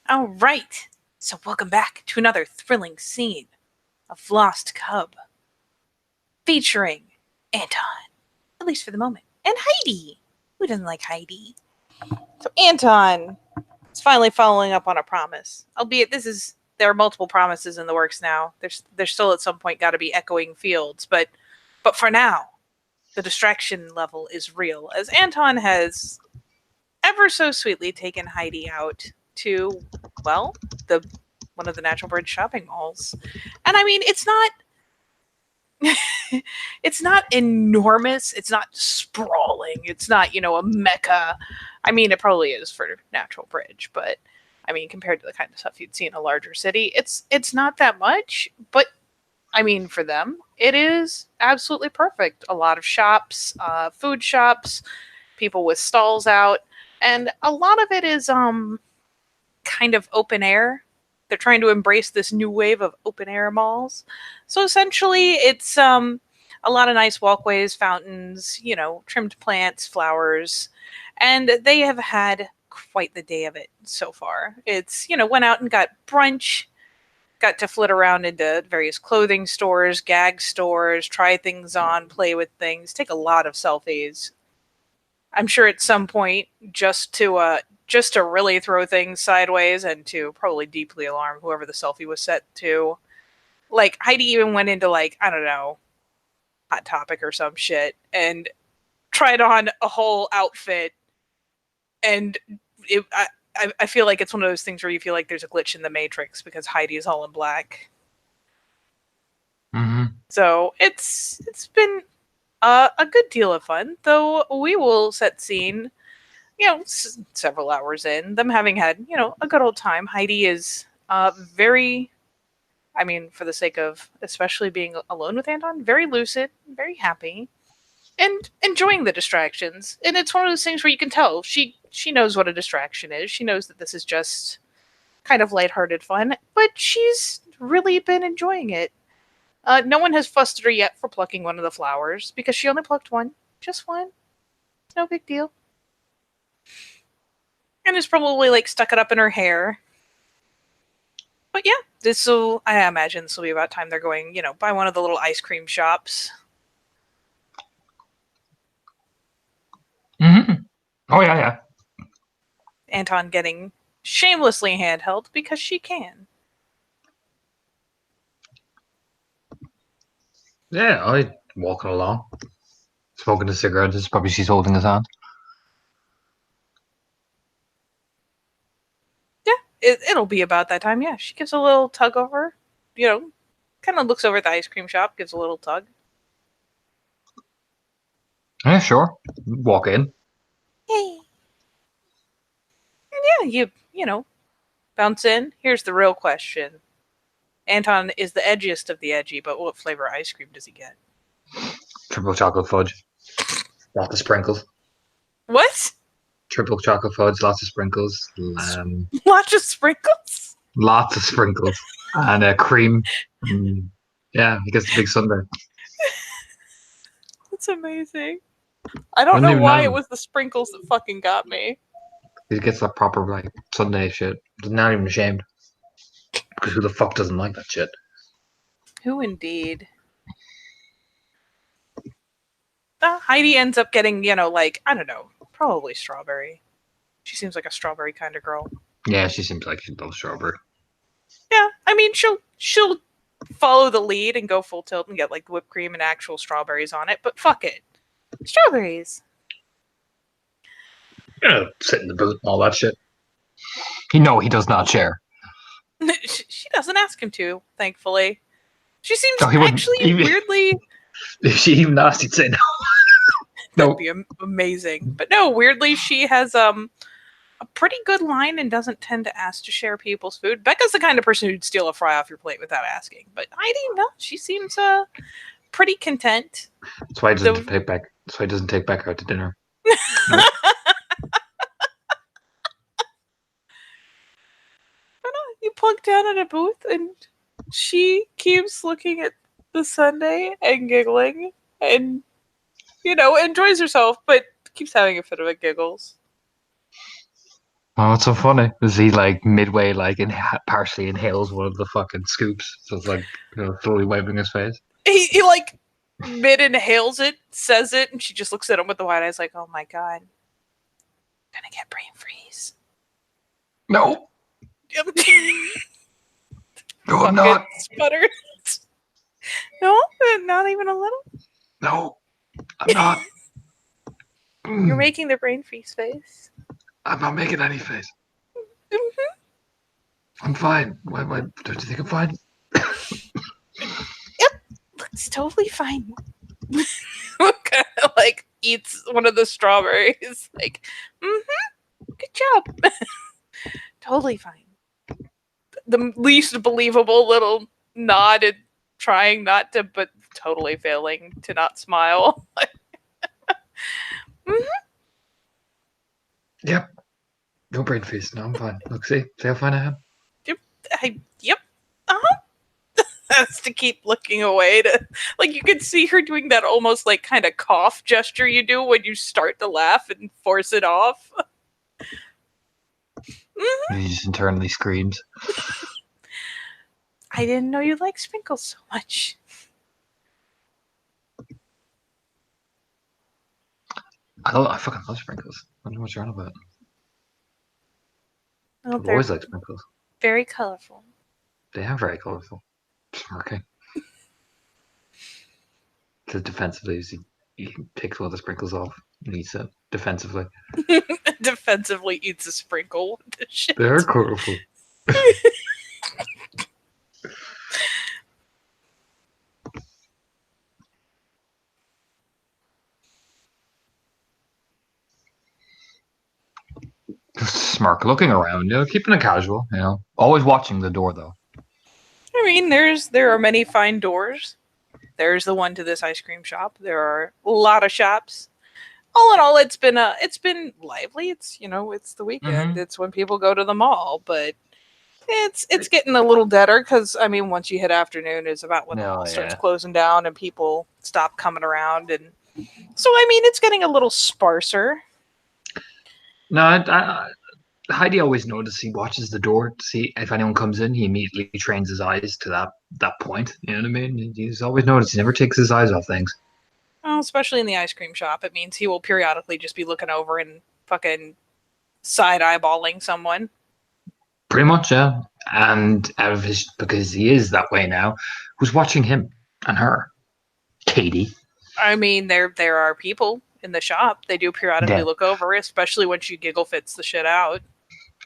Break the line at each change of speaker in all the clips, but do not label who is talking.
All right. So welcome back to another thrilling scene of Lost Cub, featuring Anton, at least for the moment, and Heidi. Who doesn't like Heidi? So Anton is finally following up on a promise, albeit there are multiple promises in the works now. There's still at some point got to be echoing fields, but for now, the distraction level is real, as Anton has ever so sweetly taken Heidi out to, well, the one of the Natural Bridge shopping malls. And I mean, it's not enormous, it's not sprawling, it's not, a mecca. I mean, it probably is for Natural Bridge, but I mean, compared to the kind of stuff you'd see in a larger city, it's not that much, but I mean, for them, it is absolutely perfect. A lot of shops, food shops, people with stalls out, and a lot of it is kind of open air. They're trying to embrace this new wave of open air malls. So essentially, it's a lot of nice walkways, fountains, trimmed plants, flowers, and they have had quite the day of it so far. It's, went out and got brunch, got to flit around into various clothing stores, gag stores, try things on, play with things, take a lot of selfies. I'm sure at some point, just to really throw things sideways and to probably deeply alarm whoever the selfie was set to. Like Heidi even went into, like, I don't know, Hot Topic or some shit and tried on a whole outfit, and I feel like it's one of those things where you feel like there's a glitch in the Matrix because Heidi is all in black.
Mm-hmm.
So it's been a good deal of fun, though we will set scene, several hours in, them having had, a good old time. Heidi is very, I mean, for the sake of especially being alone with Anton, very lucid, very happy, and enjoying the distractions. And it's one of those things where you can tell she knows what a distraction is. She knows that this is just kind of lighthearted fun, but she's really been enjoying it. No one has fussed at her yet for plucking one of the flowers because she only plucked one, just one. It's no big deal. And has probably like stuck it up in her hair. But yeah, I imagine this will be about time they're going, by one of the little ice cream shops.
Mm-hmm. Oh yeah.
Anton getting shamelessly handheld because she can.
Yeah, I walking along, smoking a cigarette. This is probably she's holding his hand.
Yeah, it'll be about that time. Yeah, she gives a little tug over, kind of looks over at the ice cream shop, gives a little tug.
Yeah, sure. Walk in.
Hey. And yeah, bounce in. Here's the real question. Anton is the edgiest of the edgy, but what flavor ice cream does he get?
Triple chocolate fudge. Lots of sprinkles.
What?
Triple chocolate fudge. Lots of sprinkles.
Lots of sprinkles?
Lots of sprinkles and cream. Yeah, he gets the big sundae.
That's amazing. I don't know why it was the sprinkles that fucking got me.
He gets that proper like sundae shit. He's not even ashamed. Because who the fuck doesn't like that shit?
Who indeed? Heidi ends up getting, like, I don't know, probably strawberry. She seems like a strawberry kind of girl.
Yeah, she seems like she loves strawberry.
Yeah, I mean, she'll follow the lead and go full tilt and get like whipped cream and actual strawberries on it, but fuck it. Strawberries.
Sit in the boot and all that shit. He does not share.
She doesn't ask him to, thankfully. She seems actually weirdly...
If she even asked, he'd say no.
That'd be amazing. But no, weirdly, she has a pretty good line and doesn't tend to ask to share people's food. Becca's the kind of person who'd steal a fry off your plate without asking. But Heidi, no, she seems pretty content.
That's why he doesn't take back. That's why he doesn't take Becca out to dinner.
You plunk down at a booth and she keeps looking at the sundae and giggling and, enjoys herself, but keeps having a fit of giggles.
Oh, it's so funny. Is he like midway, like partially inhales one of the fucking scoops? So it's like, slowly wiping his face.
He like mid inhales it, says it, and she just looks at him with the wide eyes, like, "Oh my god, I'm gonna get brain freeze."
No,
Yep.
no, I'm
Fucking
not.
sputter. No, not even a little.
No, I'm not.
You're making the brain freeze face.
I'm not making any face.
Mhm.
I'm fine. Why? Don't you think I'm fine?
Looks totally fine. Kind of like eats one of the strawberries. Like, good job. Totally fine. The least believable little nod and trying not to, but totally failing to not smile.
Yep. No brain freeze. No, I'm fine. Look, see how fine I am.
Yep. Uh-huh. Has to keep looking away to, like, you could see her doing that almost like kind of cough gesture you do when you start to laugh and force it off.
He just internally screams.
I didn't know you liked sprinkles so much.
I fucking love sprinkles. I don't know what you're on about.
Well,
I've
they're
always liked sprinkles.
very colorful.
They are very colorful. Smirking. So defensively, he takes one of the sprinkles off and eats it defensively.
Defensively eats a sprinkle. Shit.
They are colorful. Just smirk, looking around, keeping it casual, always watching the door though.
I mean, there are many fine doors. There's the one to this ice cream shop. There are a lot of shops. All in all, it's been lively. It's it's the weekend.
Mhm.
It's when people go to the mall, but it's getting a little deader because I mean, once you hit afternoon, is about when the mall starts closing down and people stop coming around, and so I mean, it's getting a little sparser.
No, Heidi always notices. He watches the door to see if anyone comes in. He immediately trains his eyes to that point. You know what I mean? He's always noticed. He never takes his eyes off things.
Well, especially in the ice cream shop, it means he will periodically just be looking over and fucking side eyeballing someone.
Pretty much, yeah. And out of his, because he is that way now, who's watching him and her? Katie.
I mean, there are people in the shop. They do periodically
Yeah.
look over, especially when she giggle fits the shit out.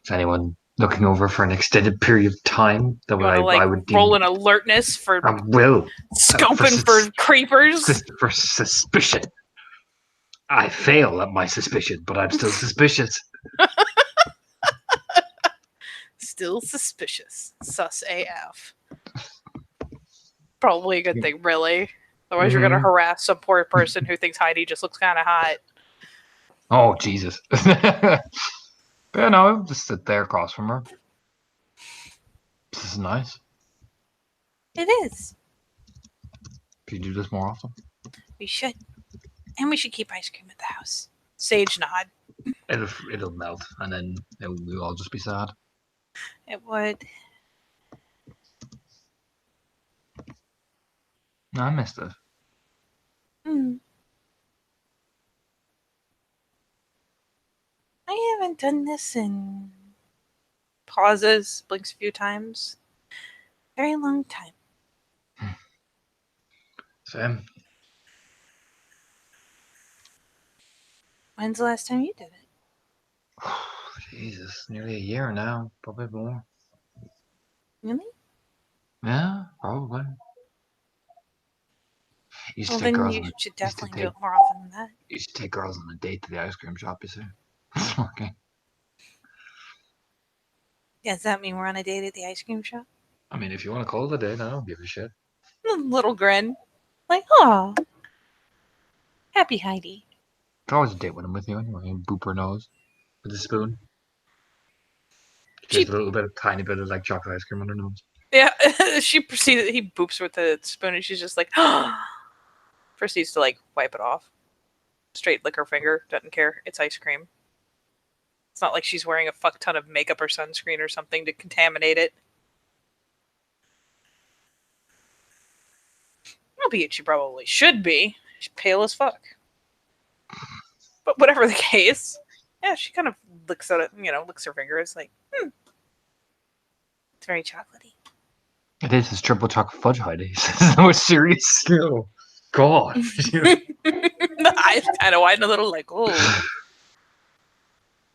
Is anyone looking over for an extended period of time that I would
roll an alertness for
I will.
scoping for creepers.
For suspicion. I fail at my suspicion, but I'm still suspicious.
Still suspicious. Sus AF. Probably a good thing, really. Otherwise, you're going to harass some poor person who thinks Heidi just looks kind of hot.
Oh, Jesus. Yeah, no, I'll just sit there across from her. This is nice.
It is.
Should you do this more often?
We should. And we should keep ice cream at the house. Sage nod.
It'll melt, and then we'll all just be sad.
It would.
No, I missed it.
I haven't done this in pauses, blinks a few times. Very long time.
Same.
When's the last time you did it?
Jesus, nearly a year now. Probably more.
Really?
Yeah, probably.
Well, then you should definitely do it more often than that.
You should take girls on a date to the ice cream shop, you see. Okay.
Does that mean we're on a date at the ice cream shop?
I mean, if you want to call it a date, I don't give a shit.
A little grin. Like, oh, happy Heidi.
It's always a date when I'm with you anyway. You boop her nose with a spoon. Just a tiny bit of like chocolate ice cream on her nose.
Yeah, he boops with the spoon and she's just like, proceeds to like wipe it off. Straight lick her finger, doesn't care. It's ice cream. It's not like she's wearing a fuck ton of makeup or sunscreen or something to contaminate it. Albeit she probably should be. She's pale as fuck. But whatever the case, yeah, she kind of looks at it, licks her fingers like, It's very chocolatey.
It is. It's triple chocolate fudge, Heidi. It's no serious. No. God.
The eyes kind of widen a little like, oh.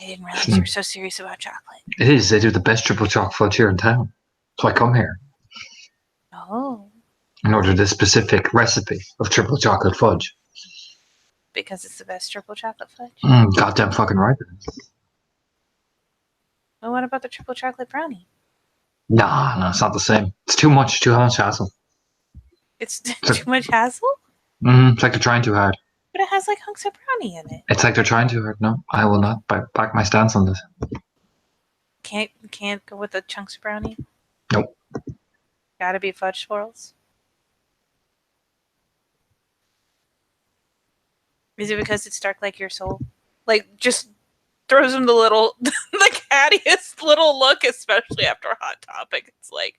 I didn't realize you were so serious about chocolate.
It is. They do the best triple chocolate fudge here in town. So I come here.
Oh.
In order this specific recipe of triple chocolate fudge.
Because it's the best triple chocolate fudge?
Goddamn fucking right.
Well, what about the triple chocolate brownie?
Nah, no, it's not the same. It's too much hassle.
It's too much hassle?
It's like they're trying too hard.
But it has like hunks of brownie in it.
It's like they're trying too hard. No, I will not back my stance on this.
Can't go with the chunks of brownie?
Nope.
Gotta be fudge swirls? Is it because it's dark like your soul? Like, just throws him the cattiest little look, especially after Hot Topic. It's like...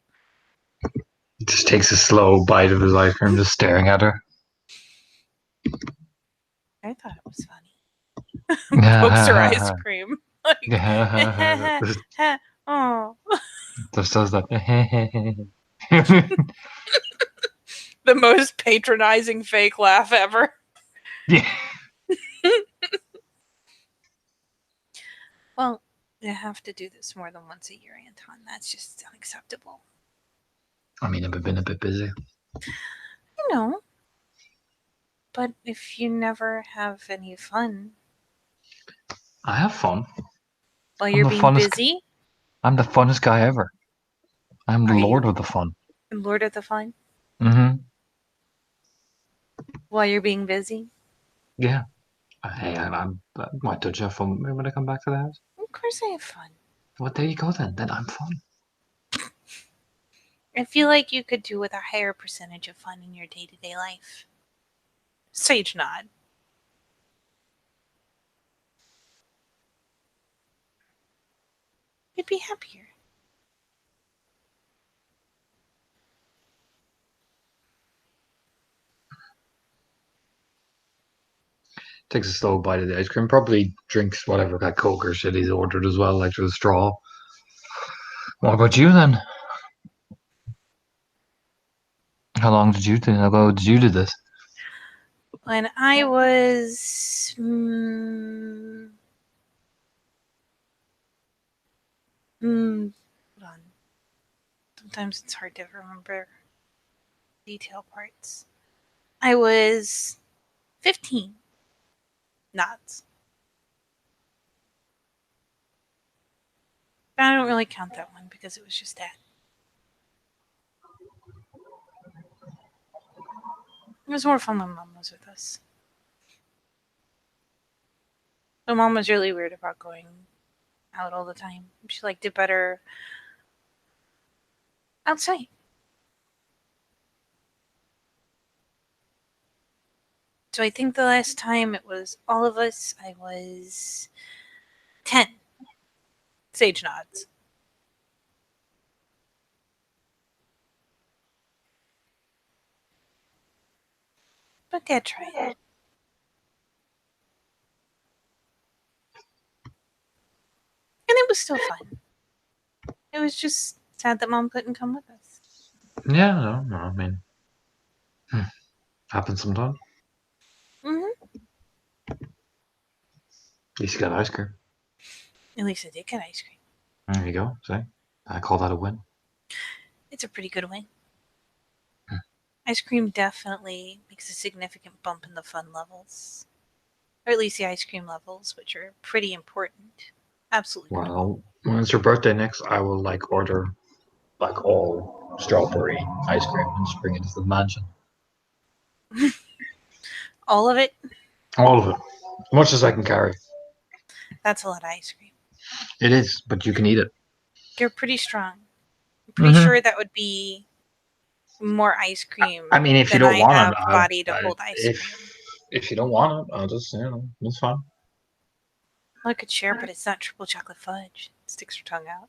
He just takes a slow bite of his ice cream, just staring at her.
I thought it was funny. Pokes her ice cream. Like, oh.
Just does that.
The most patronizing fake laugh ever.
Yeah.
Well, you have to do this more than once a year, Anton. That's just unacceptable.
I mean, I've been a bit busy.
I know. But if you never have any fun...
I have fun.
While you're being busy?
I'm the funnest guy ever. I'm the Lord of the fun.
Lord of the fun?
Mm-hmm.
While you're being busy?
Yeah. Hey, why don't you have fun when I come back to the house?
Of course I have fun.
Well, there you go then. Then I'm fun.
I feel like you could do with a higher percentage of fun in your day-to-day life. Sage nod. You'd be happier.
Takes a slow bite of the ice cream. Probably drinks whatever that Coke or shit he's ordered as well, like through the straw. What about you then? How long did you ago did you do this?
When I was... hold on. Sometimes it's hard to remember detail parts. I was 15. Nods. But I don't really count that one because it was just Dad. It was more fun when Mom was with us. But Mom was really weird about going out all the time. She liked it better outside. So I think the last time it was all of us, I was 10. Sage nods. But Dad tried it. And it was still fun. It was just sad that Mom couldn't come with us.
Yeah, no, I mean, happens sometimes.
Mm-hmm.
At least you got ice cream.
At least I did get ice cream.
There you go. See, I call that a win.
It's a pretty good win. Ice cream definitely makes a significant bump in the fun levels. Or at least the ice cream levels, which are pretty important. Absolutely.
Well, when it's your birthday next, I will order all strawberry ice cream and just bring it to the mansion.
All of it?
All of it. As much as I can carry.
That's a lot of ice cream.
It is, but you can eat it.
You're pretty strong. I'm pretty sure that would be more ice cream.
I mean, if you don't want it,
body to hold ice cream.
If you don't want it, I'll just, it's fine.
I could share, but it's not triple chocolate fudge. Sticks her tongue out.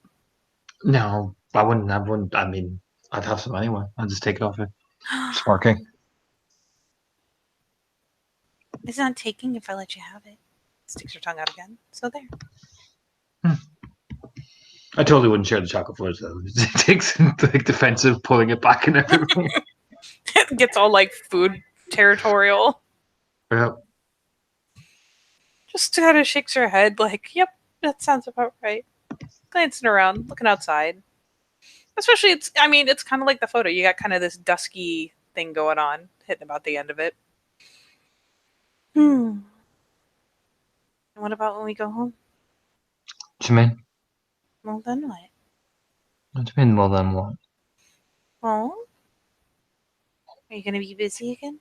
No, I wouldn't. I wouldn't. I mean, I'd have some anyway. I'll just take it off it. It's working.
It's not taking if I let you have it. Sticks her tongue out again. So there.
I totally wouldn't share the chocolate fudge though. It takes like defensive, pulling it back and everything.
It gets all like food territorial.
Yeah.
Just kind of shakes her head like, yep, that sounds about right. Glancing around, looking outside. Especially, it's kind of like the photo. You got kind of this dusky thing going on, hitting about the end of it. And what about when we go home?
What you mean?
Well, then what?
What do you mean? Well, then what?
Oh? Are you going to be busy again?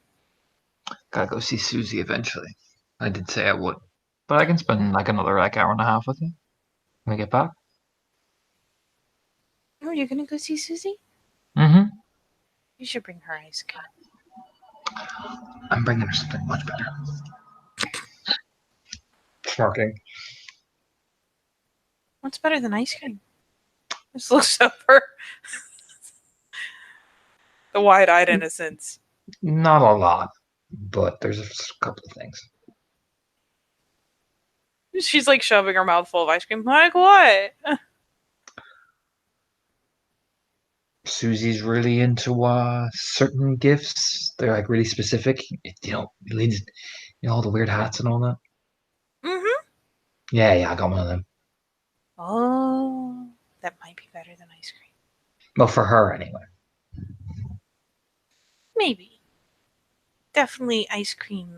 Gotta go see Susie eventually. I did say I would, but I can spend like another hour and a half with you when we get back.
Oh, you're going to go see Susie?
Mm-hmm.
You should bring her ice cream.
I'm bringing her something much better. Snorking.
What's better than ice cream? Just looks over. The wide-eyed innocence.
Not a lot, but there's a couple of things.
She's like shoving her mouth full of ice cream. Like what?
Susie's really into certain gifts. They're like really specific. Leads, all the weird hats and all that.
Mm-hmm.
Yeah, I got one of them.
Oh, that might be better than ice cream.
Well, for her anyway.
Maybe. Definitely ice cream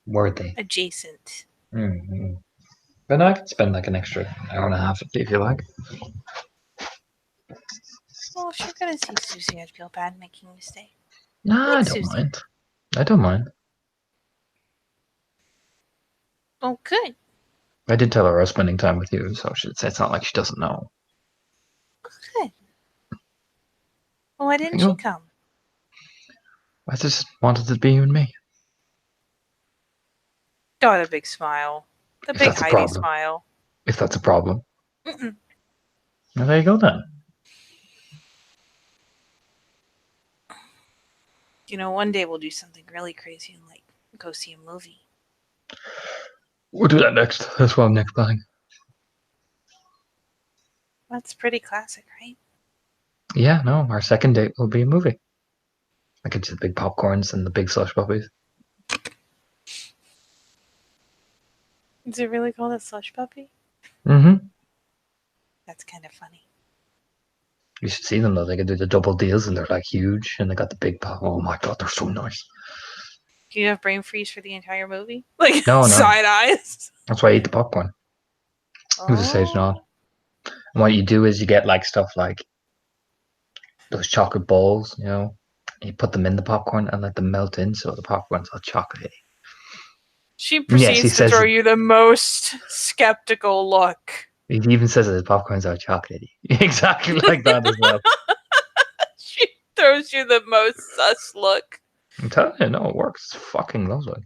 Worthy.
adjacent.
Mm-hmm. But no, I could spend like an extra hour and a half if you like.
Well, if you're gonna see Susie, I'd feel bad making you stay.
Nah,
Like
I don't
Susie.
mind. I don't mind.
Oh, good.
I did tell her I was spending time with you, so it's not like she doesn't know.
Good. Well, why didn't
You
she
know,
come?
I just wanted to be you and me.
Got a big smile. The
If
big
that's a
Heidi
problem.
smile.
If that's a problem.
Mm-mm.
Well, there you go then.
One day we'll do something really crazy and like go see a movie.
We'll do that next. That's what I'm next planning.
That's pretty classic, right?
Yeah, no, our second date will be a movie. I get you the big popcorns and the big slush puppies.
Is it really called a slush puppy?
Mm-hmm.
That's kind of funny.
You should see them though. They can do the double deals and they're like huge and they got the big pop. Oh my god, they're so nice.
Do you have brain freeze for the entire movie? Like
No.
side eyes?
That's why I eat the popcorn. Who's a sage nod? And what you do is you get like stuff like those chocolate balls, you put them in the popcorn and let them melt in so the popcorn's all chocolatey.
She
Yes, he
proceeds to
says
throw
it.
you the most skeptical look.
He even says that the popcorns are chocolatey. Exactly like that as well.
She throws you the most sus look.
I'm telling you, no, it works. It's fucking lovely.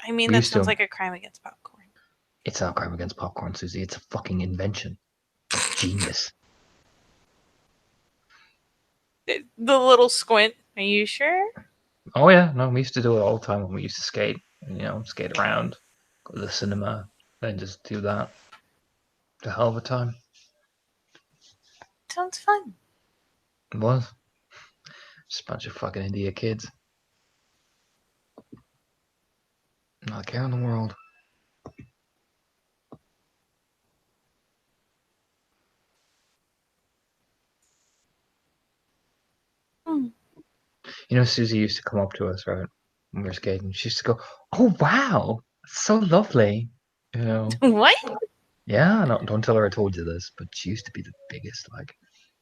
I mean,
We
that
used to.
sounds like a crime against popcorn.
It's not a crime against popcorn, Susie. It's a fucking invention. Genius.
The little squint. Are you sure?
Oh yeah, no, we used to do it all the time when we used to skate. Skate around, go to the cinema, then just do that. The hell of a time.
Sounds fun.
It was. Just a bunch of fucking idiot kids. Not a care in the world. Susie used to come up to us, right, when we were skating. She used to go, "Oh wow, so lovely."
What?
Yeah, no, don't tell her I told you this, but she used to be the biggest. Like,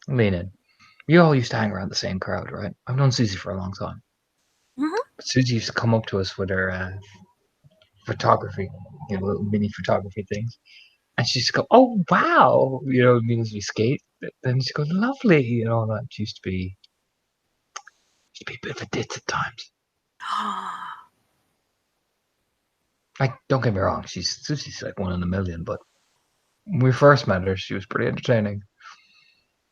I mean, we all used to hang around the same crowd, right? I've known Susie for a long time.
Mm-hmm.
But Susie used to come up to us with her photography, little mini photography things, and she used to go, "Oh wow," as we skate. Then she'd go, "Lovely," that. She used to be a bit of a ditz at times. Like, don't get me wrong, Susie's like one in a million, but when we first met her, she was pretty entertaining.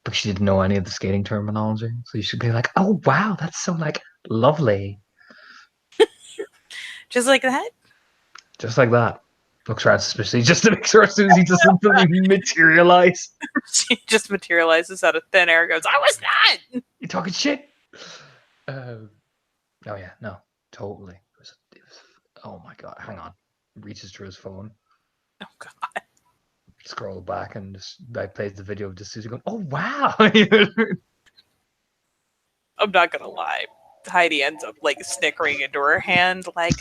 But she didn't know any of the skating terminology. So you should be like, oh wow, that's so like lovely.
Just like that.
Just like that. Looks around suspiciously just to make sure Susie doesn't materialize.
She just materializes out of thin air. Goes, I was not.
You talking shit? Oh yeah, no, totally. Oh my god, hang on. Reaches through his phone,
Oh god.
scroll back, and just like plays the video of just Susie going, "Oh wow!"
I'm not gonna lie. Heidi ends up like snickering into her hand, like,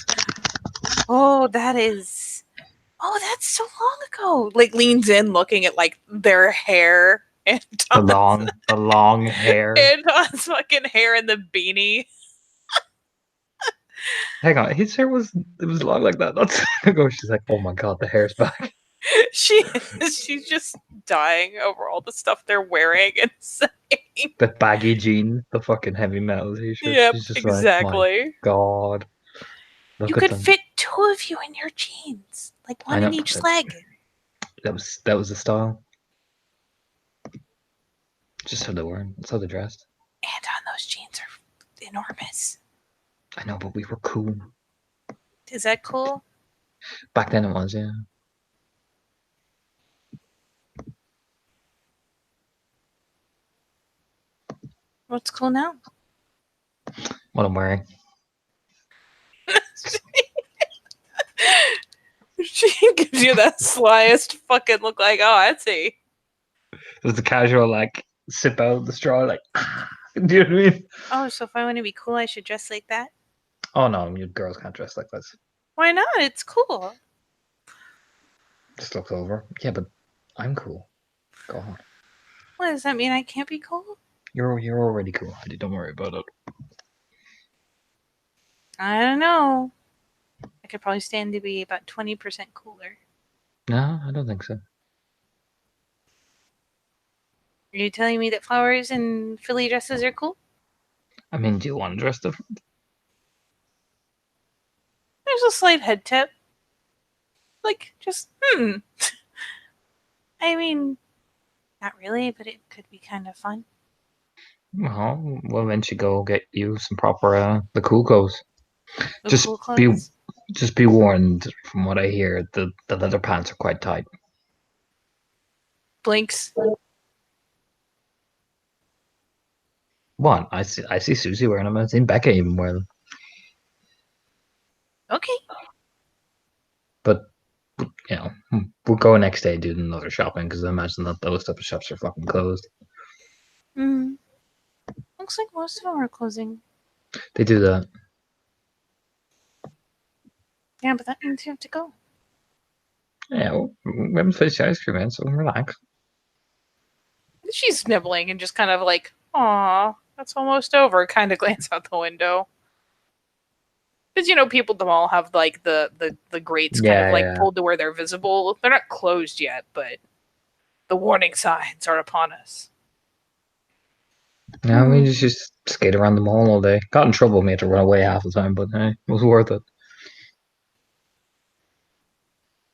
oh, that's so long ago. Like leans in, looking at like their hair and
the long hair.
and Don's fucking hair in the beanie.
Hang on, his hair was long like that. Not so long ago. She's like, "Oh my god, the hair's back."
She's just dying over all the stuff they're wearing and saying.
The baggy jeans, the fucking heavy metal t-shirt.
Yep,
She's just like, "My
exactly.
god,
You
look at
could
them."
fit two of you in your jeans, like
I
one in
know
each leg.
that was the style. Just how they were. That's how they dressed.
And on those jeans are enormous.
I know, but we were cool
Is that cool?
back then. It was, yeah.
What's cool now?
What I'm wearing.
She gives you that slyest fucking look like, oh, I see.
There's the casual like sip out the straw, like. Do you know what I mean?
Oh, so if I want to be cool, I should dress like that?
Oh no, you girls can't dress like this.
Why not? It's cool.
Just looks over. Yeah, but I'm cool. Go on.
What does that mean? I can't be cool?
You're already cool, Heidi. Don't worry about it.
I don't know. I could probably stand to be about 20% cooler.
No, I don't think so.
Are you telling me that flowers and Philly dresses are cool?
I mean, do you want to dress different?
There's a slight head tip. Like, just, I mean, not really, but it could be kind of fun.
Well, we'll eventually go get you some proper the cool clothes.
The
Just
cool
be
clothes.
just be warned. From what I hear, the leather pants are quite tight.
Blinks.
What? I see Susie wearing them. I've seen Becca even wear them.
Okay.
But you know, we'll go next day doing another shopping because I imagine that those type of shops are fucking closed.
Hmm. Looks like most of them are closing.
They do that.
Yeah, but that means you have to go.
Yeah, well, we haven't finished the ice cream yet, so relax.
She's nibbling and just kind of like, aw, that's almost over. Kind of glance out the window. Because, people at the mall have like the grates kind of like pulled to where they're visible. They're not closed yet, but the warning signs are upon us.
No, we just skate around the mall all day. Got in trouble, we had to run away half the time, but hey, it was worth it.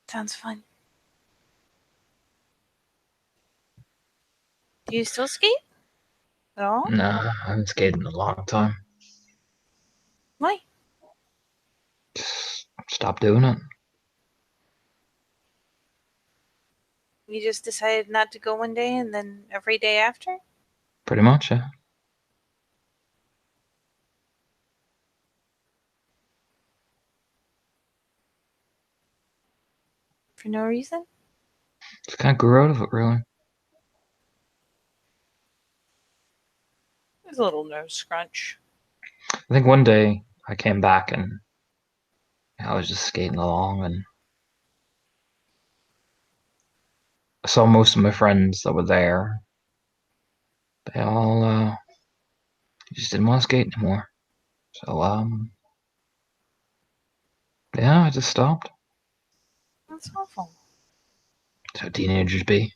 Sounds fun. Do you still skate at all?
No, I haven't skated in a long time.
Why?
Just stop doing it.
You just decided not to go one day and then every day after?
Pretty much, yeah.
For no reason?
Just kind of grew out of it, really.
There's a little nose scrunch.
I think one day I came back and I was just skating along and I saw most of my friends that were there. They all just didn't want to skate anymore. So yeah, I just stopped.
That's awful.
That's how teenagers be.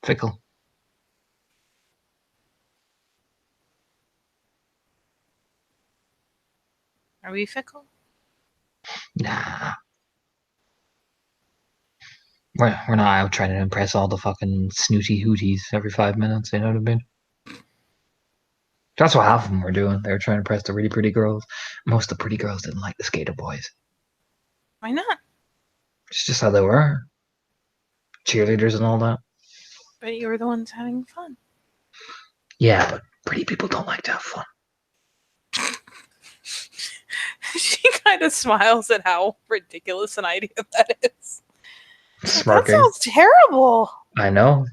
Fickle.
Are we fickle?
Nah. We're not out trying to impress all the fucking snooty hooties every 5 minutes. You know what I mean? That's what half of them were doing. They were trying to impress the really pretty girls. Most of the pretty girls didn't like the skater boys.
Why not?
It's just how they were. Cheerleaders and all that.
But you were the ones having fun.
Yeah, but pretty people don't like to have fun.
She kind of smiles at how ridiculous an idea that is. That
Smirking.
sounds terrible.
I know.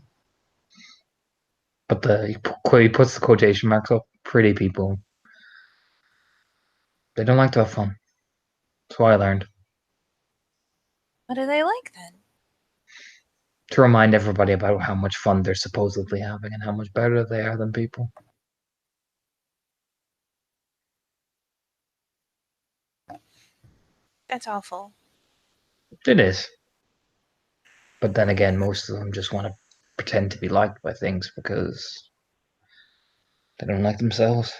But he puts the quotation marks up. Pretty people. They don't like to have fun. That's what I learned.
What do they like then?
To remind everybody about how much fun they're supposedly having and how much better they are than people.
That's awful.
It is. But then again, most of them just want to pretend to be liked by things because they don't like themselves.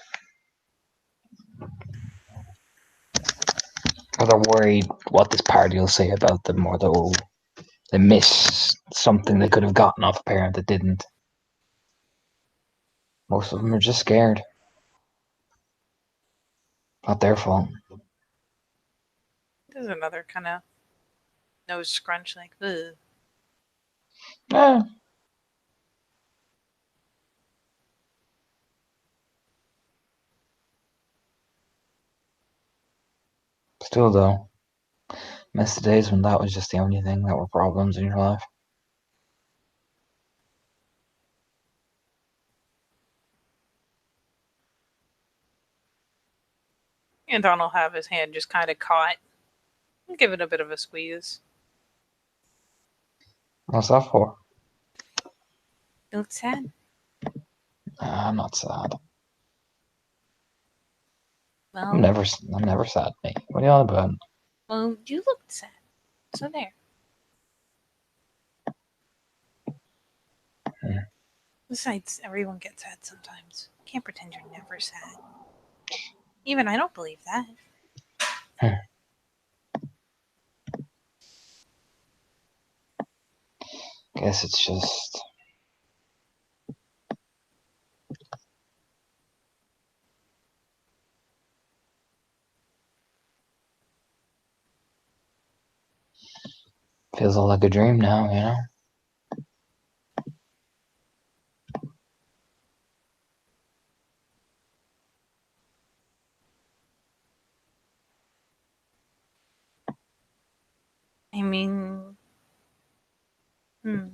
Or they're worried what this party will say about them, or they miss something they could have gotten off a parent that didn't. Most of them are just scared. Not their fault.
There's another kind of nose scrunch, like, ugh.
Eh. Still though, miss the days when that was just the only thing that were problems in your life.
And Don will have his hand just kind of caught. Give it a bit of a squeeze.
What's that for?
You look sad.
I'm not sad.
Well,
I'm never sad, mate. What are you on about?
well, you looked sad. So there. Besides, everyone gets sad sometimes. Can't pretend you're never sad. Even I don't believe that.
Guess it's just feels all like a dream now, you know?
I mean, I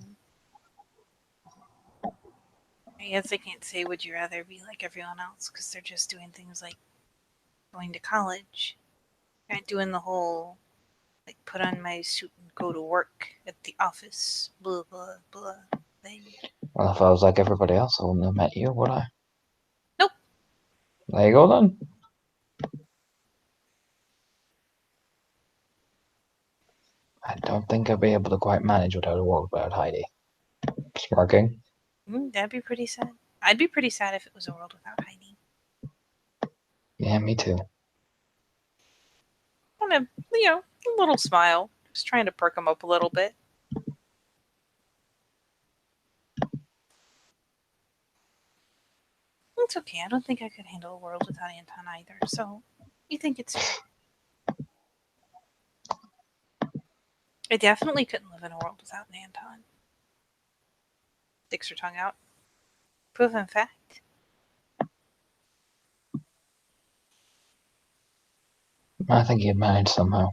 guess I can't say would you rather be like everyone else because they're just doing things like going to college. Not doing the whole like put on my suit and go to work at the office, blah blah blah thing.
Well, if I was like everybody else, I wouldn't have met you, would I?
Nope.
There you go then. I don't think I'd be able to quite manage without a world without Heidi. Smirking.
That'd be pretty sad. I'd be pretty sad if it was a world without Heidi.
Yeah, me too.
Kind of, a little smile. Just trying to perk him up a little bit. It's okay. I don't think I could handle a world without Anton either. So, you think it's fair? I definitely couldn't live in a world without an Anton. Sticks her tongue out. Proven fact.
I think you'd manage somehow.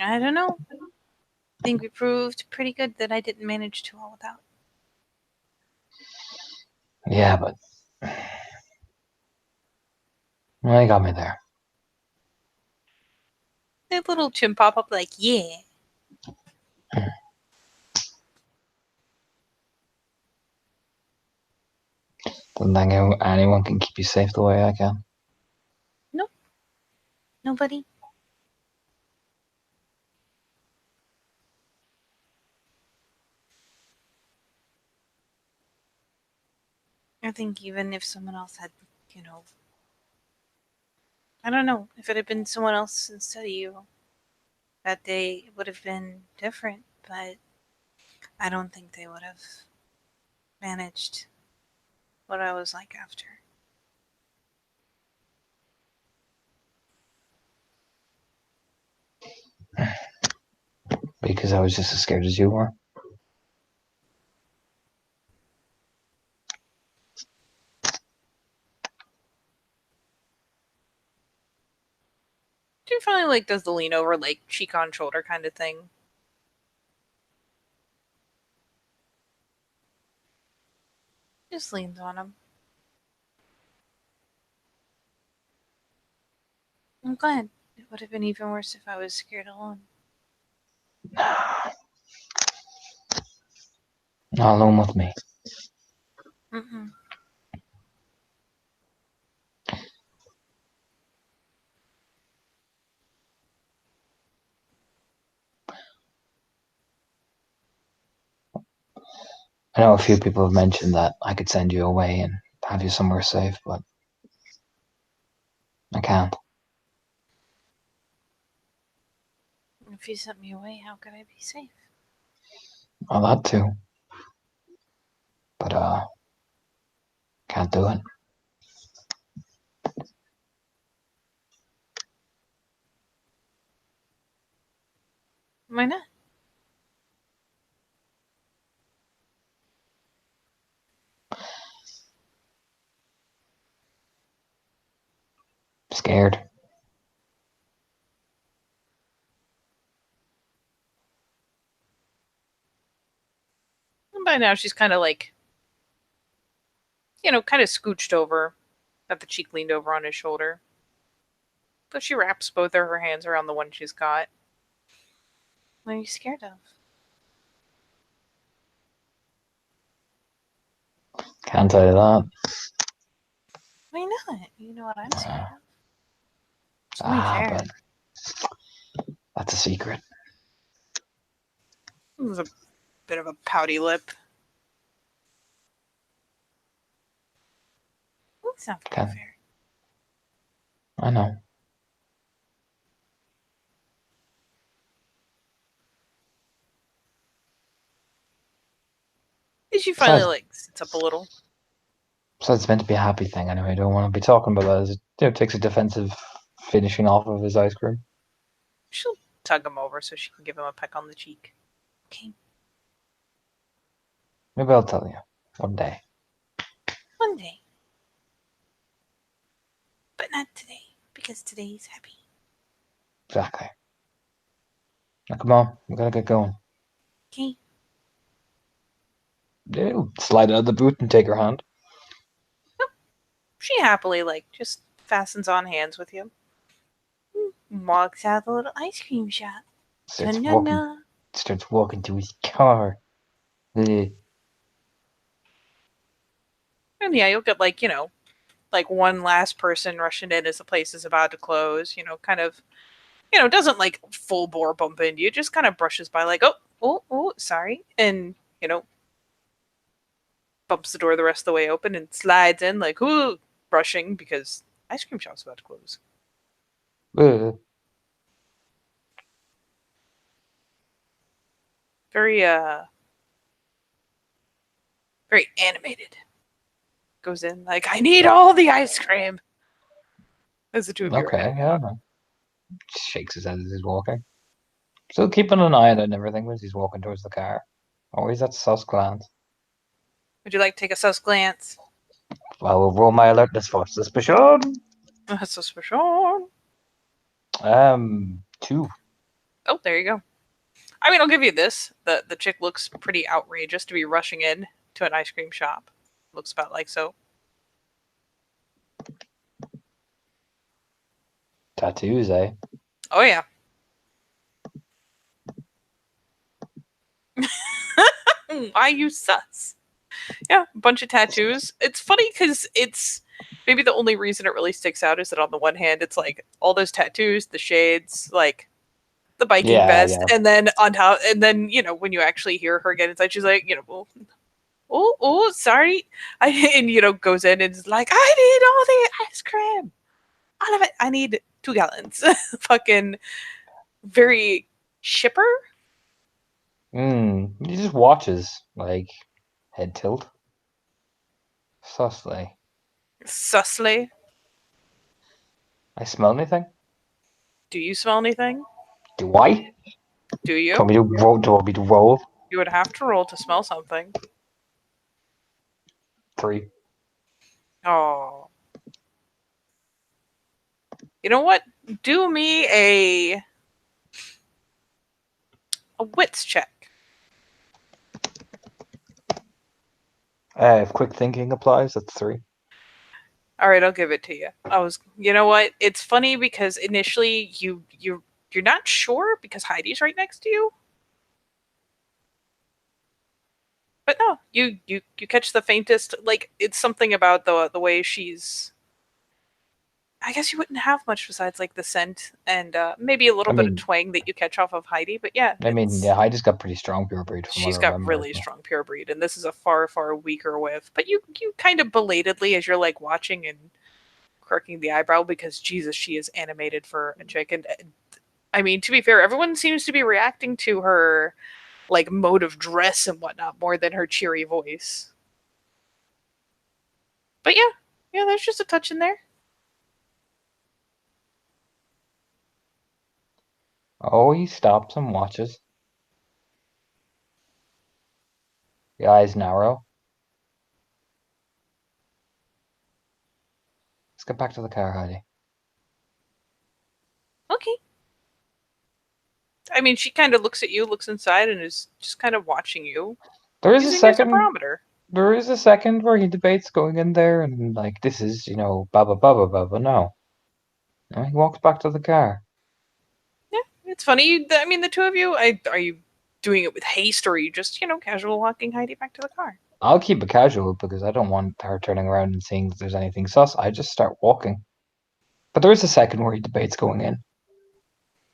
I don't know. I think we proved pretty good that I didn't manage too well without.
Yeah, but well, you got me there.
That little chin pop up like, yeah.
Don't think anyone can keep you safe the way I can.
Nope. Nobody. I think even if someone else had, I don't know. If it had been someone else instead of you, that day it would have been different, but I don't think they would have managed what I was like after.
Because I was just as scared as you were.
She finally like does the lean over, like cheek on shoulder kind of thing. Just leans on him. I'm glad. It would have been even worse if I was scared alone.
Not alone with me.
Mm-mm.
I know a few people have mentioned that I could send you away and have you somewhere safe, but I can't.
If you sent me away, how could I be safe?
Well, that too. But, can't do it.
Why not?
Scared.
And by now, she's kind of like, kind of scooched over, got the cheek leaned over on his shoulder. So she wraps both of her hands around the one she's got. What are you scared of?
Can't tell you that.
Why not? You know what I'm scared of. It's only fair.
But that's a secret.
It was a bit of a pouty lip. It's not very fair.
I know.
She finally like sits up a little.
So it's meant to be a happy thing anyway. I don't want to be talking about that as it takes a defensive finishing off of his ice cream.
She'll tug him over so she can give him a peck on the cheek. Okay.
Maybe I'll tell you one day.
One day. But not today, because today's happy.
Exactly. Now come on, we gotta get going.
Okay.
Slide out of the boot and take her hand.
She happily, just fastens on hands with you. Walks out the little ice cream shop.
Starts walking to his car.
And yeah, you'll get one last person rushing in as the place is about to close, kind of, doesn't full bore bump into you, just kind of brushes by oh, sorry. And, bumps the door the rest of the way open and slides in ooh, rushing because ice cream shop's about to close. Very, very animated. Goes in I need all the ice cream. As the two of you are heading out.
Shakes his head as he's walking. Still keeping an eye on it and everything as he's walking towards the car. Always that sus glance.
Would you like to take a sus glance?
I will roll my alertness for suspicion.
Suspicion.
2.
Oh, there you go. I mean, I'll give you this. The chick looks pretty outrageous to be rushing in to an ice cream shop. Looks about like so.
Tattoos, eh?
Oh, yeah. Why you sus? Yeah, a bunch of tattoos. It's funny because it's maybe the only reason it really sticks out is that on the one hand, it's all those tattoos, the shades, the biking vest, and then on top, and then when you actually hear her get inside, she's like, sorry, and goes in and is like, I need all the ice cream. All of it. I need 2 gallons. Fucking very shipper.
He just watches, like, head tilt. Sussly.
Susly.
I smell anything?
Do you smell anything?
Do I?
Do
Do you
you?
want me to roll? Do you want me to roll?
You would have to roll to smell something.
3.
Oh. You know what? Do me a wits check.
If quick thinking applies, that's 3.
All right, I'll give it to you. You know what? It's funny because initially you're not sure because Heidi's right next to you. But no, you catch the faintest, like it's something about the way she's. I guess you wouldn't have much besides like the scent and maybe a little
I
bit of
mean,
twang that you catch off of Heidi. But yeah,
yeah, I just got pretty strong pure breed from what
she's
I
got
remember.
really strong pure breed, and this is a far weaker whiff. But you kind of belatedly as you're like watching and quirking the eyebrow because Jesus, she is animated for a chick. And I mean, to be fair, everyone seems to be reacting to her like mode of dress and whatnot more than her cheery voice. But yeah, there's just a touch in there.
Oh, he stops and watches. The eyes narrow. Let's get back to the car, Heidi.
Okay. I mean, she kind of looks at you, looks inside, and is just kind of watching you
There is a
using your
second.
barometer.
There is a second where he debates going in there and like this is, baba baba baba. No, no, he walks back to the car.
Yeah, it's funny. I mean, the two of you, are you doing it with haste or are you just, casual walking Heidi back to the car?
I'll keep it casual because I don't want her turning around and seeing if there's anything sus. I just start walking. But there is a second where he debates going in.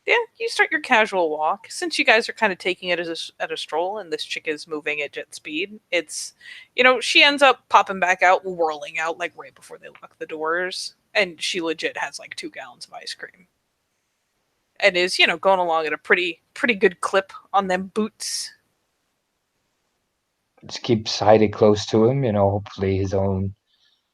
Yeah, you start your casual walk. Since you guys are kind of taking it at a stroll and this chick is moving at jet speed, it's, she ends up popping back out, whirling out like right before they lock the doors. And she legit has like 2 gallons of ice cream. And is, going along at a pretty good clip on them boots.
Just keeps Heidi close to him. Hopefully his own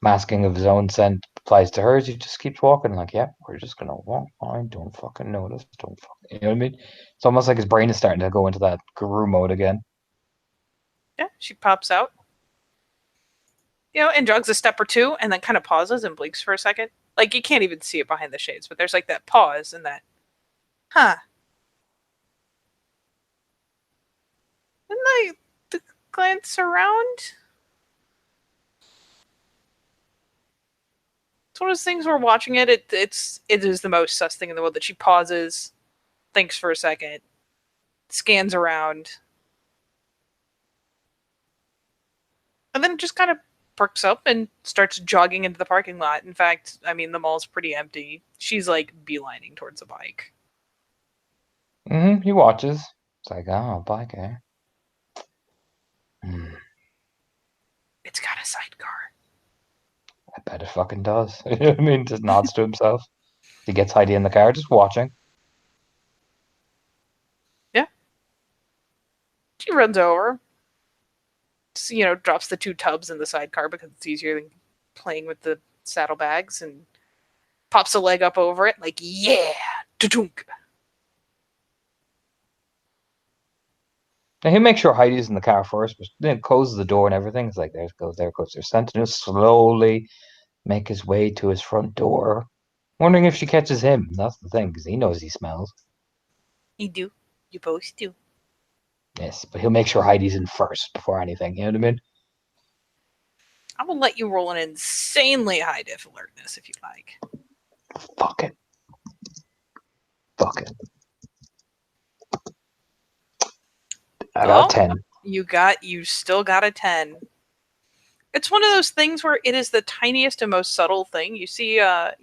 masking of his own scent applies to hers. He just keeps walking like, yeah, we're just gonna walk. I don't fucking notice. Don't fucking, you know what I mean? It's almost like his brain is starting to go into that guru mode again.
Yeah, she pops out. And jogs a step or two and then kind of pauses and blinks for a second. Like you can't even see it behind the shades, but there's like that pause and that, huh. And I glance around. It's one of those things where watching it, it is the most sus thing in the world that she pauses, thinks for a second, scans around, and then just kind of perks up and starts jogging into the parking lot. In fact, I mean the mall's pretty empty. She's like beelining towards the bike.
He watches. It's like, oh, bike, eh?
It's got a sidecar.
I bet it fucking does. You know what I mean? Just nods to himself. He gets Heidi in the car, just watching.
Yeah. She runs over, drops the 2 tubs in the sidecar because it's easier than playing with the saddlebags and pops a leg up over it like, yeah, da-dunk.
Now he'll make sure Heidi's in the car first, but then closes the door and everything. It's like, there goes their scent. And he'll slowly make his way to his front door. Wondering if she catches him. That's the thing, because he knows he smells.
You do. You both do.
Yes, but he'll make sure Heidi's in first before anything. You know what I mean?
I'm gonna let you roll an insanely high diff alertness if you like.
Fuck it. Fuck it. I got 10.
You still got a 10. It's one of those things where it is the tiniest and most subtle thing. You see her,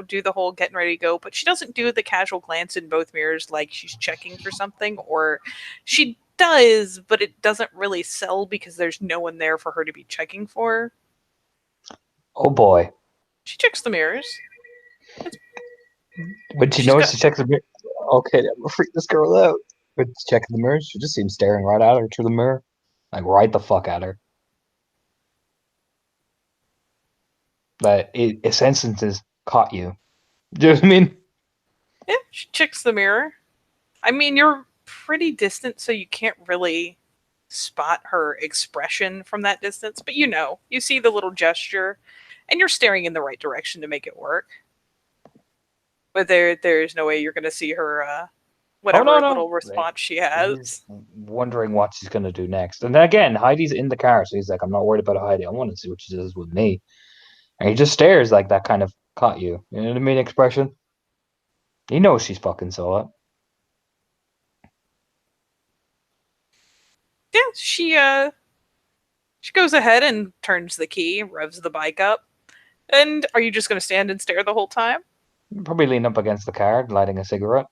do the whole getting ready to go, but she doesn't do the casual glance in both mirrors like she's checking for something, or she does, but it doesn't really sell because there's no one there for her to be checking for.
Oh boy.
She checks the mirrors.
When she
She's
knows,
got
she checks the mirror. Okay, I'm gonna freak this girl out. But checking the mirror, she just seems staring right at her through the mirror. Like, right the fuck at her. That it sentences caught you. Do you know what I mean?
yeah, she checks the mirror. I mean, you're pretty distant, so you can't really spot her expression from that distance, but you see the little gesture, and you're staring in the right direction to make it work. But there's no way you're going to see her
Oh no,
whatever
no.
little response she
He's
has.
wondering what she's gonna do next. And then again, Heidi's in the car, so he's like, I'm not worried about Heidi. I want to see what she does with me. And he just stares like that kind of caught you. You know what I mean? Expression. He knows she's fucking Sola.
Yeah, she goes ahead and turns the key, revs the bike up. And are you just going to stand and stare the whole time?
Probably lean up against the car, lighting a cigarette.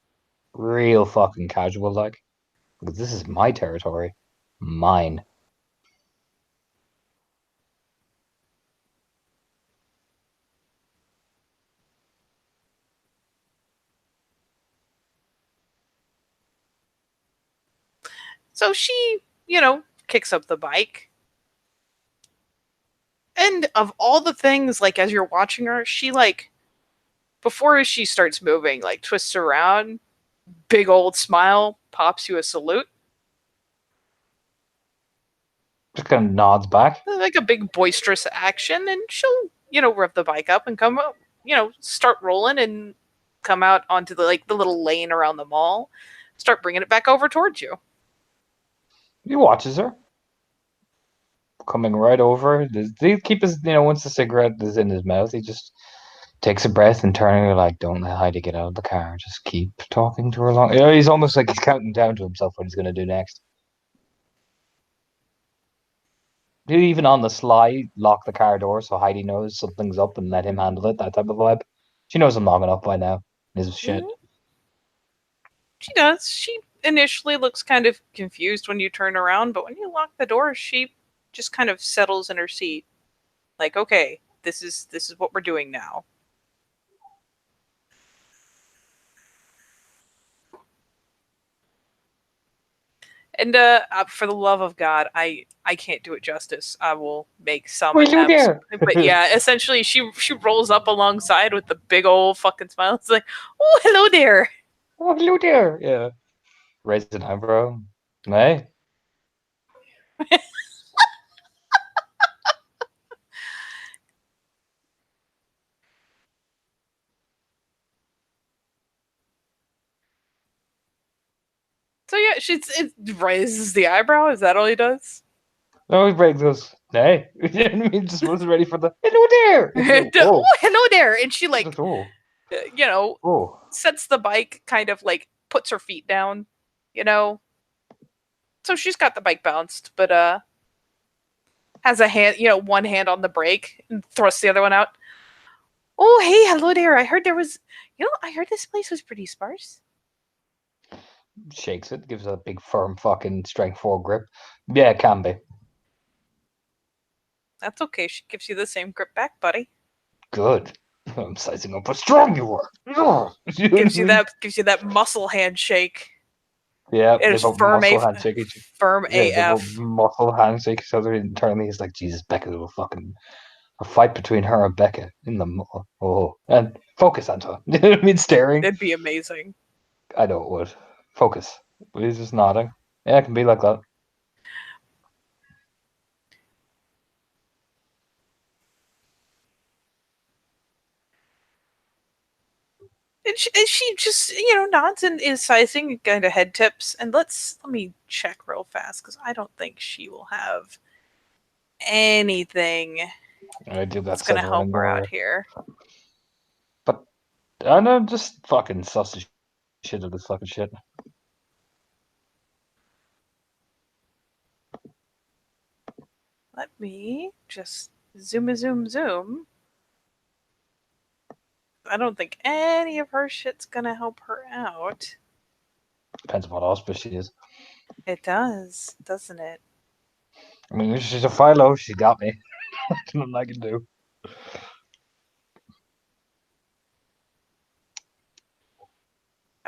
Real fucking casual like. Because this is my territory. Mine.
So she, kicks up the bike. And of all the things, like as you're watching her, she before she starts moving, like twists around, big old smile, pops you a salute,
Just kind of nods back.
like a big boisterous action, and she'll, rev the bike up and come up, start rolling and come out onto the little lane around the mall, start bringing it back over towards you.
He watches her. Coming right over. He keep his, once the cigarette is in his mouth, he just takes a breath and turning her like, don't let Heidi get out of the car. Just keep talking to her long. He's almost like he's counting down to himself what he's going to do next. He'll even on the sly lock the car door so Heidi knows something's up and let him handle it. That type of vibe. She knows him long enough by now. His shit.
Mm-hmm. She does. She initially looks kind of confused when you turn around, but when you lock the door, she just kind of settles in her seat. Like, okay, this is what we're doing now. And for the love of God, I can't do it justice. I will make some
Will you
attempts.
dare?
But yeah, essentially she rolls up alongside with the big old fucking smile. It's like, oh, hello there.
Oh, hello there. Yeah. Raise an eyebrow. Hey.
So yeah, it raises the eyebrow. Is that all he does?
No, he breaks goes, hey. You know what I mean? Just wasn't ready for the hello there.
Oh,
Oh.
hello there. And she
Oh.
uh, you know,
Oh.
sets the bike, kind of puts her feet down, you know. So she's got the bike bounced, but has a hand, one hand on the brake and thrusts the other one out. Oh, hey, hello there. I heard there was, I heard this place was pretty sparse.
Shakes it, gives it a big firm fucking strength 4 grip. Yeah, it can be.
That's okay. She gives you the same grip back, buddy.
Good. I'm sizing up how strong you are. You know what I mean?
Gives you that muscle handshake.
Yeah,
It
they
is
both muscle handshake each.
firm
Yeah, they both
AF.
muscle handshake each other internally. It's like Jesus, Becca will fucking a fight between her and Becca in the and focus, Anton. You know what I mean? Staring.
It'd be amazing.
I know it would. Focus. But he's just nodding. Yeah, it can be like that.
And she just, nods and is sizing, kind of head tips. And let me check real fast because I don't think she will have anything
I do
that's
that
going to
several
help
and
her
go
out
away.
here.
But I know, just fucking sausage shit of this fucking shit.
Let me just zoom. I don't think any of her shit's going to help her out.
Depends on what auspice she is.
It does, doesn't it?
I mean, if she's a Philo, she got me. Nothing I can do.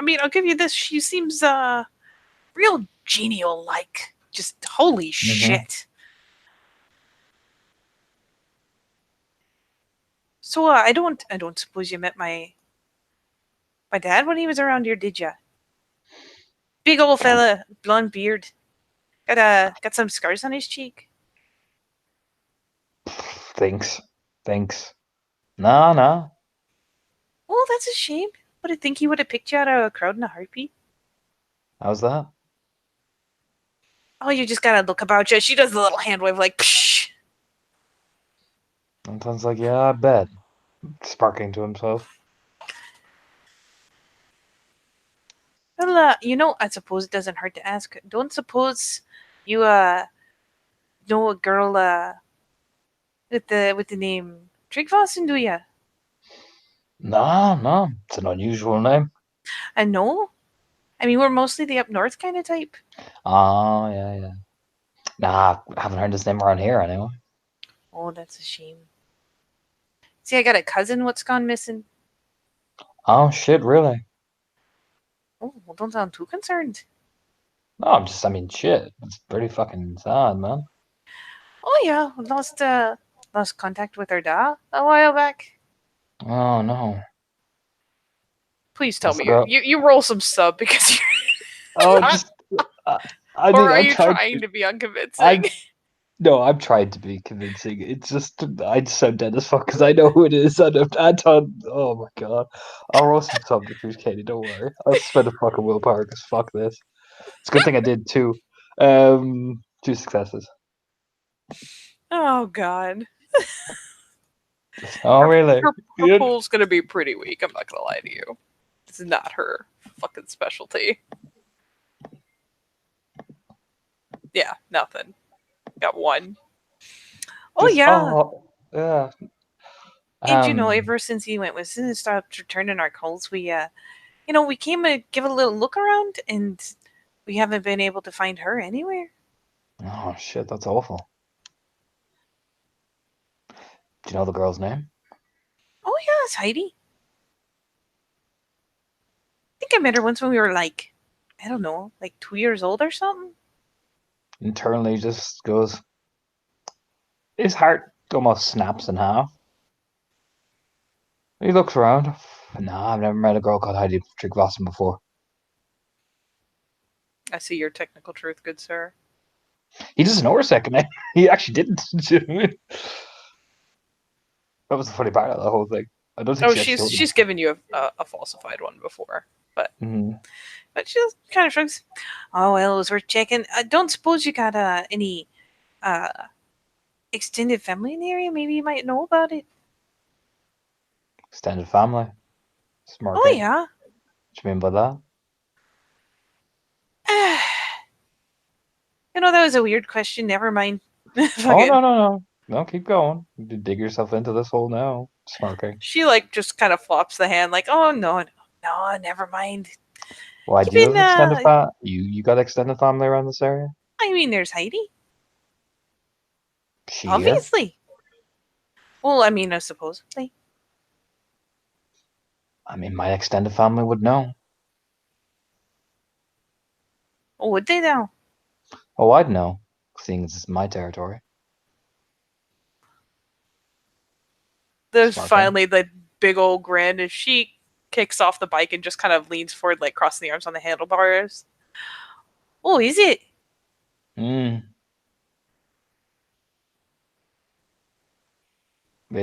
mean, I'll give you this. She seems real genial like. Just holy shit. So I don't suppose you met my dad when he was around here, did ya? Big old fella, blonde beard. Got some scars on his cheek.
Thanks. Nah.
Oh, that's a shame. But I think he would have picked you out of a crowd in a heartbeat.
How's that?
Oh, you just gotta look about you. She does the little hand wave like, psh.
Anton's like, yeah, I bet. Sparking to himself.
Well, I suppose it doesn't hurt to ask. Don't suppose you know a girl with the name Tryggvason, do ya?
No. It's an unusual name.
I know. I mean, we're mostly the up north kind of type.
Oh, yeah. Nah, I haven't heard this name around here anyway.
Oh, that's a shame. See, I got a cousin what's gone missing.
Oh, shit, really?
Oh, well, don't sound too concerned.
No, I mean, shit. It's pretty fucking sad, man.
Oh yeah, lost contact with her dad a while back.
Oh, no.
Please tell
What's
me
the girl?
you roll some sub because you're
Oh,
not,
just... I
or
mean,
are
I'm
you
trying
trying
to...
to be unconvincing?
I'm... No, I'm trying to be convincing. It's just... I sound dead as fuck because I know who it is. Anton... Oh, my God. I'll roll some subterfuge, Katie. Don't worry. I'll spend a fucking willpower because fuck this. It's a good thing I did two. 2 successes.
Oh God,
Oh, really?
her pool's gonna be pretty weak. I'm not gonna lie to you. It's not her fucking specialty. Yeah, nothing. Got one. Oh
Just...
yeah.
Oh, yeah.
And ever since he went with and stopped returning our calls, we came to give a little look around, and we haven't been able to find her anywhere.
Oh, shit, that's awful. Do you know the girl's name?
Oh yeah, it's Heidi. I think I met her once when we were like, I don't know, like 2 years old or something.
Internally just goes... His heart almost snaps in half. He looks around. Nah, I've never met a girl called Heidi Tryggvason before.
I see your technical truth, good sir.
He doesn't know her second name. He actually didn't. That was the funny part of the whole thing. I don't think
Oh,
she actually told him.
she's given you a falsified one before, but she just kind of shrugs. Oh well, it was worth checking. I don't suppose you got any uh extended family in the area? Maybe you might know about it.
Extended family. Smart.
Oh yeah.
What do you mean by that?
That was a weird question. Never mind.
Oh, no. No, keep going. You dig yourself into this hole now. Smirking.
She just kind of flops the hand like, oh no, never mind.
Why do you have extended family? You got extended family around this area?
I mean, there's Heidi.
She
Obviously.
Here?
Well, I mean, supposedly.
I mean, my extended family would know.
Oh, would they now?
Oh, I'd know, seeing this is my territory.
There's finally the big old grin as she kicks off the bike and just kind of leans forward, like crossing the arms on the handlebars. Oh, is it?
It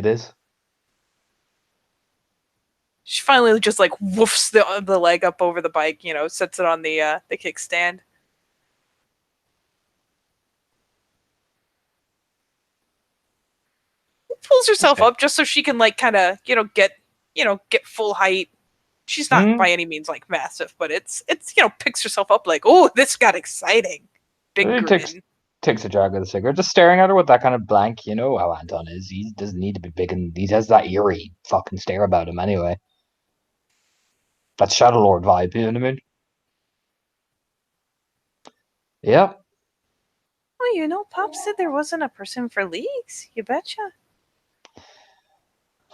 is.
She finally just woofs the leg up over the bike, sets it on the kickstand. Pulls herself up just so she can kind of get full height. She's not by any means massive, but it's picks herself up like, oh, this got exciting. Big grin.
Takes a drag of the cigarette, just staring at her with that kind of blank. You know how Anton is. He doesn't need to be big, and he has that eerie fucking stare about him anyway. That Shadow Lord vibe, you know what I mean? Yeah.
Well, Pop said there wasn't a person for leagues. You betcha.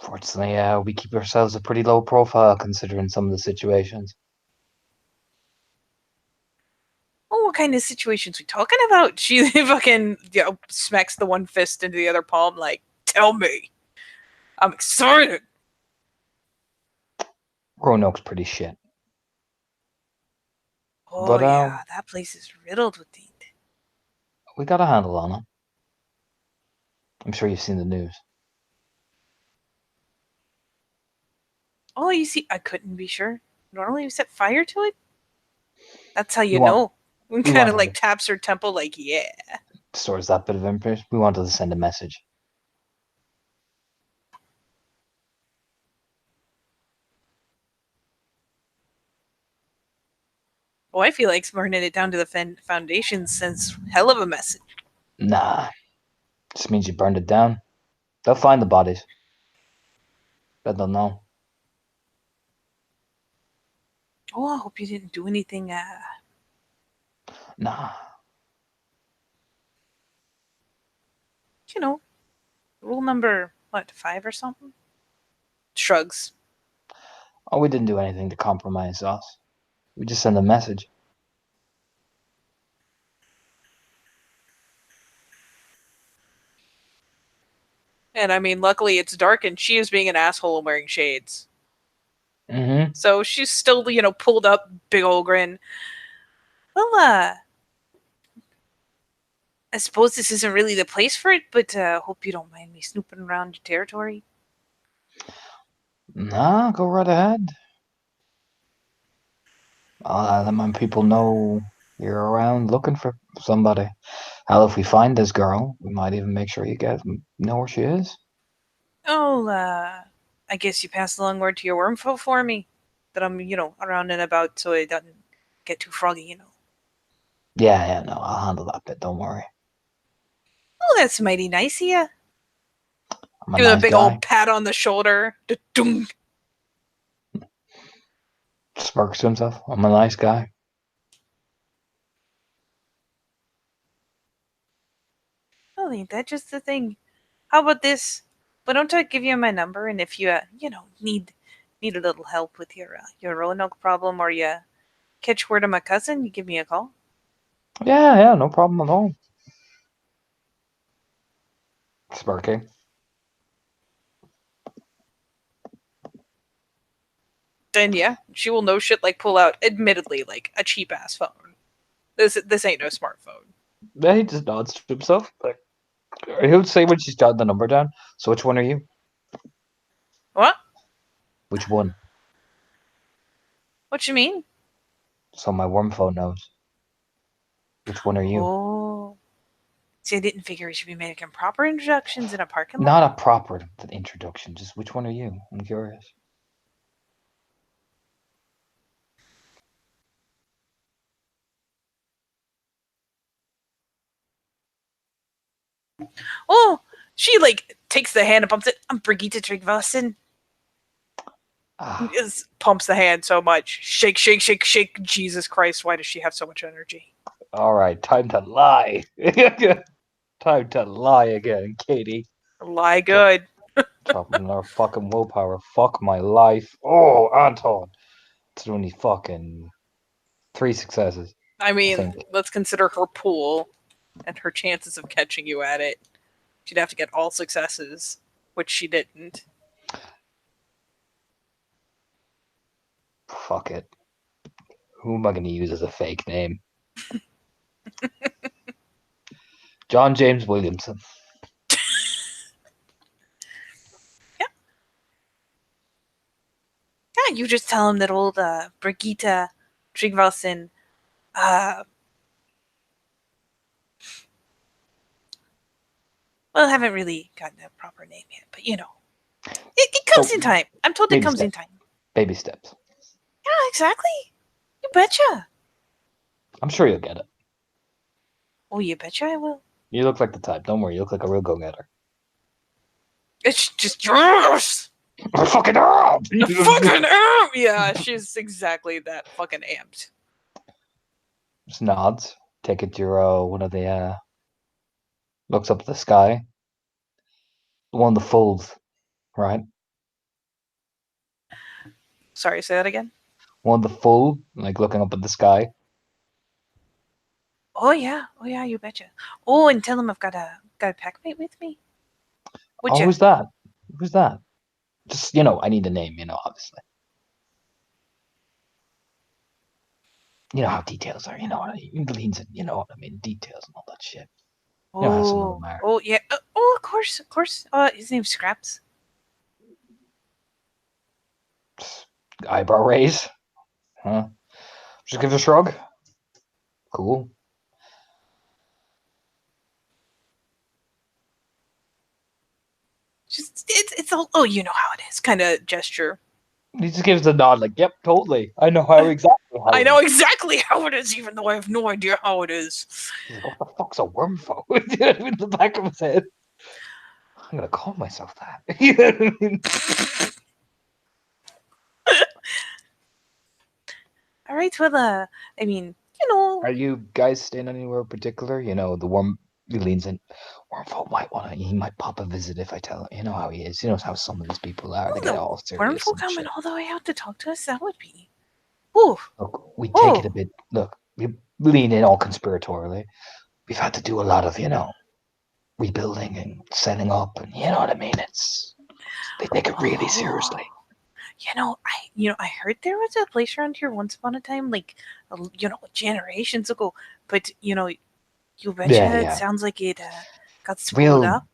Fortunately, we keep ourselves a pretty low profile considering some of the situations.
what kind of situations we talking about? She fucking smacks the one fist into the other palm, like, tell me. I'm excited.
Roanoke's pretty shit.
Oh
But
yeah, that place is riddled with these.
we got a handle on it. I'm sure you've seen the news.
Oh, you see, I couldn't be sure. Normally you set fire to it? That's how you
We want
know.
we
Kind of
wanted
like
to
taps her temple, like, yeah.
stores that bit of information. We wanted to send a message.
Oh, I feel like burning it down to the foundation sends hell of a message.
Nah. Just means you burned it down. They'll find the bodies. But they'll know.
Oh, I hope you didn't do anything,
Nah.
you know, rule number, what, 5 or something? Shrugs.
Oh, we didn't do anything to compromise us. We just sent a message.
And I mean, luckily it's dark and she is being an asshole and wearing shades.
Mm-hmm.
So she's still, pulled up, big old grin. Well, I suppose this isn't really the place for it, but hope you don't mind me snooping around your territory.
Nah, go right ahead. I'll let my people know you're around looking for somebody. Hell, if we find this girl, we might even make sure you guys know where she is.
Oh, I guess you pass along word to your wormfolk for me that I'm, around and about so it doesn't get too froggy.
Yeah, no, I'll handle that bit. Don't worry.
Oh, that's mighty nice of you.
I'm a
Give him a
nice
big
guy.
old pat on the shoulder. Da-dunk.
Smirks to himself. I'm a nice guy.
Well, ain't that just the thing? How about this? Why don't I give you my number, and if you, need a little help with your Roanoke problem, or you catch word of my cousin, you give me a call.
Yeah, no problem at all. Smirking.
Then yeah, she will know shit like pull out, admittedly, like a cheap ass phone. This ain't no smartphone.
Yeah, he just nods to himself. Like he would say when she's jotting the number down. So which one are you?
What?
Which one?
What you mean?
So my worm phone knows. Which one are you?
Oh, see, I didn't figure we should be making proper introductions in a parking lot.
Not a proper introduction. Just which one are you? I'm curious.
Oh, she like takes the hand and pumps it. I'm Brigitte Tryggvason.
Ah,
Pumps the hand so much. Shake, shake, shake, shake. Jesus Christ, why does she have so much energy?
all right. Time to lie. Time to lie again, Katie.
Lie good.
Dropping our fucking willpower. Fuck my life. Oh, Anton. It's only fucking 3 successes.
I
I
mean,
think.
let's consider her pool and her chances of catching you at it. She'd have to get all successes, which she didn't.
Fuck it. Who am I going to use as a fake name? John James Williamson.
Yeah, yeah. You just tell him that old Brigitte Tryggvason. Uh, well, I haven't really gotten a proper name yet, but it comes
So,
in time. I'm told it
baby
comes in
steps.
time.
Baby steps.
Yeah, exactly. You betcha.
I'm sure you'll get it.
Oh, you betcha I will.
You look like the type. Don't worry. You look like a real go-getter.
It's just yes.
Fucking up!
Fucking amp. Yeah, she's exactly that fucking amped.
Just nods. Take it to one of the looks up at the sky. One of the folds, right?
Sorry, say that again.
One of the fold, like looking up at the sky.
Oh yeah, you betcha. Oh, and tell him I've got a packmate with me. Would
Oh,
you?
who's that? Who's that? Just, I need a name, obviously. You know how details are, what I mean? Leans in, you know what I mean? Details and all that shit. You know how some of them are.
Oh yeah. Of course, of course. His name's Scraps.
Eyebrow raise. Huh? Just give a shrug. Cool.
Just it's all. Oh, you know how it is. Kind of gesture.
He just gives a nod, like, "Yep, totally. I know how exactly how."
I know exactly how it is, even though I have no idea how it is.
He's like, "What the fuck's a wormfo?" In the back of his head. I'm gonna call myself that. You know what I mean?
All right. Well, I mean,
Are you guys staying anywhere particular? The worm he leans in. Wormfo might wanna. He might pop a visit if I tell him. You know how he is. You know how some of these people are. They get
the
all serious
wormful
and
coming
shit.
all the way out to talk to us. That would be. Ooh.
Look, we take it a
Oh.
bit. Look, we lean in all conspiratorially. We've had to do a lot of, rebuilding and setting up, and you know what I mean. They take it really seriously.
I heard there was a place around here once upon a time, like, generations ago. But you
Yeah,
betcha it
yeah.
sounds like it got swallowed
Real,
up.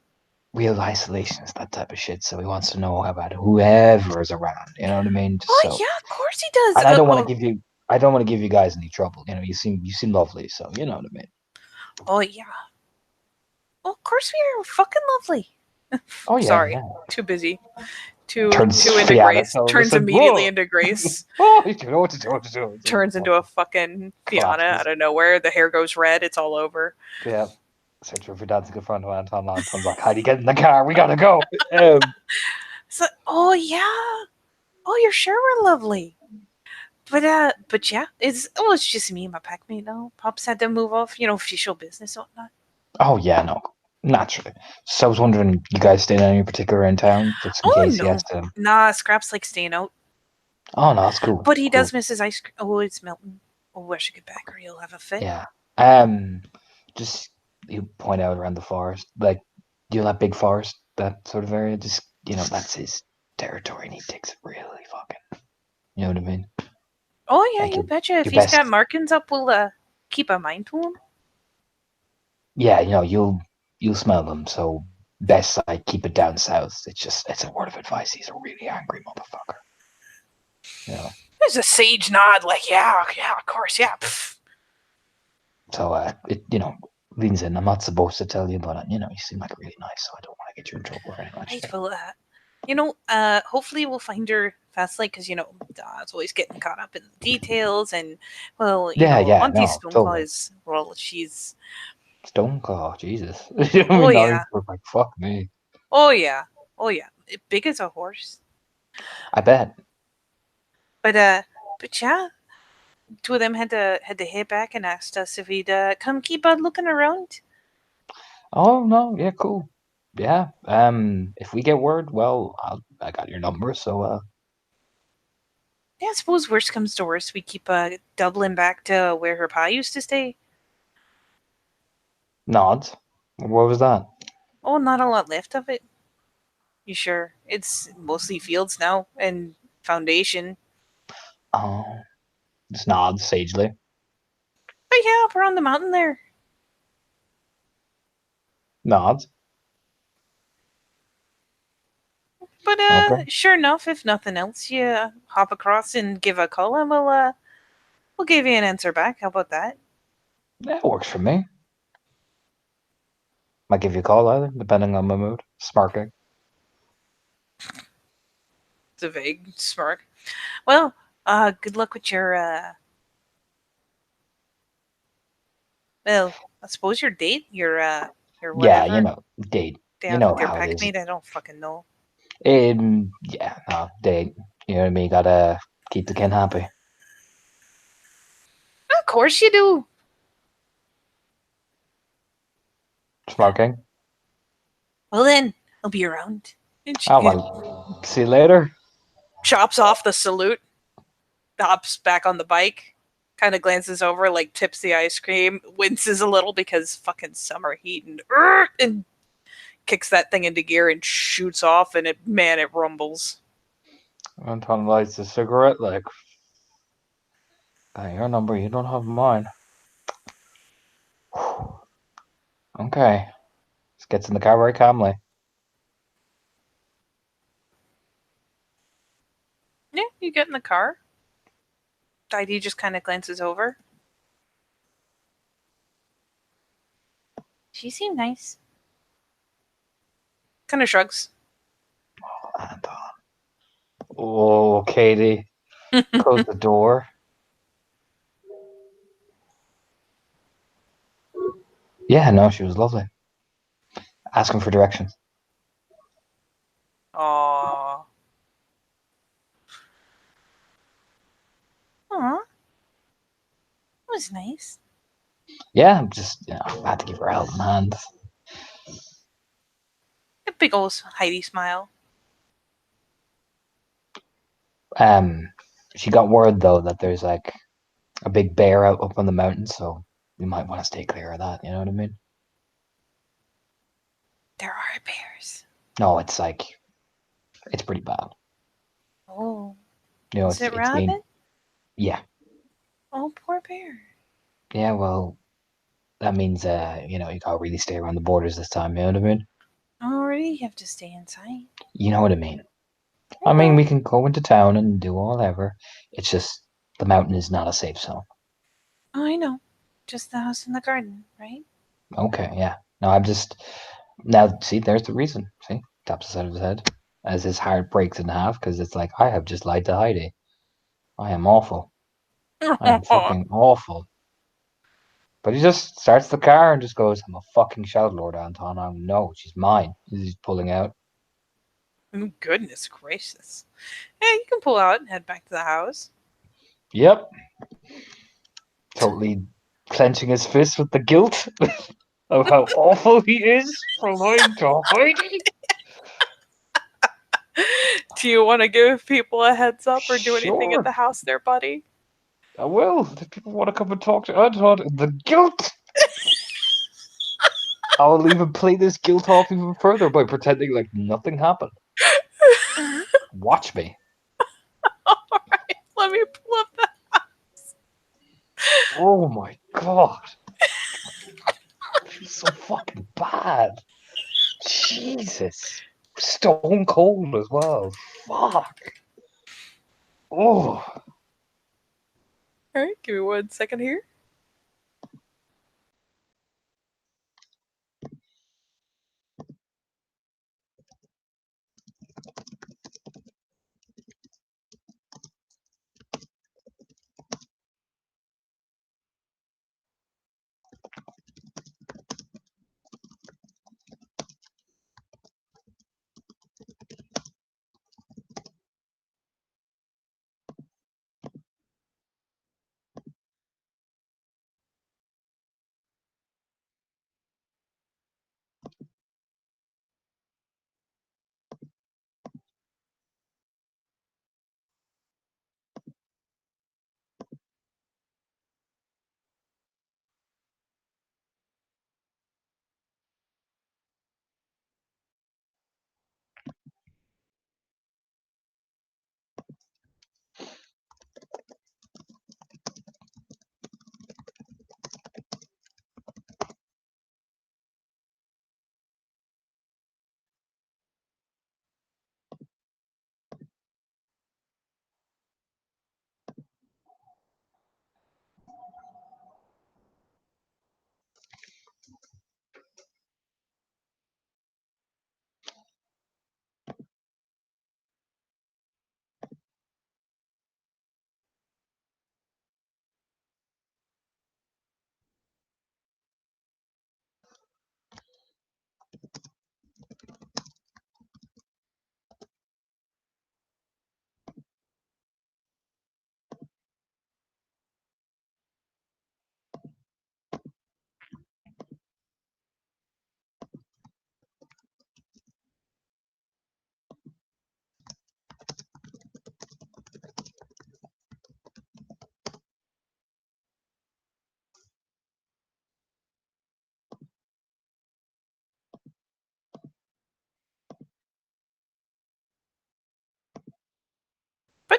real isolationist, that type of shit. So he wants to know about whoever is around. You know what I mean? Just
Oh
so.
yeah, of course he does.
And I don't want to give you guys any trouble. You seem lovely, so you know what I mean.
Oh yeah. Well, of course we are fucking lovely.
Oh yeah,
Sorry,
yeah.
too busy. Too
Turns
into
Fiona
Grace.
all of a
Turns
sudden,
immediately
whoa,
into Grace.
oh, you know what to do, what to do.
Turns into a fucking Fiona
Collapses.
out of nowhere. The hair goes red. It's all over.
Yeah. Search for dancing in front of Anton. Anton's like, Heidi, get in the car. We gotta go.
So, oh yeah. Oh, you're sure we're lovely. But yeah, it's just me and my packmate now. Pops had to move off, official business and whatnot.
Oh yeah, no, naturally. So I was wondering, you guys staying any particular in town, just in
Oh
case he has
no,
to.
nah, Scraps like staying out,
Oh no, that's cool.
but he
Cool.
does miss his ice cream. Oh, it's melting. Oh, I should get back or he'll have a fit.
Yeah. Just you point out around the forest, like that big forest, that sort of area. Just that's his territory, and he takes it really fucking. You know what I mean?
Oh yeah,
Like
you betcha. If
your
he's got
best.
markings up, we'll keep a mind to him.
Yeah, you'll smell them. So best side, keep it down south. It's a word of advice. He's a really angry motherfucker.
There's a sage nod, like yeah, of course, yeah. Pff.
So it leans in. I'm not supposed to tell you, but you seem like really nice, so I don't want to get you in trouble or anything like
Right,
that.
well, hopefully we'll find her fastly because it's always getting caught up in the details, and well,
Yeah,
Auntie
no,
Stoneclaw
totally.
is well, she's
Stoneclaw, Jesus. I
oh
mean, not
yeah,
even like fuck me.
oh yeah, oh yeah, big as a horse.
I bet.
But yeah, two of them had to hit back and asked us if we'd come keep on looking around.
Oh no, yeah, cool. Yeah. If we get word, well, I got your number, so
Yeah, I suppose worst comes to worst, we keep doubling back to where her pa used to stay.
nods. What was that?
Oh, not a lot left of it. You sure? It's mostly fields now and foundation.
Oh, just nods sagely.
But yeah, up around the mountain there.
Nods.
But
Okay.
sure enough, if nothing else, you hop across and give a call, and we'll give you an answer back. How about that?
That works for me. Might give you a call either, depending on my mood. Smarking.
It's a vague smirk. Well, good luck with your well, I suppose your date, your
Yeah,
whatever.
date.
Day
You
off
know
with your
how it is.
packmate. I don't fucking know.
Yeah, no, date. You know what I mean? Gotta keep the kin happy.
Of course you do.
Smoking.
Well then, I'll be around. And
Oh
she
well. See you later.
chops off the salute, hops back on the bike. kind of glances over, like tips the ice cream, winces a little because fucking summer heat, and kicks that thing into gear and shoots off, and it rumbles.
Anton lights a cigarette, like, your number, you don't have mine. Okay. Just gets in the car very calmly.
Yeah, you get in the car. Didi just kind of glances over. She seemed nice. Kind of shrugs.
Anton. Oh, Katie. Close the door. Yeah, no, she was lovely. Asking for directions.
Aww. Aw. That was nice.
Yeah, just, I had to give her a helping hand.
A big old Heidi smile.
She got word, though, that there's, like, a big bear out up on the mountain, so we might want to stay clear of that, you know what I mean?
There are bears.
No, it's, like, it's pretty bad.
Oh.
You know,
Is it
it's being,
rabbit?
yeah.
Oh, poor bear.
Yeah, well, that means, you gotta really stay around the borders this time, you know what I mean?
Already you have to stay inside.
You know what I mean?
I
I mean,
know.
we can go into town and do whatever. It's just, the mountain is not a safe zone.
Oh, I know. Just the house in the garden, right?
Okay, yeah. No, I'm just, now, see, there's the reason. See? Taps the side of his head as his heart breaks in half because it's like, I have just lied to Heidi. I am awful. I am fucking awful. But he just starts the car and just goes, I'm a fucking shout lord, Anton. I know, she's mine. He's pulling out.
Goodness gracious. Yeah, you can pull out and head back to the house.
Yep. Totally clenching his fist with the guilt of how awful he is for lying to Heidi.
Do you want to give people a heads up or do anything at
Sure,
the house there, buddy?
I will. If people want to come and talk to Anton, the guilt. I'll even play this guilt off even further by pretending like nothing happened. Watch me.
Alright, let me pull up that.
Oh my god. It's so fucking bad. Jesus. Stone cold as well. Fuck. Oh.
Alright, give me 1 second here.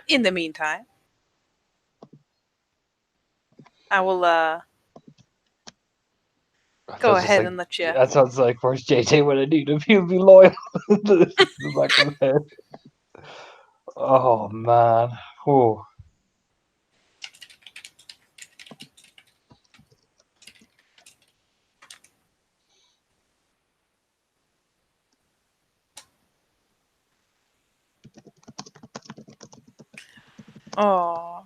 in the meantime, I will go ahead and let you.
That sounds like where's JJ when I need him? He'll be loyal to the back of the head. Oh man. Whew.
Oh.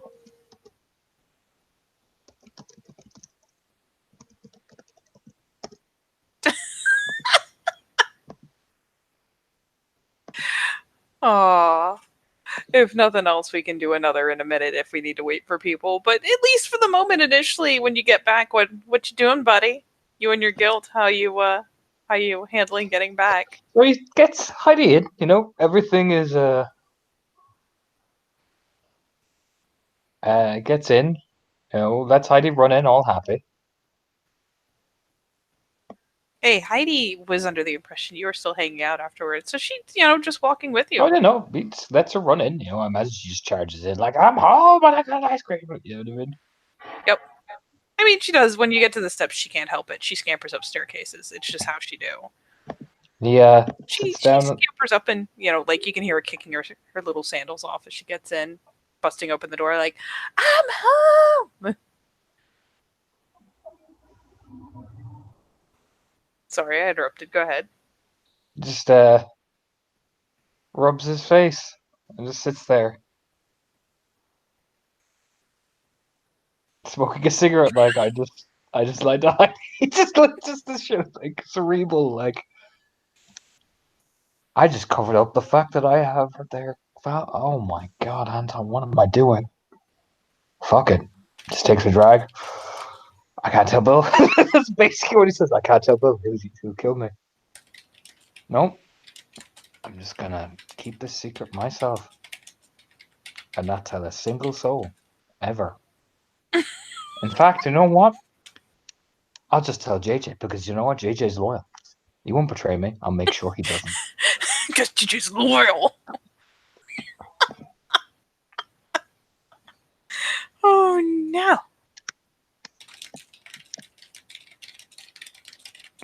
Oh. If nothing else, we can do another in a minute if we need to wait for people. But at least for the moment, initially, when you get back, what you doing, buddy? You and your guild? How you handling getting back?
So he gets Heidi in, you know, everything is gets in, you know, lets Heidi run in all happy.
Hey, Heidi was under the impression you were still hanging out afterwards, so she's just walking with
I
you.
don't know, he lets her run in, you know, I imagine she just charges in like I'm home and I got ice cream. You know what I mean?
Yep. I mean, she does. When you get to the steps, she can't help it. She scampers up staircases. It's just how she do.
He
She
sits down.
scampers up and like you can hear her kicking her little sandals off as she gets in, busting open the door like, "I'm home." Sorry, I interrupted. Go ahead.
Just rubs his face and just sits there smoking a cigarette like I just like die. He just this shit like cerebral like I just covered up the fact that I have her there. Oh my god, Anton, what am I doing? Fuck it. Just takes a drag. I can't tell Bill. That's basically what he says. I can't tell Bill who killed me. Nope. I'm just gonna keep this secret myself and not tell a single soul ever. In fact, you know what? I'll just tell JJ because you know what? JJ's loyal. He won't betray me. I'll make sure he doesn't.
Because JJ's loyal. Oh no.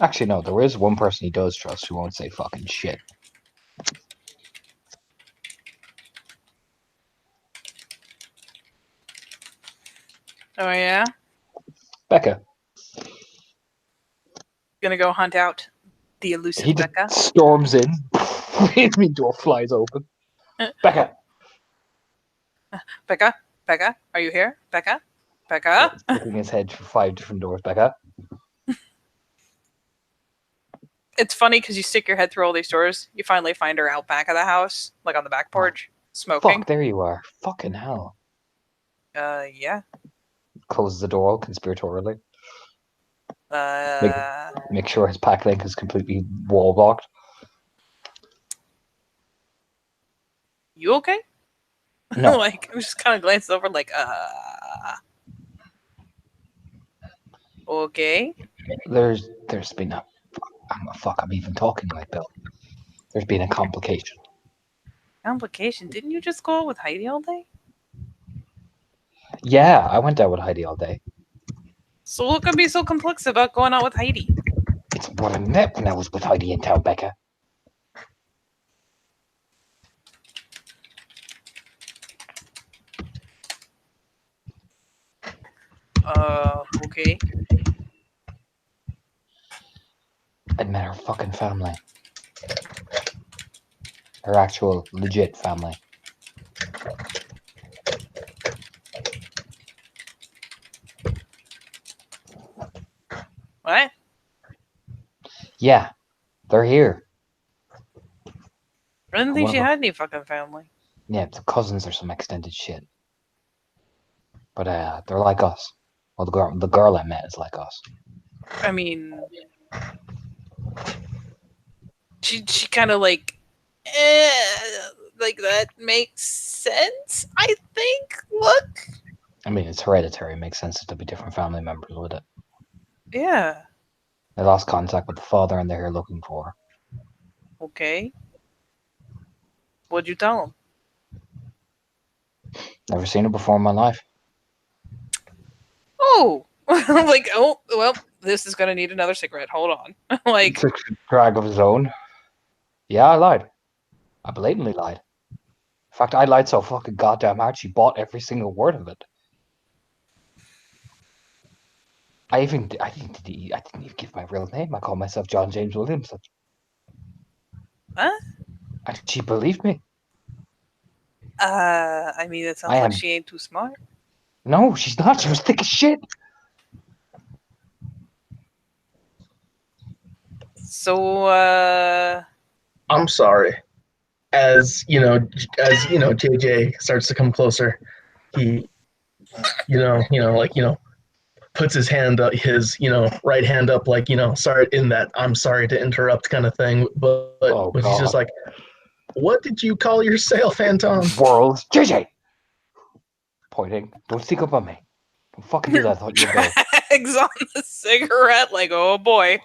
Actually, no, there is one person he does trust who won't say fucking shit.
Oh yeah?
Becca.
Gonna go hunt out the elusive
He just
Becca.
storms in. The door flies open. Becca.
Becca? Becca? Are you here? Becca? Becca?
Sticking his head through 5 different doors. Becca.
It's funny because you stick your head through all these doors, you finally find her out back of the house, like on the back porch, smoking.
Fuck, there you are. Fucking hell.
Yeah.
Closes the door all conspiratorially.
Uh,
Make sure his pack link is completely wall blocked.
you okay?
No.
Like, I just kind of glanced over, like, okay.
There's been a I'm even talking like Bill. There's been a complication.
Complication? Didn't you just go out with Heidi all day?
Yeah, I went out with Heidi all day.
So what could be so complex about going out with Heidi?
It's what I met when I was with Heidi in town, Becca.
Okay.
I met her fucking family. Her actual legit family.
What?
Yeah, they're here.
I didn't think she had any fucking family.
Yeah, the cousins are some extended shit. But they're like us. Well, the girl I met is like us.
I mean, she kind of like that makes sense, I think. Look.
I mean, it's hereditary. It makes sense to be different family members with it.
Yeah.
They lost contact with the father and they're here looking for her.
Okay. What'd you tell him?
Never seen her before in my life.
Oh, like, oh, well, this is gonna need another cigarette. Hold on. Like,
Took a drag of his own. Yeah, I lied. I blatantly lied. In fact, I lied so fucking goddamn hard. She bought every single word of it. I didn't even give my real name. I called myself John James Williamson.
huh?
And she believed me.
I mean, it sounds
I
like
am.
she ain't too smart.
No, she's not. She was thick as shit.
So,
I'm sorry. As JJ starts to come closer, he, puts his hand up, his, right hand up, like, sorry, in that I'm sorry to interrupt kind of thing. But
Oh,
he's just
God.
like, what did you call yourself, Anton?
World's JJ. Pointing. Don't sneak up on me. Don't fucking do that. I thought you were Bill.
drags on the cigarette, like, oh boy.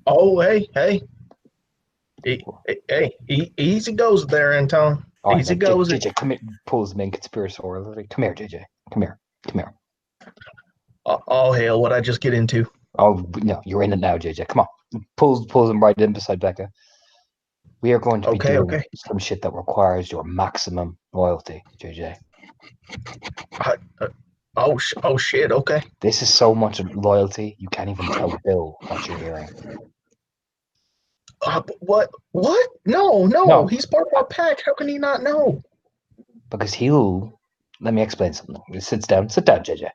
Oh, hey. Easy goes there, Anton.
All right,
Easy
now,
goes.
JJ, come here. Pulls him in conspiratorially. Come here, JJ. Come here.
Oh, hell, what I just get into?
Oh, no, you're in it now, JJ. Come on. Pulls him right in beside Becca. We are going to be doing
Okay.
some shit that requires your maximum loyalty, JJ.
Oh, shit, okay.
This is so much loyalty, you can't even tell Bill what you're hearing.
What? No,
No.
he's part of our pack. How can he not know?
Because he'll... Let me explain something. He sits down. Sit down, JJ.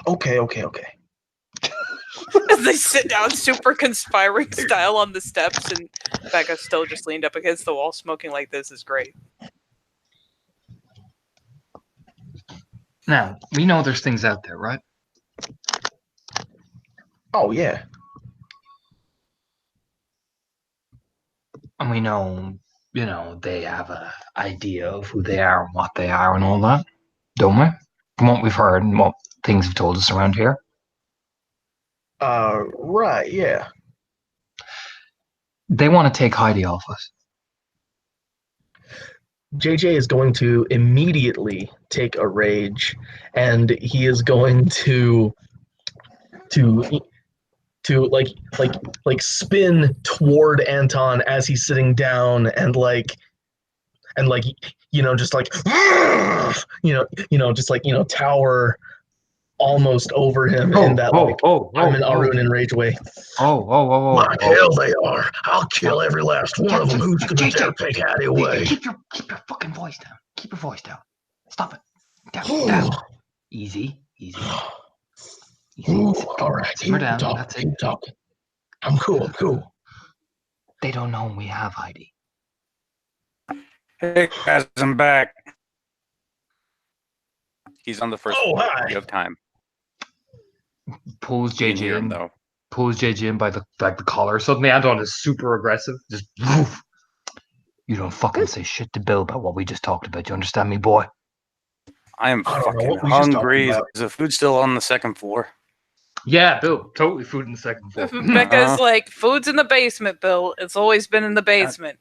Okay.
As they sit down, super conspiring style on the steps, and Becca's still just leaned up against the wall, smoking like this is great.
Now, we know there's things out there, right?
Oh, yeah.
And we know, they have an idea of who they are and what they are and all that, don't we? From what we've heard and what things have told us around here.
Right, yeah.
They want to take Heidi off us.
JJ is going to immediately take a rage, and he is going to spin toward Anton as he's sitting down, and just like tower almost over him in that I'm an Arun in rage way.
Like
hell they are. I'll kill every last one of them. Who's gonna dare take Hattie away?
Keep your fucking voice down. Keep your voice down. Stop it. Down. Easy.
Ooh, all right,
Simmer down. That's it.
Keep talking. I'm cool.
They don't know we have Heidi.
Hey guys, I'm back. He's on the first floor.
Hi.
You have time.
Pulls
You can
JJ
hear him
in.
though.
Pulls JJ in by the collar. Suddenly Anton is super aggressive. Just woof. You don't fucking say shit to Bill about what we just talked about. You understand me, boy?
I am
I don't know
fucking
what we just talked
hungry. Is
about.
the food still on the second floor?
Yeah, Bill. Totally food in the second floor.
Becca's like, food's in the basement, Bill. It's always been in the basement.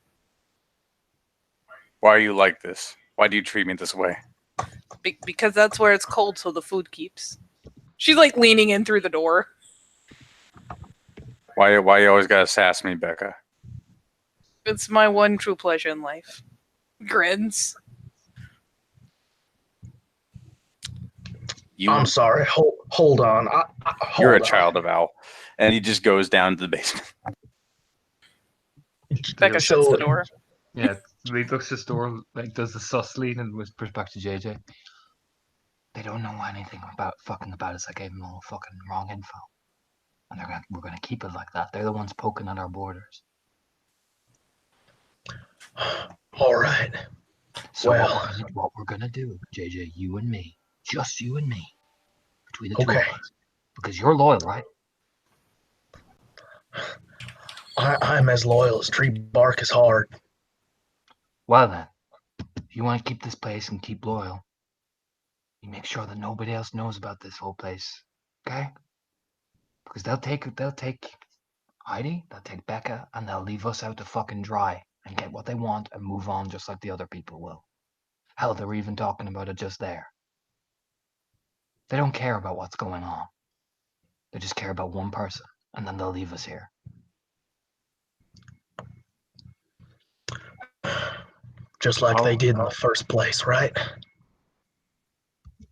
Why are you like this? Why do you treat me this way?
Because that's where it's cold, so the food keeps. She's like leaning in through the door.
Why you always gotta sass me, Becca?
It's my one true pleasure in life. Grins.
I'm sorry. Hold on.
You're a
Hold on.
child of Al. And he just goes down to the basement.
Becca shuts the door.
Yeah, he looks at the door, like does the sus lean and whispers back to JJ. They don't know anything about us. I gave them all fucking wrong info. And we're gonna keep it like that. They're the ones poking at our borders.
All right.
So
Well,
what we're gonna do, JJ, you and me, just you and me, between the two of us, because you're loyal, right?
I'm as loyal as tree bark is hard.
Well then, if you want to keep this place and keep loyal, you make sure that nobody else knows about this whole place, okay? Because they'll take Heidi, they'll take Becca, and they'll leave us out to fucking dry and get what they want and move on just like the other people will. Hell, they were even talking about it just there. They don't care about what's going on. They just care about one person, and then they'll leave us here.
Just like they did in the first place, right?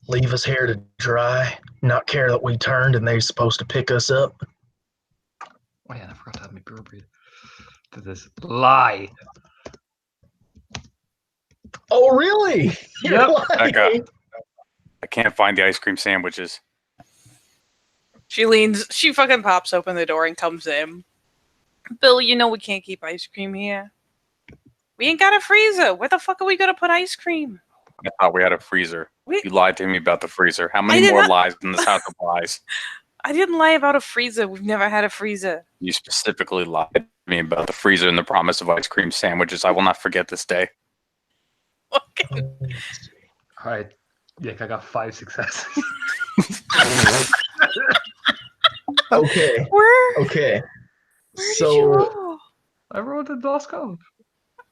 Leave us here to dry, not care that we turned and they're supposed to pick us up.
Oh yeah, I forgot to have my pure breed. To this lie.
Oh, really? You're
Yep.
lying.
Becca. I can't find the ice cream sandwiches.
She fucking pops open the door and comes in. Bill, you know we can't keep ice cream here. We ain't got a freezer. Where the fuck are we gonna put ice cream?
I thought we had a freezer.
We,
You lied to me about the freezer. How
I
many
did
more
not-
lies in this house of lies?
I didn't lie about a freezer. We've never had a freezer.
You specifically lied to me about the freezer and the promise of ice cream sandwiches. I will not forget this day.
Okay.
Alright. Nick, I got 5 successes.
Okay.
Where
Okay.
did you
So
roll?
I rolled a lost code.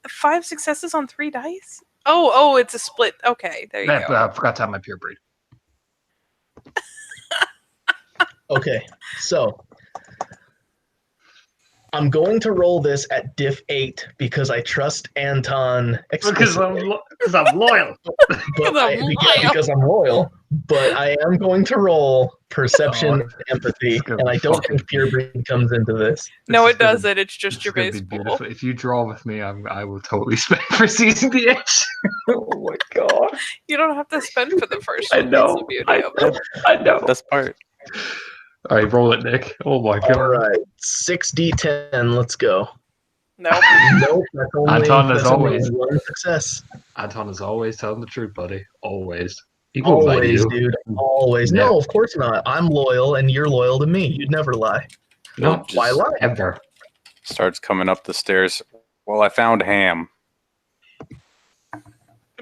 5 successes on 3 dice? Oh, it's a split. Okay, there you
Yeah,
go.
but I forgot to have my pure breed.
okay. So I'm going to roll this at diff 8 because I trust Anton explicitly.
Because I'm loyal.
But
I'm
because I'm loyal. But I am going to roll perception
Oh,
and empathy,
it's gonna
and
be
I don't
fucking
think pure breed comes into this.
No,
This
it
is gonna-
doesn't. It's just
It's
your
gonna be
base pool.
beautiful. If you draw with me, I will totally spend for seizing the edge. Oh my god!
You don't have to spend for the first
I
one. That's the
know.
beauty
I
of it.
know. I know.
Best part.
All right, roll it, Nick. Oh my god!
All right, 6d10. Let's go.
Nope.
Nope, that's only,
Anton, as
that's only
always.
one success.
Anton is always telling the truth, buddy. Always. He won't lie to
Always,
you.
dude. Always.
Never.
No, of course not. I'm loyal, and you're loyal to me. You'd never lie.
No,
Why
Just
lie?
ever.
starts coming up the stairs. Well, I found ham.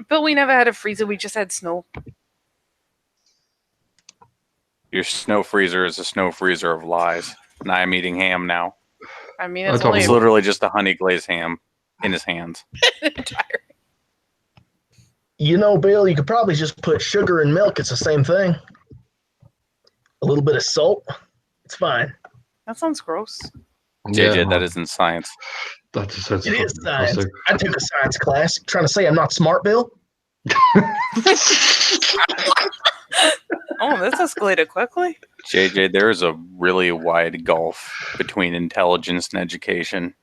But we never had a freezer. We just had snow.
Your snow freezer is a snow freezer of lies. And I am eating ham now.
I mean,
I
it's
told
only
It's literally just a honey glazed ham in his hands.
entire.
You know, Bill, you could probably just put sugar and milk. It's the same thing. A little bit of salt. It's fine.
That sounds gross.
JJ, that isn't science.
That just sounds
It is
fucking
science.
disgusting.
I took a science class. Trying to say I'm not smart, Bill?
Oh, this escalated quickly.
JJ, there is a really wide gulf between intelligence and education.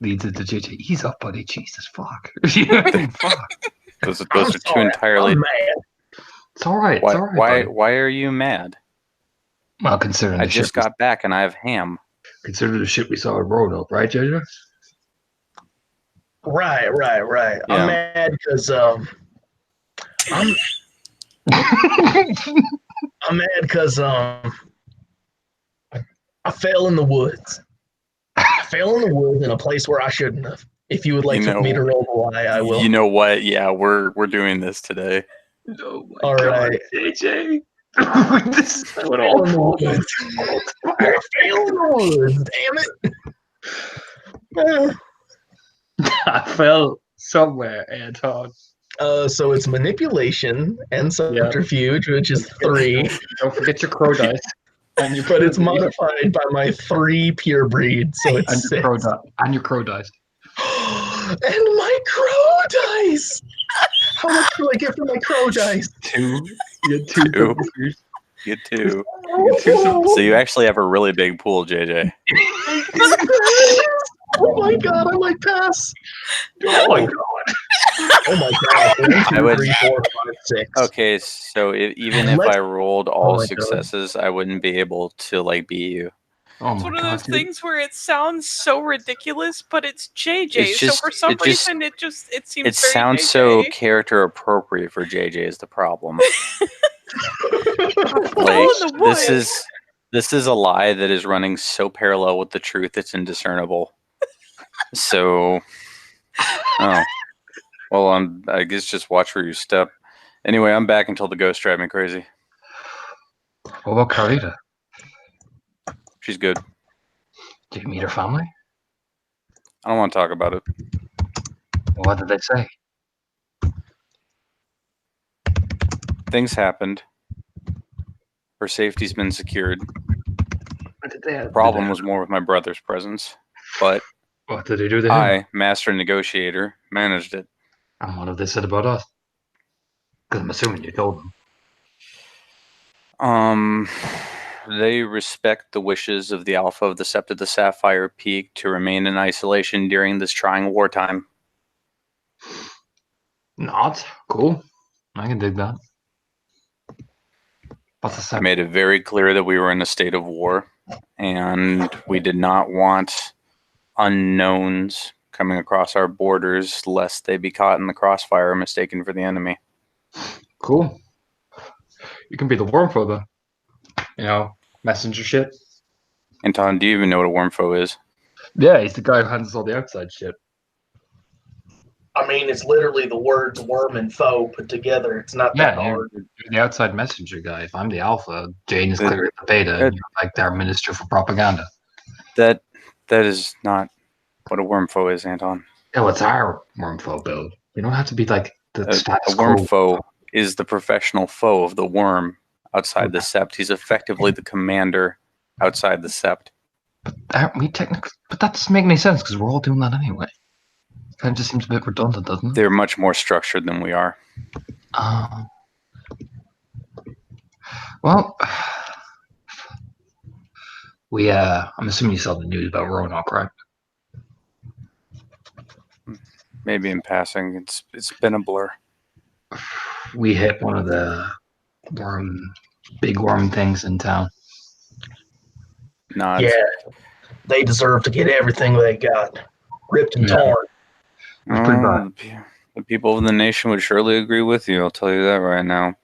Leads into JJ. He's up, buddy. Jesus, fuck. Fuck.
Those
I'm
are two
sorry.
entirely.
I'm mad.
It's all right. It's
Why,
all right.
why,
buddy.
why are you mad?
Well, considering
I
the
just
shit,
got back and I have ham.
consider the shit we saw at Roanoke, right, JJ?
Right.
Yeah.
I'm mad because I'm mad because I fell in the woods. I fell in the woods in a place where I shouldn't have. If you would like
You
me
know-
to roll the lie, I will.
You know what? Yeah, we're doing this today.
Oh my
All
god,
right.
JJ. This is so
I fell in the woods. I fell in the woods. Damn it.
I fell somewhere, Anton.
So it's manipulation and subterfuge, which is 3,
Don't forget your crow dice. And your
but it's modified by my 3 pure breed, so
and
it's
your
6.
crow dice. And your crow dice.
And my crow dice. How much do I get for my crow dice?
2. You get 2.
Two. You too.
You get 2.
So you actually have a really big pool, JJ.
Oh my god, I might pass.
Oh my god.
Oh my god. 1, 2,
I would-
3, 4, 5, 6.
Okay, so even if
Let's-
I rolled all
Oh my God.
successes, I wouldn't be able to like beat you.
Oh
It's
my
one of
god.
those
dude.
things where it sounds so ridiculous, but it's JJ.
It's just-
so for some
it just-
reason, it seems.
It
very
sounds
JJ.
so character appropriate for JJ is the problem.
Fell
Like
in the woods.
this is a lie that is running so parallel with the truth it's indiscernible. So, oh, well, I guess just watch where you step. Anyway, I'm back until the ghosts drive me crazy.
What about Carlita?
She's good.
Did you meet her family?
I don't want to talk about it.
What did they say?
things happened. Her safety's been secured. The problem was more with my brother's presence, but
What did they do to him?
I, master negotiator, managed it.
And what have they said about us? Because I'm assuming you told them.
They respect the wishes of the Alpha of the Sept of the Sapphire Peak to remain in isolation during this trying wartime.
Not cool. I can dig that. What's the
I
second?
made it very clear that we were in a state of war, and we did not want unknowns coming across our borders lest they be caught in the crossfire and mistaken for the enemy.
Cool. You can be the worm for the, messenger shit.
Anton, do you even know what a wormfoe is?
Yeah, he's the guy who handles all the outside shit.
I mean, it's literally the words worm and foe put together. It's not that hard.
You're the outside messenger guy. If I'm the alpha, Jane is
The-
clearly the beta, and you're like their minister for propaganda.
That is not what a wormfoe is, Anton.
No, it's our worm foe build. You don't have to be like the
A
status quo.
wormfoe is the professional foe of the worm outside the Sept. He's effectively the commander outside the Sept.
Aren't we technically? But that doesn't make any sense because we're all doing that anyway. Kind of just seems a bit redundant, doesn't it?
They're much more structured than we are.
Well, I'm assuming you saw the news about Roanoke, right?
Maybe in passing. It's been a blur.
We hit one of the big worm things in town.
Nods.
Yeah, they deserve to get everything they got, ripped and
Yeah.
torn.
It was pretty bad.
The people of the nation would surely agree with you. I'll tell you that right now.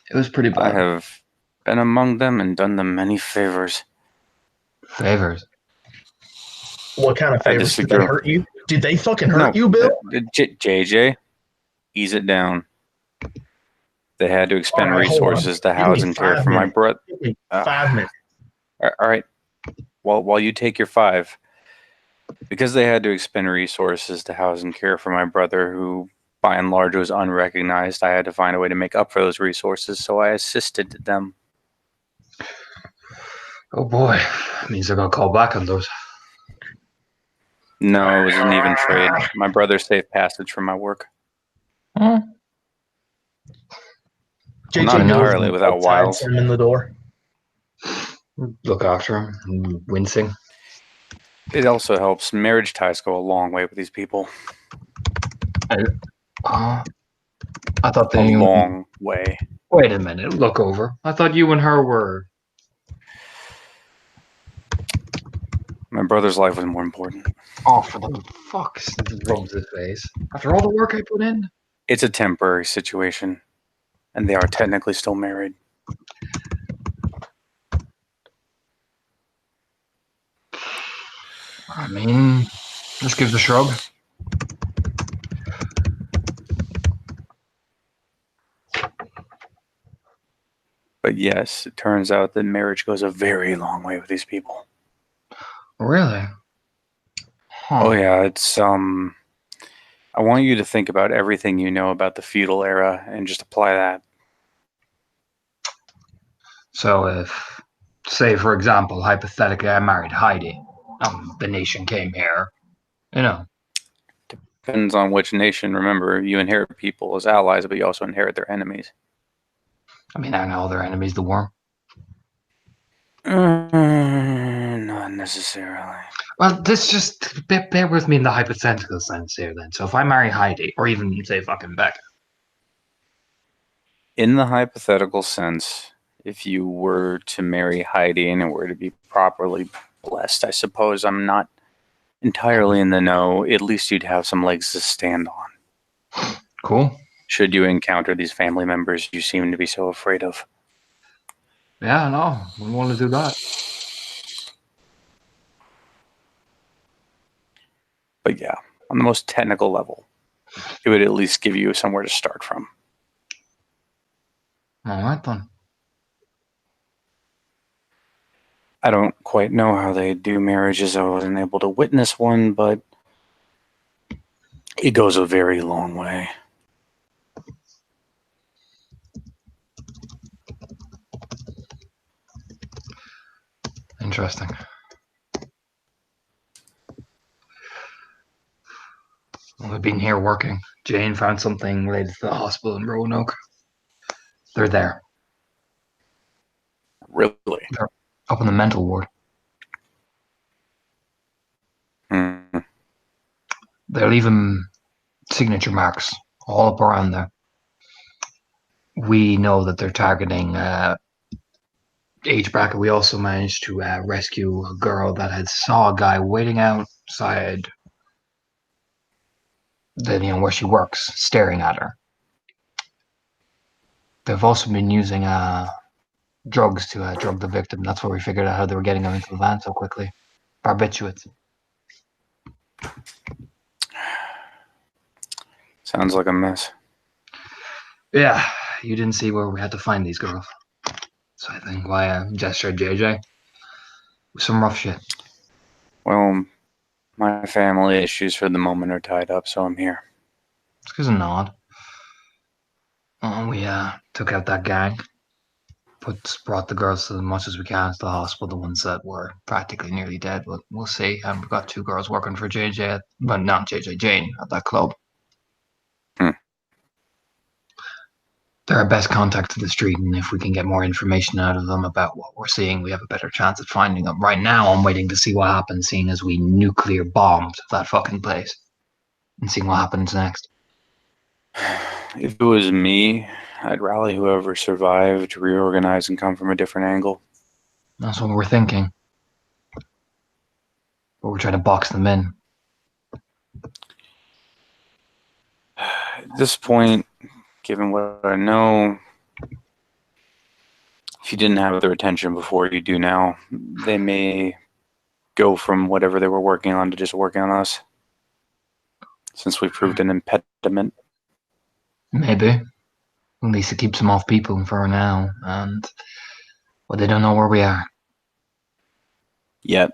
It was pretty
I
bad.
have been among them and done them many favors.
Favors.
What kind of
I
favors did they
disagree.
hurt you? Did they fucking hurt
No.
you, Bill?
JJ, ease it down. They had to expend
All right, hold on.
resources to
Give
house
me
and care
5
for my
minutes.
brother.
Give me 5 minutes.
All right. Well, while you take your 5, because they had to expend resources to house and care for my brother, who by and large was unrecognized, I had to find a way to make up for those resources, so I assisted them.
Oh boy, that means they're gonna call back on those.
No, it was an even trade. My brother saved passage from my work.
Hmm.
JJ
Not
goes
entirely
and
without
outsides
wiles.
him in the door.
Look after him, wincing.
It also helps. Marriage ties go a long way with these people.
I thought
A
they.
long way.
Wait a minute. Look over. I thought you and her were.
My brother's life was more important.
Oh, for the fuck's sake! Rubs his face. After all the work I put in.
It's a temporary situation, and they are technically still married.
I mean, just gives a shrug.
But yes, it turns out that marriage goes a very long way with these people.
Really? Huh.
Oh yeah, it's I want you to think about everything you know about the feudal era and just apply that.
So if, say, for example, hypothetically, I married Heidi, the nation came here,
Depends on which nation. Remember, you inherit people as allies, but you also inherit their enemies.
I mean, aren't all their enemies the worm?
Not necessarily.
Well, this just bear with me in the hypothetical sense here then. So if I marry Heidi, or even say fucking Becca.
In the hypothetical sense, if you were to marry Heidi and it were to be properly blessed, I suppose I'm not entirely in the know. At least you'd have some legs to stand on.
Cool.
Should you encounter these family members you seem to be so afraid of.
Yeah, no, we want to do that.
But yeah, on the most technical level, it would at least give you somewhere to start from.
All right then.
I don't quite know how they do marriages. I wasn't able to witness one, but it goes a very long way.
Interesting. Well, I've been here working. Jane found something related to the hospital in Roanoke. They're there,
Really?
up in the mental ward.
Hmm.
They're leaving signature marks all up around there. We know that they're targeting age bracket. We also managed to rescue a girl that had saw a guy waiting outside where she works, staring at her. They've also been using drugs to drug the victim. That's where we figured out how they were getting him into the van so quickly. Barbiturates.
Sounds like a mess.
Yeah, you didn't see where we had to find these girls. So I think why I gestured JJ. Some rough shit.
Well, my family issues for the moment are tied up, so I'm here.
It's because of Nod. We took out that gang. Brought the girls as much as we can to the hospital, the ones that were practically nearly dead. But we'll see. And we've got 2 girls working for JJ, but not JJ, Jane at that club. They're our best contact to the street, and if we can get more information out of them about what we're seeing, we have a better chance at finding them. Right now, I'm waiting to see what happens, seeing as we nuclear bombed that fucking place, and seeing what happens next.
If it was me, I'd rally whoever survived, reorganize, and come from a different angle.
That's what we're thinking. But we're trying to box them in.
At this point, given what I know, if you didn't have their attention before you do now, they may go from whatever they were working on to just working on us, since we proved an impediment.
Maybe. At least it keeps them off people for now, and well, they don't know where we are
Yet.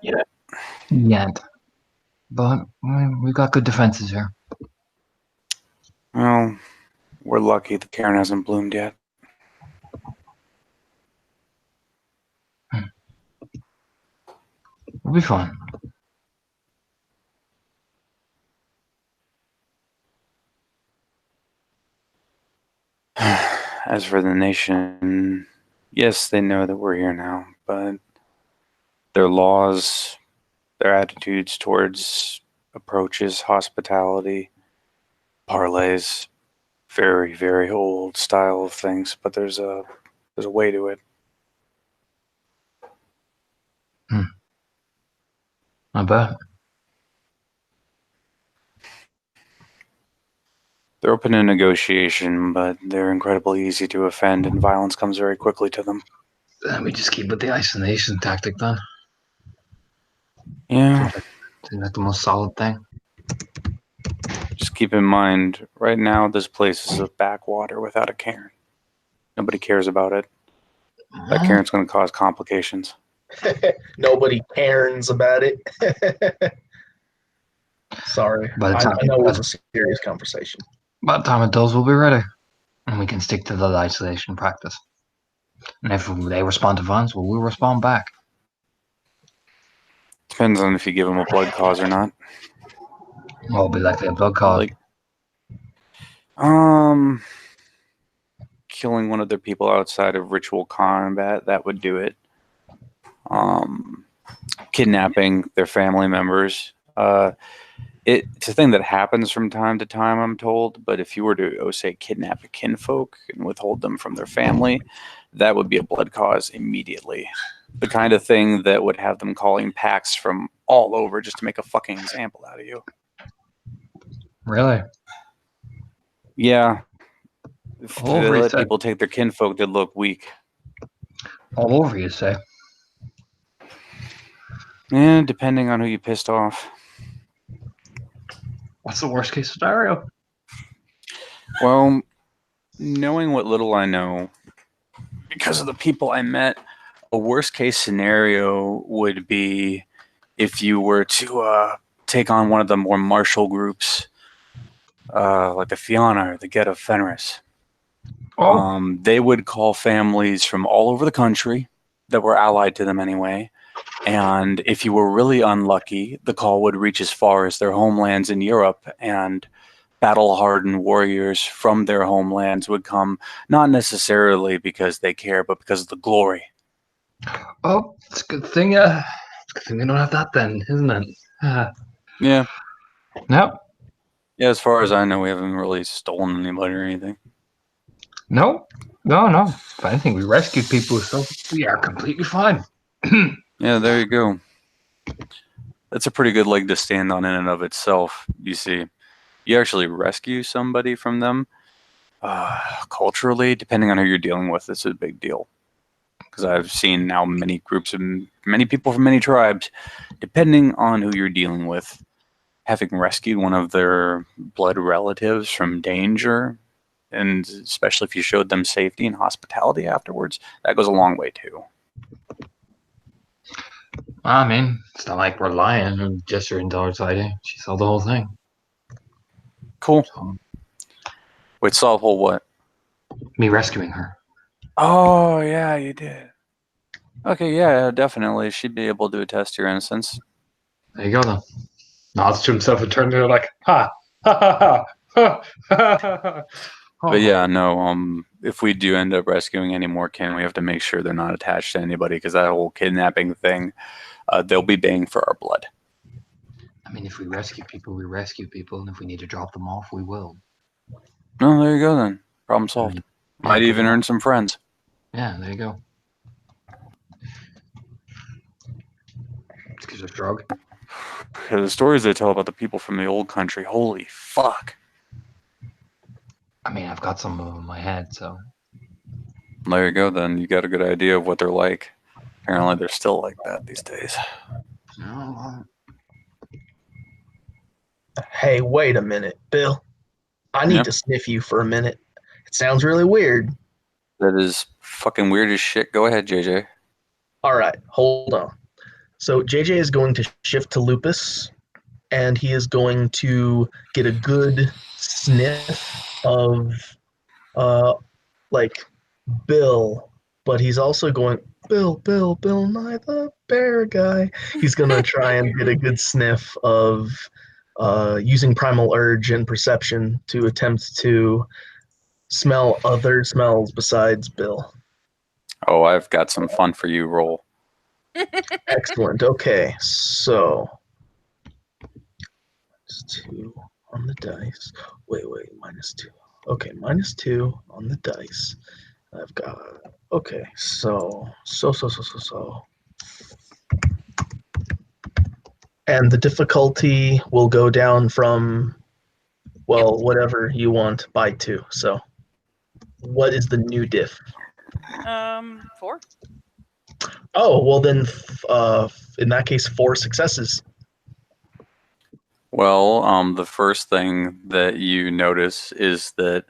yet. But we've got good defenses here.
Well, we're lucky the Cairn hasn't bloomed yet.
We'll be fine.
As for the nation, yes, they know that we're here now, but their laws, their attitudes towards approaches, hospitality, parlays, very, very old style of things, but there's a way to it.
I bet.
They're open to negotiation, but they're incredibly easy to offend, and violence comes very quickly to them.
Then we just keep with the isolation tactic then.
Yeah,
Isn't that the most solid thing?
just keep in mind, right now this place is a backwater without a cairn. Nobody cares about it. That cairn's going to cause complications.
Nobody cares about it. Sorry.
By the
I
time-
know it was a serious conversation.
By the time it does, we'll be ready. And we can stick to the isolation practice. And if they respond to violence, well, we'll respond back.
Depends on if you give them a blood cause or not.
Well, it'll be likely a blood cause.
Like, killing one of their people outside of ritual combat, that would do it. Kidnapping their family members. It's a thing that happens from time to time, I'm told, but if you were to, say, kidnap a kinfolk and withhold them from their family, that would be a blood cause immediately. The kind of thing that would have them calling packs from all over just to make a fucking example out of you.
Really?
Yeah. If
All
they
over, you
let
said?
people take their kinfolk, they'd look weak.
All over, you say?
Yeah, depending on who you pissed off.
What's the worst case scenario?
Well, knowing what little I know, because of the people I met, a worst case scenario would be if you were to take on one of the more martial groups, like the Fianna or the Get of Fenris.
Oh,
They would call families from all over the country that were allied to them anyway, And if you were really unlucky, the call would reach as far as their homelands in Europe, and battle-hardened warriors from their homelands would come, not necessarily because they care, but because of the glory.
Oh, it's a good thing. It's a good thing we don't have that then, isn't it?
Yeah.
No,
Yeah, as far as I know, we haven't really stolen anybody or anything.
no. If anything, we rescued people, so we are completely fine.
Yeah, there you go. That's a pretty good leg to stand on in and of itself. You see, you actually rescue somebody from them. Culturally, depending on who you're dealing with, it's a big deal. Because I've seen now many groups of many people from many tribes, depending on who you're dealing with, having rescued one of their blood relatives from danger, and especially if you showed them safety and hospitality afterwards, that goes a long way too.
I mean, it's not like we're lying or gesturing towards Heidi. She saw the whole thing.
Cool.
So,
Wait, saw the whole what?
me rescuing her.
Oh, yeah, you did. Okay, yeah, definitely. She'd be able to attest to your innocence.
There you go, then. Nods to himself and turns to her like, ha, ha, ha, ha, ha, ha, ha.
But yeah, no, if we do end up rescuing any more kin, we have to make sure they're not attached to anybody, because that whole kidnapping thing, they'll be baying for our blood.
I mean, if we rescue people, we rescue people, and if we need to drop them off, we will.
No, there you go then. Problem solved.
Yeah,
Might even earn some friends.
Yeah, there you go. Just gives a shrug.
The stories they tell about the people from the old country, holy fuck.
I mean, I've got some of them in my head, so.
There you go then. You got a good idea of what they're like. Apparently they're still like that these days.
No,
Hey, wait a minute, Bill. I need
Yeah.
to sniff you for a minute. It sounds really weird.
That is fucking weird as shit. Go ahead, JJ.
All right, hold on. So JJ is going to shift to Lupus, and he is going to get a good sniff of, like Bill, but he's also going Bill Nye the bear guy. He's gonna try and get a good sniff of, using primal urge and perception to attempt to smell other smells besides Bill.
Oh, I've got some fun for you. Roll.
Excellent. Okay, so -2 on the dice. Wait, -2. Okay, -2 on the dice. I've got. Okay, so. And the difficulty will go down from, well, whatever you want by 2. So, what is the new diff?
4.
Oh, well then, in that case, 4 successes.
Well, the first thing that you notice is that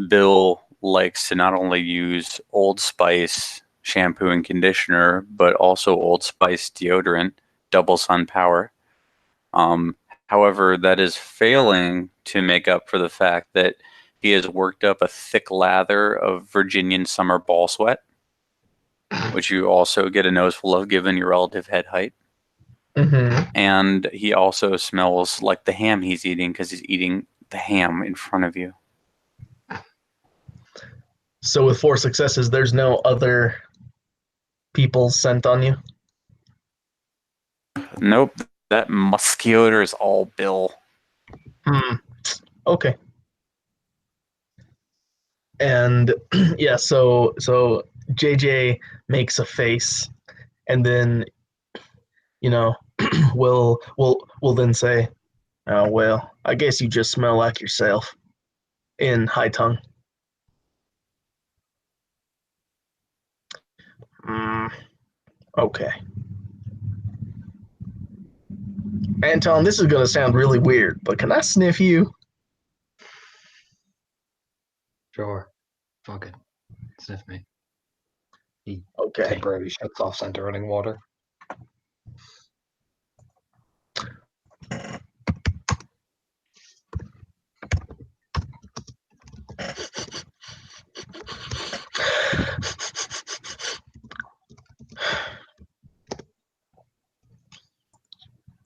Bill likes to not only use Old Spice shampoo and conditioner, but also Old Spice deodorant, double sun power. However, that is failing to make up for the fact that he has worked up a thick lather of Virginian summer ball sweat, which you also get a noseful of given your relative head height.
Mm-hmm.
And he also smells like the ham he's eating because he's eating the ham in front of you.
So with 4 successes, there's no other people sent on you?
Nope, that musky odor is all Bill.
Okay. And yeah, so JJ makes a face, and then, you know, we'll then say, "Oh well, I guess you just smell like yourself," in high tongue. Okay. Anton, this is gonna sound really weird, but can I sniff you?
Sure. Fuck it. Sniff me. He
Okay.
temporarily shuts off center running water.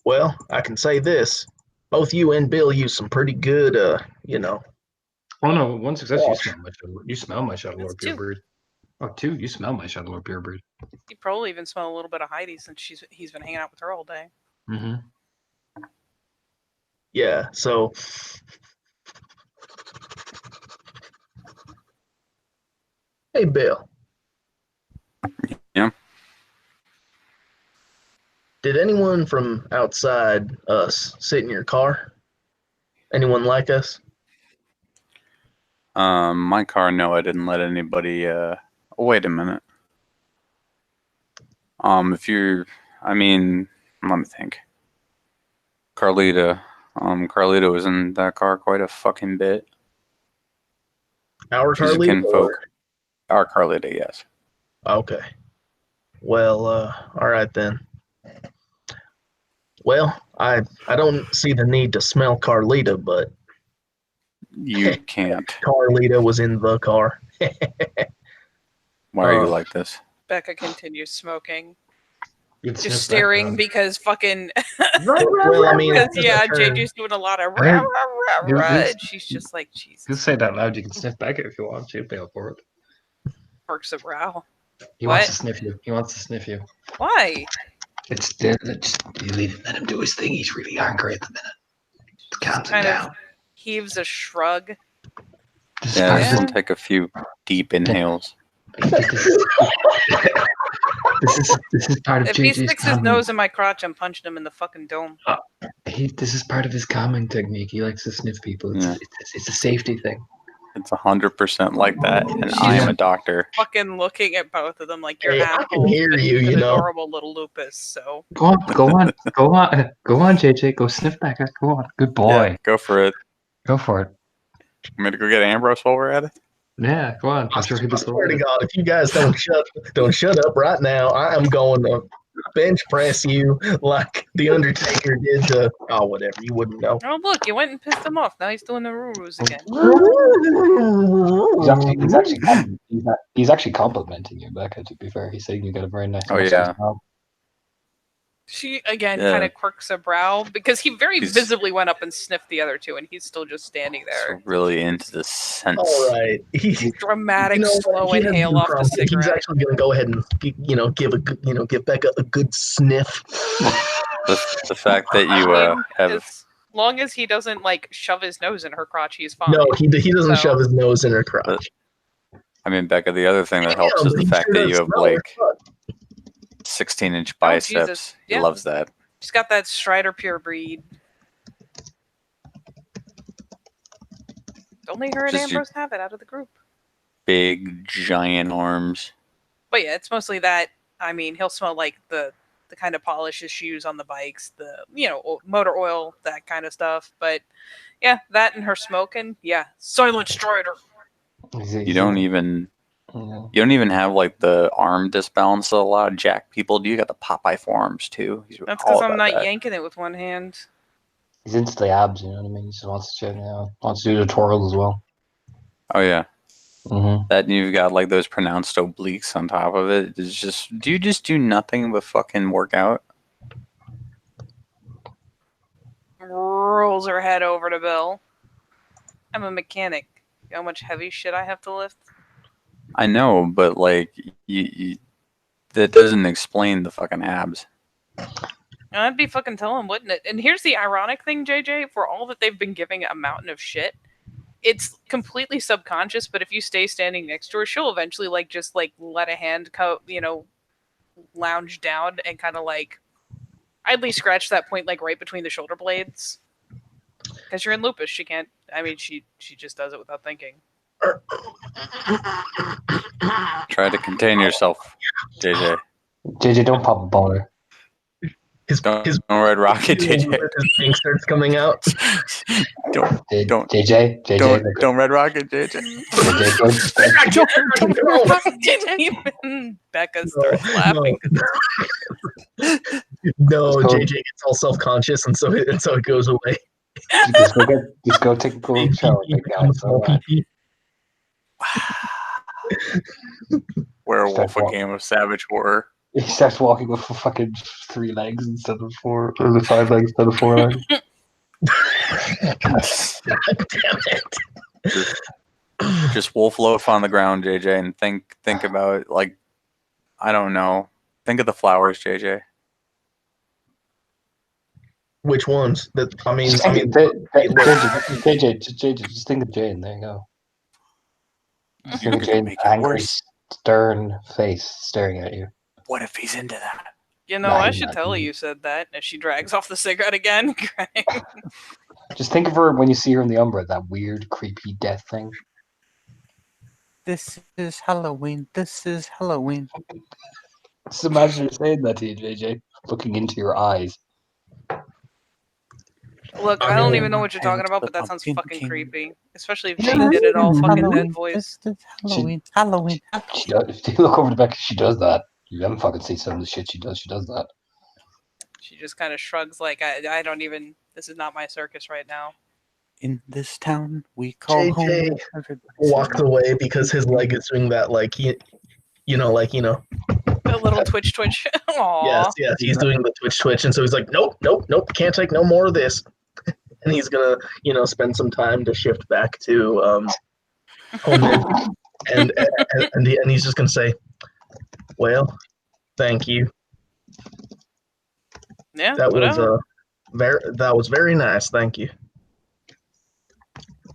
Well, I can say this: both you and Bill use some pretty good, you know.
Oh no, one success. You
Wash.
smell my Shadow. You smell my Shadow Lord
That's two.
Purebreed. Oh, two. You smell my Shadow Lord Purebreed.
You probably even smell a little bit of Heidi since he's been hanging out with her all day.
Mm-hmm.
Yeah. So. Hey, Bill.
Yeah.
Did anyone from outside us sit in your car? Anyone like us?
My car, no, I didn't let anybody. Wait a minute. If you're, I mean, let me think. Carlita, Carlita was in that car quite a fucking bit.
Our
She's a
Carlita?
kinfolk. Our Carlita, yes.
Okay. Well, all right then. Well, I don't see the need to smell Carlita, but
You can't.
Carlita was in the car.
Why are you like this?
Becca continues smoking,
You'd
just
sniff that
staring
gun.
because fucking.
Well, I mean,
Because yeah,
it's a turn.
JJ's doing a lot of
I heard-
rah, rah, rah,
you-
rah,
you-
and she's just like, Jesus.
You say that loud. You can sniff back if you want. She'll pay up for it.
Perks a brow.
He
What?
wants to sniff you. He wants to sniff you.
Why?
It's just you leave him, let him do his thing. He's really angry at the minute. Calm him
Kind
down.
of heaves a shrug.
This
Yeah,
is
just
part of
take a few deep inhales.
this is part of
If he
JJ's
sticks his
calming.
nose in my crotch, I'm punching him in the fucking dome.
This is part of his calming technique. He likes to sniff people. It's,
Yeah.
it's a safety thing.
It's 100% like that, and I am a doctor.
Fucking looking at both of them like your
Hey, I can
asshole.
hear you,
an
you know.
adorable little lupus. So
Go on, JJ. Go sniff back. Go on. Good boy.
Yeah, go for it.
Go for it.
Want me to go get Ambrose while we're at it?
Yeah, go on. I'm sure he'll
I
be
swear to God, if you guys don't shut up right now, I am going to bench press you like the Undertaker did to whatever, you wouldn't know.
oh look, you went and pissed him off. Now he's doing the ruse again.
He's actually complimenting you, Becca. To be fair, he's saying you got a very nice.
Oh, yeah.
She again
Yeah.
kind of quirks a brow because he very
He's-
visibly went up and sniffed the other two, and he's still just standing there.
So really into the sense.
All right.
Dramatic,
You know what?
slow
He has
inhale
no
off the
problem. He's
cigarette.
actually going to go ahead and give Becca a good sniff.
The fact that you have
As long as he doesn't like shove his nose in her crotch, he's fine.
No, he doesn't
So-
shove his nose in her crotch.
I mean, Becca, the other thing that helps
Damn,
is the
he
fact
sure
that you
does
have
smell her
like
butt.
16-inch
Oh,
biceps.
Jesus.
He
Yeah.
loves that.
She's got that Strider pure breed. Only her and
Just you-
Ambrose have it out of the group.
Big, giant arms.
But yeah, it's mostly that. I mean, he'll smell like the kind of polish his shoes on the bikes, the motor oil, that kind of stuff. But yeah, that and her smoking. Yeah, Silent Strider.
You don't even have like the arm disbalance that a lot of jack people do. You got the Popeye forearms too. He's
That's
all
because I'm
about
not
that.
yanking it with one hand.
He's into the abs, you know what I mean? He just wants to wants to do the twirl as well.
Oh yeah,
Mm-hmm.
that and you've got like those pronounced obliques on top of it. It's just, do you just do nothing but fucking work out?
Rolls her head over to Bill. I'm a mechanic. You know how much heavy shit I have to lift?
I know, but like you that doesn't explain the fucking abs.
I'd be fucking telling, wouldn't it? And here's the ironic thing, JJ, for all that they've been giving a mountain of shit, it's completely subconscious, but if you stay standing next to her, she'll eventually just let a hand lounge down and kind of idly scratch that point right between the shoulder blades. Because you're in lupus, she can't, she just does it without thinking.
Try to contain yourself, JJ.
JJ, don't pop a boner.
His
Don't Red Rocket, JJ.
his pink starts coming out.
Don't
JJ,
don't Red Rocket, JJ.
Becca starts laughing.
No,
Let's go.
JJ gets all self-conscious, and so it goes away.
just go take a cool shower, big guy. It's all right.
Werewolf, a
Step
game of savage horror.
He starts walking with fucking 3 legs instead of 4, or the 5 legs instead of 4 legs.
God damn it.
Just wolf loaf on the ground, JJ, and think about like, I don't know. Think of the flowers, JJ.
Which ones? That I mean,
Just think, JJ, just think of Jane. There you go. Just think of
You're gonna
Jane's
make it
angry,
worse.
stern face staring at you.
What if he's into that?
You know,
Nah,
I
he's
should
not.
tell her you said that. If she drags off the cigarette again,
Just think of her when you see her in the Umbra, that weird, creepy death thing.
This is Halloween. This is Halloween.
Just imagine her saying that to you, JJ, looking into your eyes.
look,
I
I don't
mean,
even know what you're talking about,
the
but that sounds
Pumpkin
fucking
King.
creepy. Especially if
Yeah,
Jane did it all fucking
Halloween.
dead voice.
This is Halloween. Halloween.
She does. If you look over the back, she does that. You haven't fucking seen some of the shit she does. She does that.
She just kind of shrugs like, I don't even, this is not my circus right now.
In this town we call
JJ
home. Everybody
walks
says-
away because his leg is doing that, like
A little twitch. Aww.
yes, he's doing the twitch, and so he's like, nope, can't take no more of this, and he's gonna, spend some time to shift back to home, and he's just gonna say, well, thank you.
Yeah,
That
whatever.
was very nice, thank you.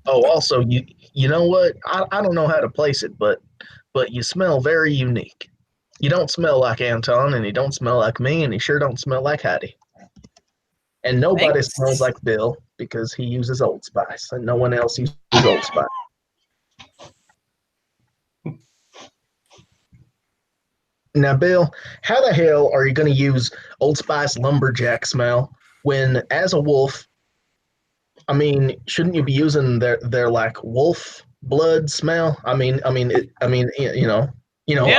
Oh, also, you know what? I don't know how to place it, but you smell very unique. You don't smell like Anton, and you don't smell like me, and you sure don't smell like Hattie. And nobody
Thanks.
smells like Bill because he uses Old Spice, and no one else uses Old Spice. Now, Bill, how the hell are you going to use Old Spice lumberjack smell when, as a wolf, I mean, shouldn't you be using their like wolf blood smell?
Yeah,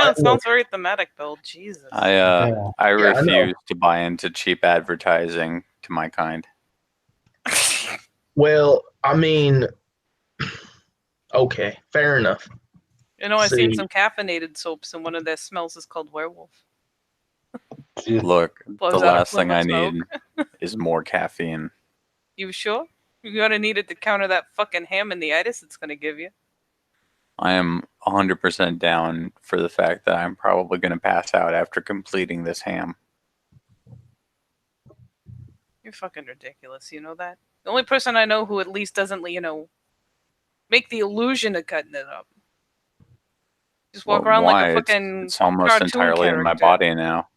it sounds very thematic, Bill. Jesus.
I
know.
refuse to buy into cheap advertising to my kind.
Well, I mean, okay, fair enough.
I've seen
See.
some caffeinated soaps, and one of their smells is called werewolf.
Look,
Blows
the
out a
last thing
plume
I
of smoke.
need is more caffeine.
You sure? You're gonna need it to counter that fucking ham and the itis it's gonna give you.
I am 100% down for the fact that I'm probably going to pass out after completing this ham.
You're fucking ridiculous. You know that? The only person I know who at least doesn't, make the illusion of cutting it up. Just walk around
Why?
like a fucking
It's almost
cartoon
entirely in my
character.
body now.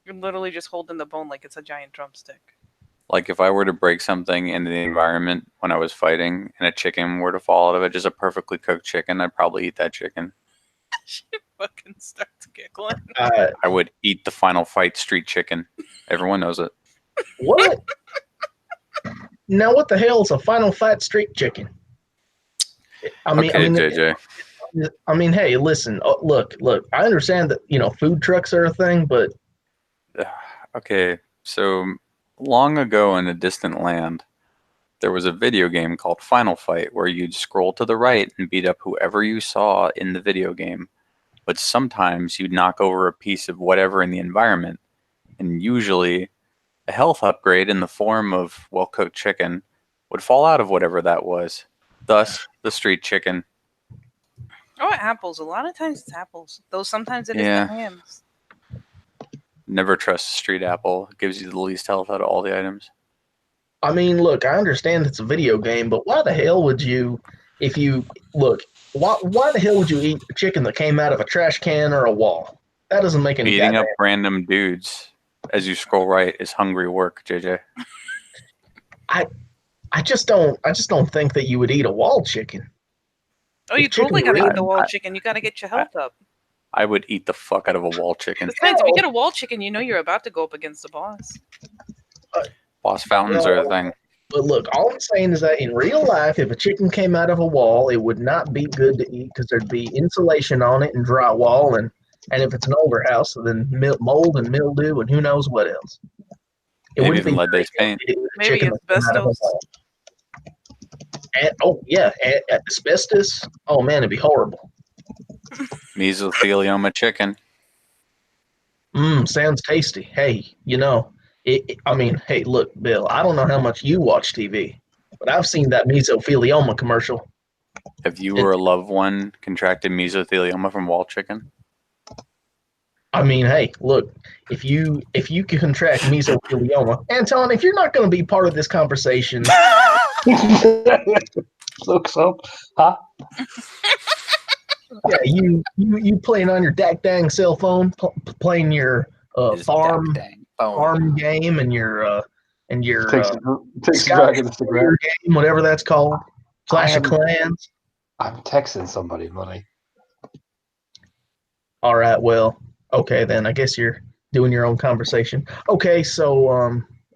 You're literally just holding the bone like it's a giant drumstick.
Like if I were to break something in the environment when I was fighting and a chicken were to fall out of it, just a perfectly cooked chicken, I'd probably eat that chicken.
She fucking starts giggling.
I would eat the Final Fight street chicken. Everyone knows it.
What? Now, what the hell is a Final Fight street chicken?
JJ.
I mean, hey, listen, look. I understand that food trucks are a thing, but
Okay, so long ago in a distant land, there was a video game called Final Fight where you'd scroll to the right and beat up whoever you saw in the video game. But sometimes you'd knock over a piece of whatever in the environment, and usually a health upgrade in the form of well-cooked chicken would fall out of whatever that was. Thus, the street chicken.
Oh, apples. A lot of times it's apples. Though sometimes it is
Yeah.
the hams.
Never trust a street apple. It gives you the least health out of all the items.
I mean, look, I understand it's a video game, but why the hell would you, why the hell would you eat a chicken that came out of a trash can or a wall? That doesn't make any
Beating
goddamn.
up random dudes as you scroll right is hungry work, JJ.
I just don't think that you would eat a wall chicken.
Oh, you
If chicken
totally gotta
were
eat the wall
I-
chicken. You gotta get your health up.
I would eat the fuck out of a wall chicken.
Besides, if you get a wall chicken, you know you're about to go up against the boss.
Boss fountains are a thing.
But look, all I'm saying is that in real life, if a chicken came out of a wall, it would not be good to eat because thered be insulation on it and drywall, and if it's an older house, then mold and mildew and who knows what else. It
Maybe
wouldn't
even
be
lead-based
very
paint.
good to eat a
Maybe
chicken that came out of a
asbestos.
wall. Asbestos. Oh man, it'd be horrible.
Mesothelioma chicken.
Sounds tasty. Hey, I mean, hey, look, Bill, I don't know how much you watch TV, but I've seen that mesothelioma commercial.
Have you or a loved one contracted mesothelioma from wall chicken?
I mean, hey, look, if you can contract mesothelioma, Anton, if you're not going to be part of this conversation,
Looks up. Huh?
yeah, you playing on your dang cell phone, playing your
His
farm
dang phone.
game and your
Takes a
Sky
drag of Instagram.
Warrior game, whatever that's called, Clash of
am-
Clans.
I'm texting somebody, buddy.
All right, well, okay then. I guess you're doing your own conversation. Okay, so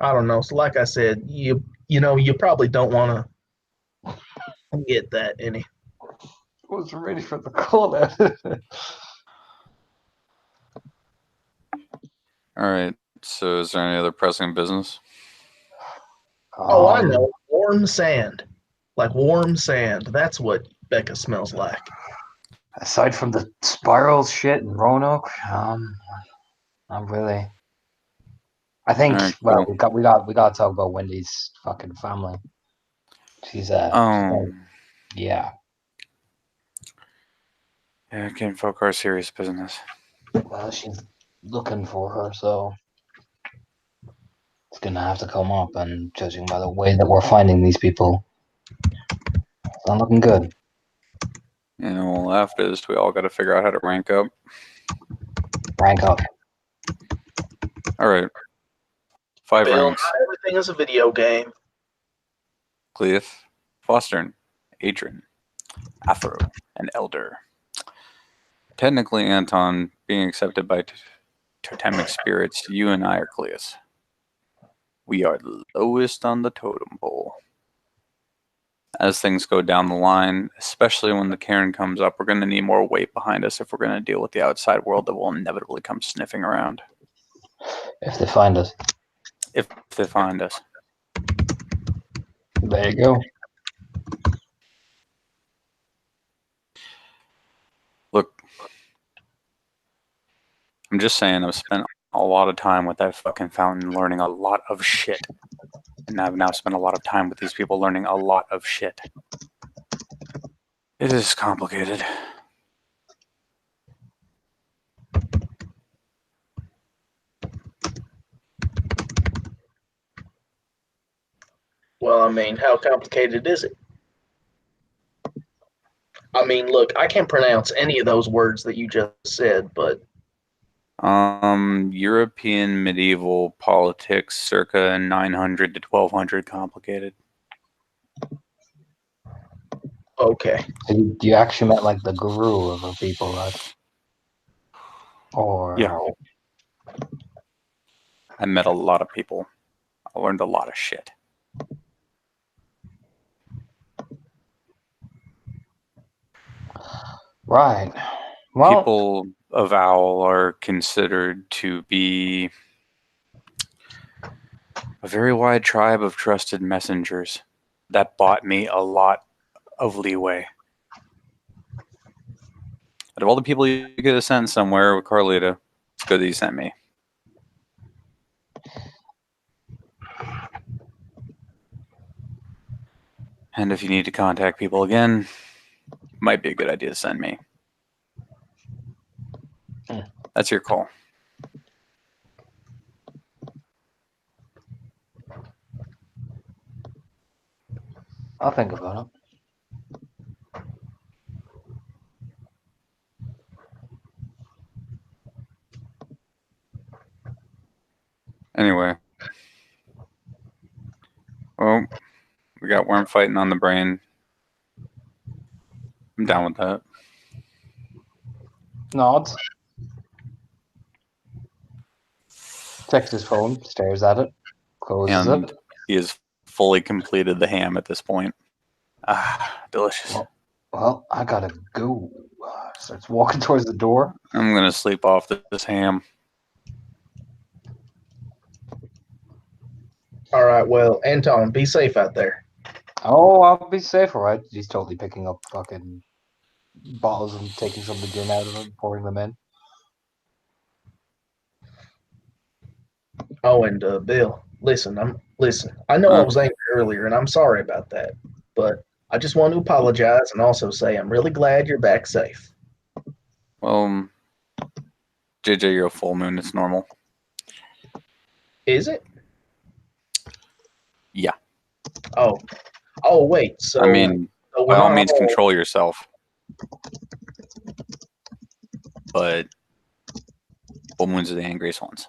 I don't know. So like I said, you probably don't want to get that any.
Was ready for the call out.
All right. So, is there any other pressing business?
Oh, I know. Warm sand. Like warm sand. That's what Becca smells like.
Aside from the spiral shit and Roanoke, not really. I think.
Alright,
Well,
cool.
we got to talk about Wendy's fucking family. She's
Yeah,
yeah.
can't folk our serious business.
Well, she's looking for her, so it's gonna have to come up. And judging by the way that we're finding these people, it's not looking good.
You know, after this, we all got to figure out how to rank up.
Rank up.
All right. 5
Bill,
ranks.
not everything is a video game.
Cleith, Fostern, Adrian, Afro, and Elder. Technically, Anton, being accepted by totemic spirits, you and I are Cleus. We are the lowest on the totem pole. As things go down the line, especially when the Cairn comes up, we're going to need more weight behind us if we're going to deal with the outside world that will inevitably come sniffing around.
If they find us.
If they find us.
There you go.
Look, I'm just saying I've spent a lot of time with that fucking fountain learning a lot of shit. And I've now spent a lot of time with these people learning a lot of shit. It is complicated.
Well, I mean, how complicated is it? I mean, look, I can't pronounce any of those words that you just said, but
European medieval politics circa 900 to 1200 complicated.
okay.
So you actually met like the guru of her people, right? Or
Yeah. I met a lot of people. I learned a lot of shit.
right. Well,
People of Owl are considered to be a very wide tribe of trusted messengers that bought me a lot of leeway. Out of all the people you could have sent somewhere with Carlita, it's good that you sent me. And if you need to contact people again, might be a good idea to send me. That's your call.
I'll think about it.
Anyway. Well, we got worm fighting on the brain. I'm down with that.
Nods. Checks his phone, stares at it, closes
And
it.
he has fully completed the ham at this point. Ah, delicious.
Well, I gotta go. Starts walking towards the door.
I'm going to sleep off this ham.
All right, well, Anton, be safe out there.
Oh, I'll be safe, all right. He's totally picking up fucking bottles and taking some of the gin out of them, pouring them in.
Oh, and Bill, listen. I know I was angry earlier, and I'm sorry about that. But I just want to apologize and also say I'm really glad you're back safe.
Well, JJ, you're a full moon. It's normal.
Is it?
Yeah.
Oh, wait. So
I mean,
so
by
we're
all
not
means,
all-
control yourself. But full moons are the angriest ones.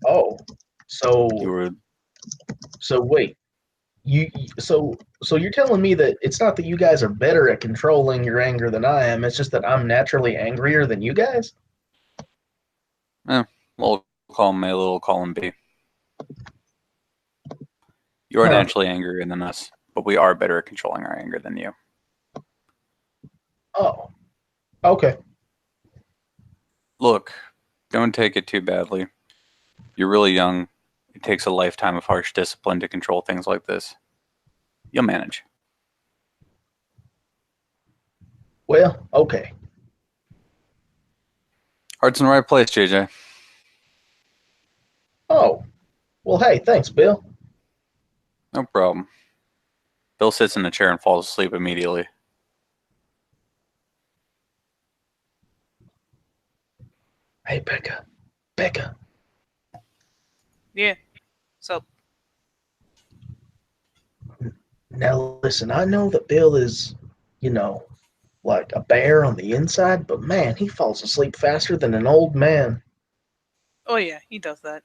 Oh, so
You were
wait. So you're telling me that it's not that you guys are better at controlling your anger than I am. It's just that I'm naturally angrier than you guys.
little column A, little column B. You are
Huh.
naturally angrier than us, but we are better at controlling our anger than you.
Oh, okay.
Look, don't take it too badly. You're really young. It takes a lifetime of harsh discipline to control things like this. You'll manage.
Well, okay.
Heart's in the right place, JJ.
Oh, well, hey, thanks, Bill.
No problem. Bill sits in the chair and falls asleep immediately.
Hey, Becca. Becca.
Yeah. So
Now listen, I know that Bill is, like a bear on the inside, but man, he falls asleep faster than an old man.
oh yeah, he does that.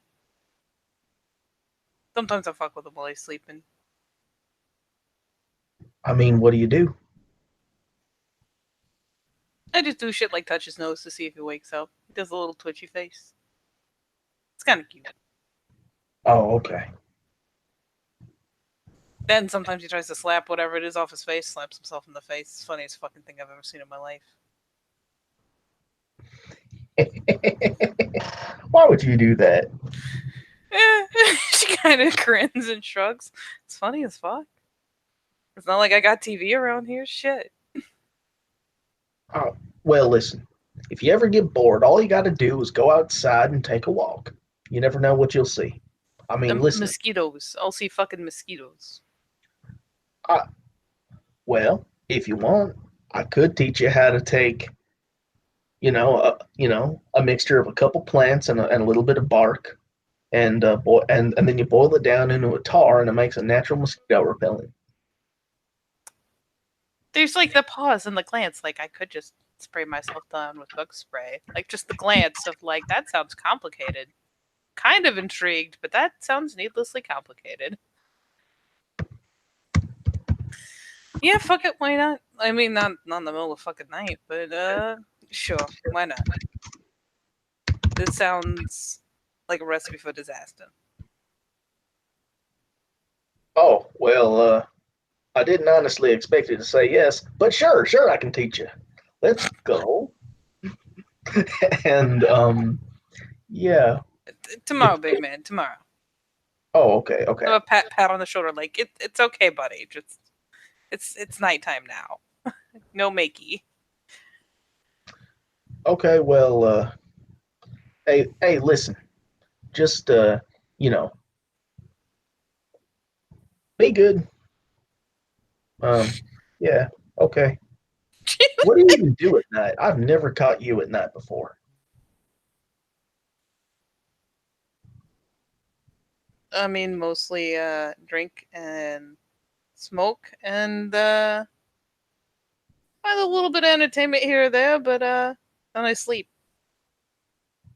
Sometimes I fuck with him while he's sleeping.
I mean, what do you do?
I just do shit like touch his nose to see if he wakes up. He does a little twitchy face. It's kind of cute.
Oh, okay.
Then sometimes he tries to slap whatever it is off his face, slaps himself in the face. It's the funniest fucking thing I've ever seen in my life.
Why would you do that?
She kind of grins and shrugs. It's funny as fuck. It's not like I got TV around here. Shit.
Oh, well, listen. If you ever get bored, all you got to do is go outside and take a walk. You never know what you'll see. I mean, listen.
Mosquitoes. I'll see fucking mosquitoes.
Well, if you want, I could teach you how to take, a mixture of a couple plants and a little bit of bark, and then you boil it down into a tar, and it makes a natural mosquito repellent.
There's like the pause and the glance. Like I could just spray myself down with bug spray. Like just the glance of like that sounds complicated. Kind of intrigued, but that sounds needlessly complicated. Yeah, fuck it, why not? I mean, not in the middle of fucking night, but sure, why not? This sounds like a recipe for disaster.
Oh, well, I didn't honestly expect you to say yes, but sure, I can teach you. Let's go. And, yeah.
Tomorrow, big man, tomorrow.
Oh, okay.
Have a pat on the shoulder, like it's okay, buddy. Just it's nighttime now. No makey.
Okay, well, hey, listen. Just, be good. Yeah, okay. What do you even do at night? I've never caught you at night before.
I mean, mostly drink and smoke and a little bit of entertainment here or there, but then I sleep.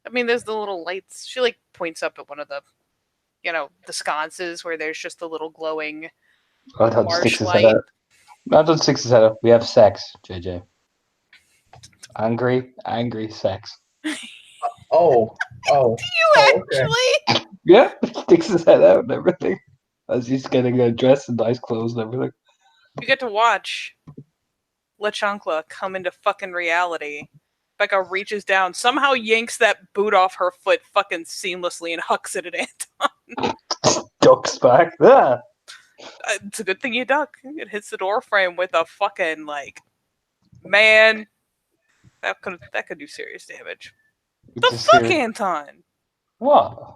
I mean, there's the little lights. She like points up at one of the, the sconces where there's just a little glowing
I thought
marsh
Sticks has
light.
said that. I thought Sticks has said it. We have sex, JJ. Angry sex.
Oh,
You
okay.
actually?
Yeah, sticks his head out and everything. As he's getting dressed in nice clothes and everything.
You get to watch LeChancla come into fucking reality. Becca reaches down, somehow yanks that boot off her foot fucking seamlessly and hucks it at Anton.
Ducks back. Ah.
It's a good thing you duck. It hits the door frame with a fucking, man, that could do serious damage. The fuck, Anton?
What?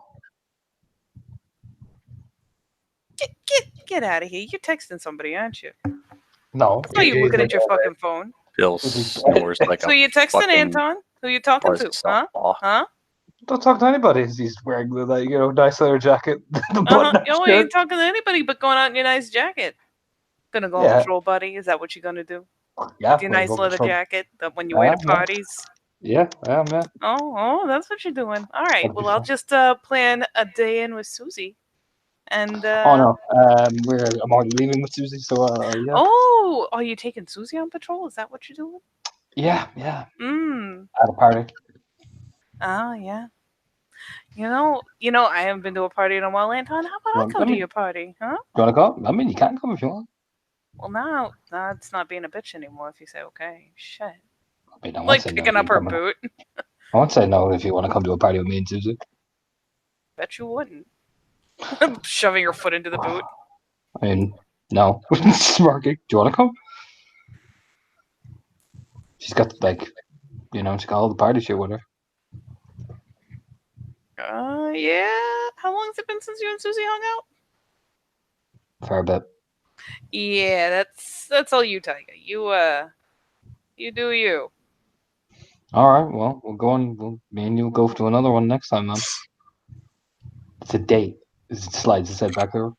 Get out of here. You're texting somebody, aren't you?
No.
I saw you
He's
looking
like,
at your
"All right."
fucking phone.
Bill
Is he-
snores like
So
a
you texting
fucking
Anton? Who you talking to? Huh?
buzzsaw.
Huh?
Don't talk to anybody. He's wearing the like, nice leather jacket, the
Uh-huh.
button-up
Oh, you
shirt.
ain't talking to anybody but going out in your nice jacket. Gonna go on
Yeah.
patrol, buddy? Is that what you're gonna do?
Yeah,
With your
we'll
nice
go
leather
patrol.
jacket that when you wear to
Yeah.
parties?
Yeah, yeah.
Oh, that's what you're doing. All right.
That'd be
Well, I'll
fun.
just plan a day in with Susie. And
Oh no, I'm already leaving with Susie, so yeah.
Oh, are you taking Susie on patrol? Is that what you're doing?
Yeah.
Mm.
At a party.
Oh, yeah. You know, I haven't been to a party in a while, Anton. How about
Well,
I come to your party, huh?
You wanna go? I mean, you can come if you want.
Well, now it's not being a bitch anymore if you say okay. Shit.
I mean, I won't
Like
say no
picking
if
up
you
her
come.
boot.
I won't say no if you want to come to a party with me and Susie.
Bet you wouldn't. Shoving your foot into the boot.
I mean, no. Smarky, do you want to come? She's got she's got all the party shit with her.
Yeah. How long has it been since you and Susie hung out?
For a bit.
Yeah, that's all you, Tiger. You do you.
All right, well, me and you'll go to another one next time, then. It's a date. It slides his head back over.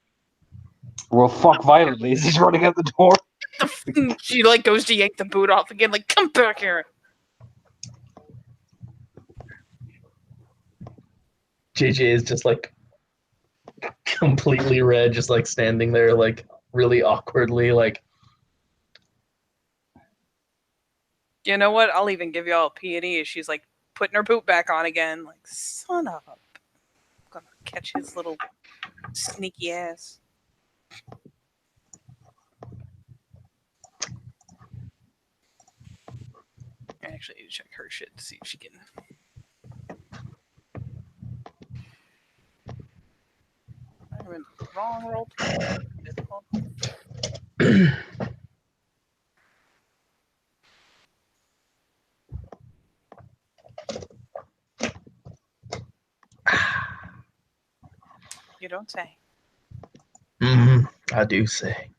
We'll fuck violently as he's running out the door.
She like goes to yank the boot off again, like, come back here.
JJ is just like completely red, just like standing there, like really awkwardly, like.
You know what? I'll even give y'all a peony as she's like putting her boot back on again. Like, son of a. I'm gonna catch his little sneaky ass. I actually need to check her shit to see if she can. I'm in the wrong role play. You don't say.
I do say.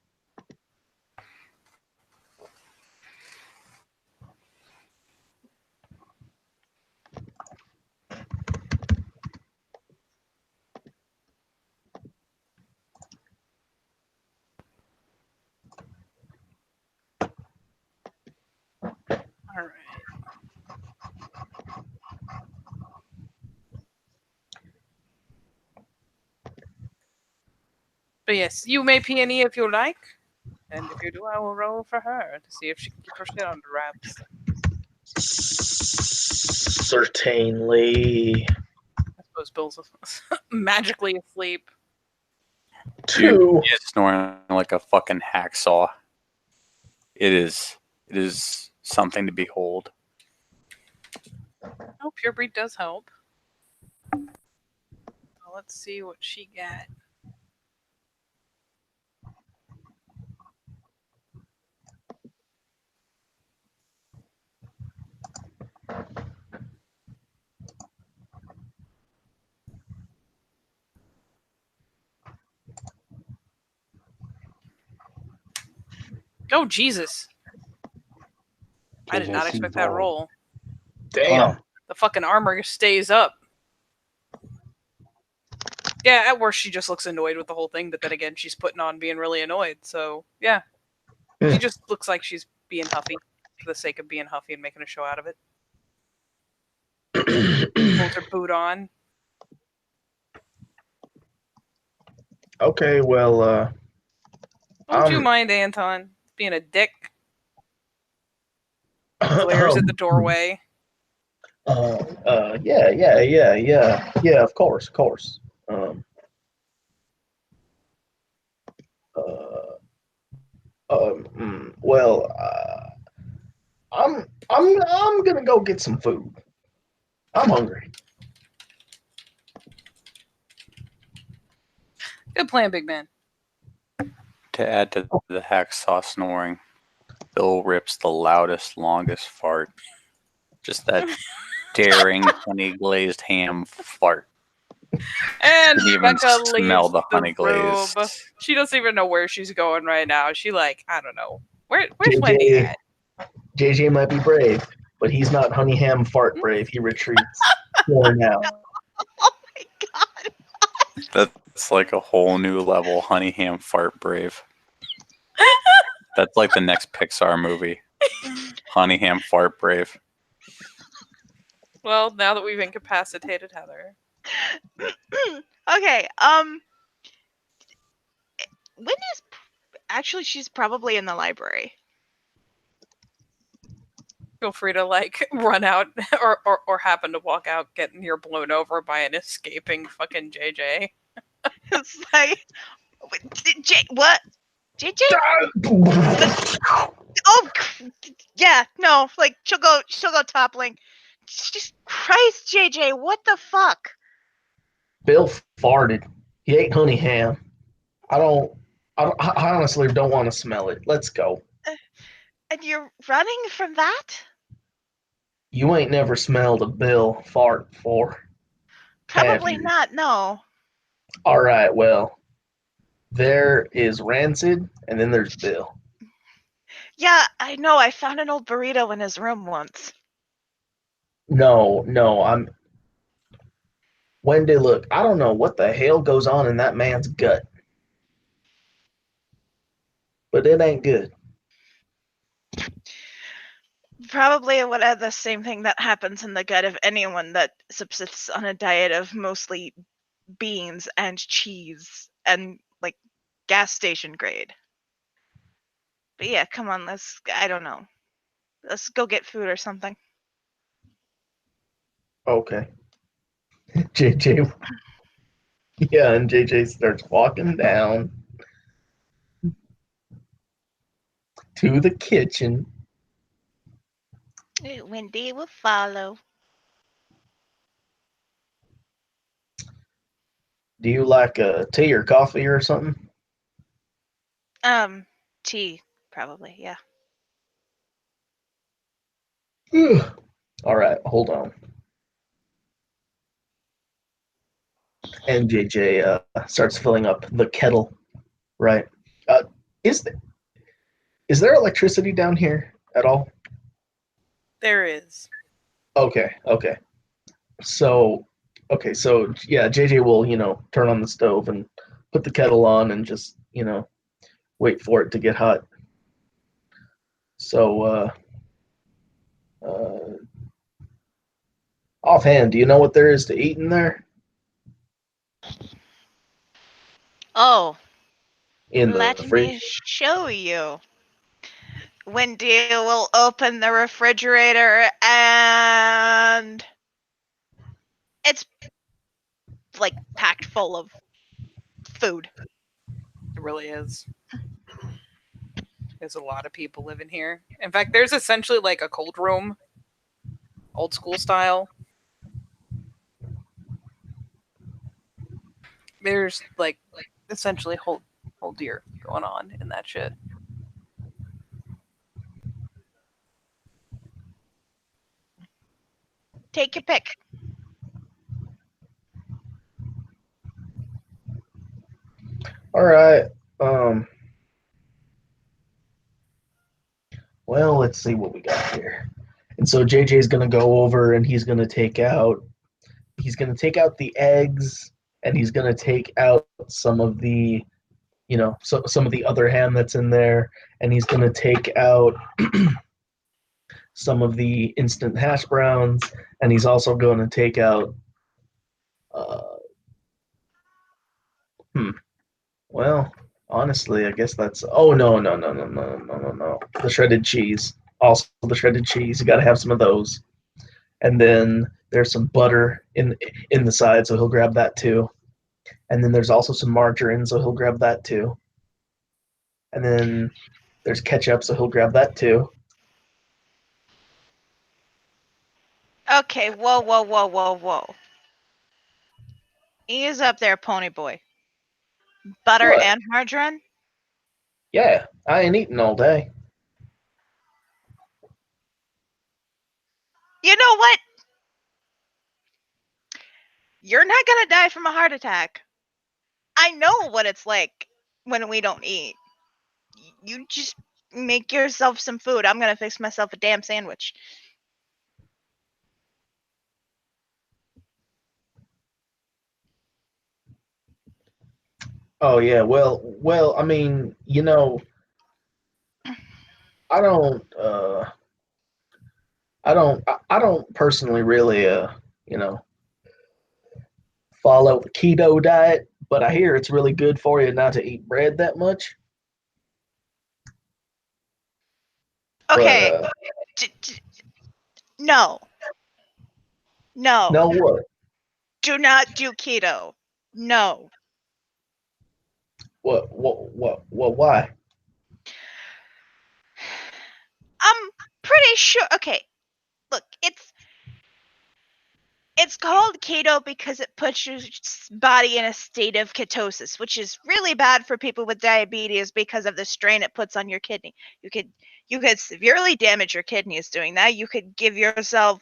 All right. But yes, you may peony if you like. And if you do, I will roll for her to see if she can keep her shit under wraps.
Certainly.
I suppose Bill's magically asleep.
Two.
He is snoring like a fucking hacksaw. It is something to behold.
Oh, pure breed does help. So let's see what she got. Oh, Jesus. I did not expect that roll.
Damn.
The fucking armor stays up. Yeah, at worst she just looks annoyed with the whole thing, but then again, she's putting on being really annoyed, so yeah. She just looks like she's being huffy for the sake of being huffy and making a show out of it. Pulls her boot on.
Okay, well,
Don't you mind, Anton, being a dick? Glares at the doorway.
Yeah, of course. Well, I'm gonna go get some food. I'm hungry.
Good plan, big man.
To add to the hacksaw snoring, Bill rips the loudest, longest fart. Just that daring honey glazed ham fart.
And
Can even
Becca
smell
leaves
the honey
room.
glaze.
She doesn't even know where she's going right now. She like, I don't know. Where's
JJ
Wendy at?
JJ might be brave, but he's not honey ham fart brave. He retreats. For now.
Oh my god.
That's like a whole new level. Honey ham fart brave. That's like the next Pixar movie. Honey ham fart brave.
Well, now that we've incapacitated Heather.
Okay. Wendy's actually she's probably in the library.
Feel free to like run out or happen to walk out getting your blown over by an escaping fucking JJ.
It's like what? JJ? Oh yeah, no, like she'll go toppling. Jesus Christ, JJ, what the fuck?
Bill farted. He ate honey ham. I honestly don't want to smell it. Let's go.
And you're running from that?
You ain't never smelled a Bill fart before.
Probably
you?
not, no.
All right, well, there is Rancid, and then there's Bill.
Yeah, I know. I found an old burrito in his room once.
No, Wendy, look, I don't know what the hell goes on in that man's gut. But it ain't good.
Probably would have the same thing that happens in the gut of anyone that subsists on a diet of mostly beans and cheese and like gas station grade. But yeah, come on, I don't know. Let's go get food or something.
Okay. JJ. Yeah, and JJ starts walking down to the kitchen.
Wendy will follow.
Do you like a tea or coffee or something?
Tea, probably, yeah.
All right, hold on. And JJ starts filling up the kettle. Right. Is there electricity down here at all?
There is.
Okay. So yeah, JJ will, turn on the stove and put the kettle on and just, wait for it to get hot. So offhand, do you know what there is to eat in there?
Oh,
In
let
the
me
fridge?
show you. Wendy will open the refrigerator and it's like packed full of food.
It really is. There's a lot of people living here. In fact, there's essentially like a cold room, old school style. There's like essentially whole deer going on in that shit.
Take your pick.
All right. Well, let's see what we got here. And so JJ's gonna go over and he's gonna take out the eggs, and he's gonna take out some of the some of the other ham that's in there, and he's gonna take out some of the instant hash browns, and he's also going to take out well, honestly, I guess that's no, the shredded cheese. Also the shredded cheese, you got to have some of those. And then there's some butter in the side, so he'll grab that too. And then there's also some margarine, so he'll grab that too. And then there's ketchup, so he'll grab that too.
Okay, whoa. Ease up there, pony boy. Butter
What?
and margarine?
Yeah, I ain't eating all day.
You know what? You're not gonna die from a heart attack. I know what it's like when we don't eat. You just make yourself some food. I'm gonna fix myself a damn sandwich.
Oh yeah, well, I mean, I don't I don't personally really you know, follow the keto diet, but I hear it's really good for you not to eat bread that much.
Okay.
But
No. No.
no what?
Do not do keto. No.
What why?
I'm pretty sure. Okay. Look, it's called keto because it puts your body in a state of ketosis, which is really bad for people with diabetes because of the strain it puts on your kidney. You could severely damage your kidneys doing that. You could give yourself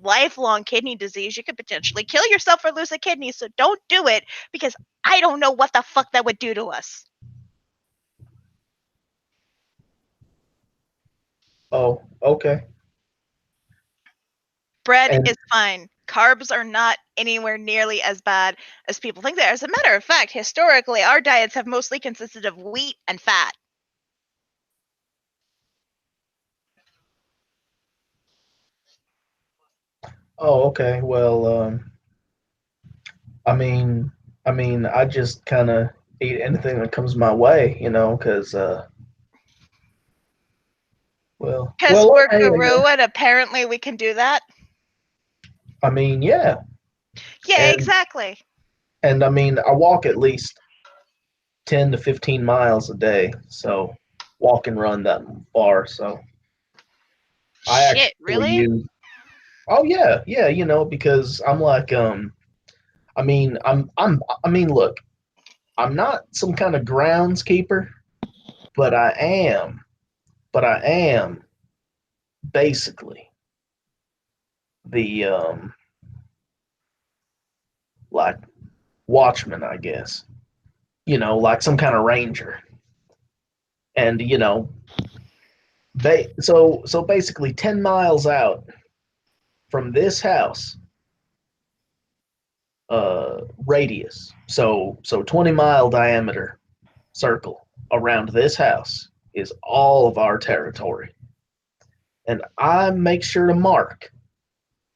lifelong kidney disease. You could potentially kill yourself or lose a kidney. So don't do it because I don't know what the fuck that would do to us.
Oh, okay.
Bread
And
is fine. Carbs are not anywhere nearly as bad as people think they are. As a matter of fact, historically, our diets have mostly consisted of wheat and fat.
oh, okay. Well, I mean, I just kind of eat anything that comes my way, because
Because we're
okay,
guru and apparently we can do that.
I mean, yeah,
Yeah,
and
exactly.
and I mean, I walk at least 10 to 15 miles a day, so walk and run that far. So I actually
Shit, really?
use. Oh yeah, yeah, because I'm like, I mean, look, I'm not some kind of groundskeeper, but I am basically the like watchman, I guess. Like some kind of ranger. And so basically 10 miles out from this house, radius. So 20-mile diameter circle around this house is all of our territory. And I make sure to mark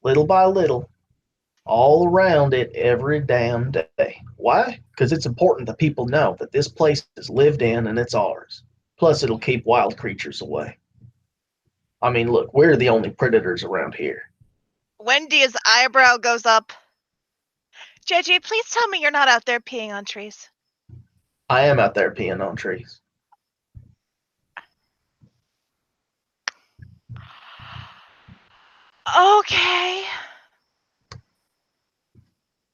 little by little all around it every damn day. Why? Because it's important that people know that this place is lived in and it's ours. Plus, it'll keep wild creatures away. I mean, look, we're the only predators around here.
Wendy's eyebrow goes up. JJ, please tell me you're not out there peeing on trees.
I am out there peeing on trees.
Okay.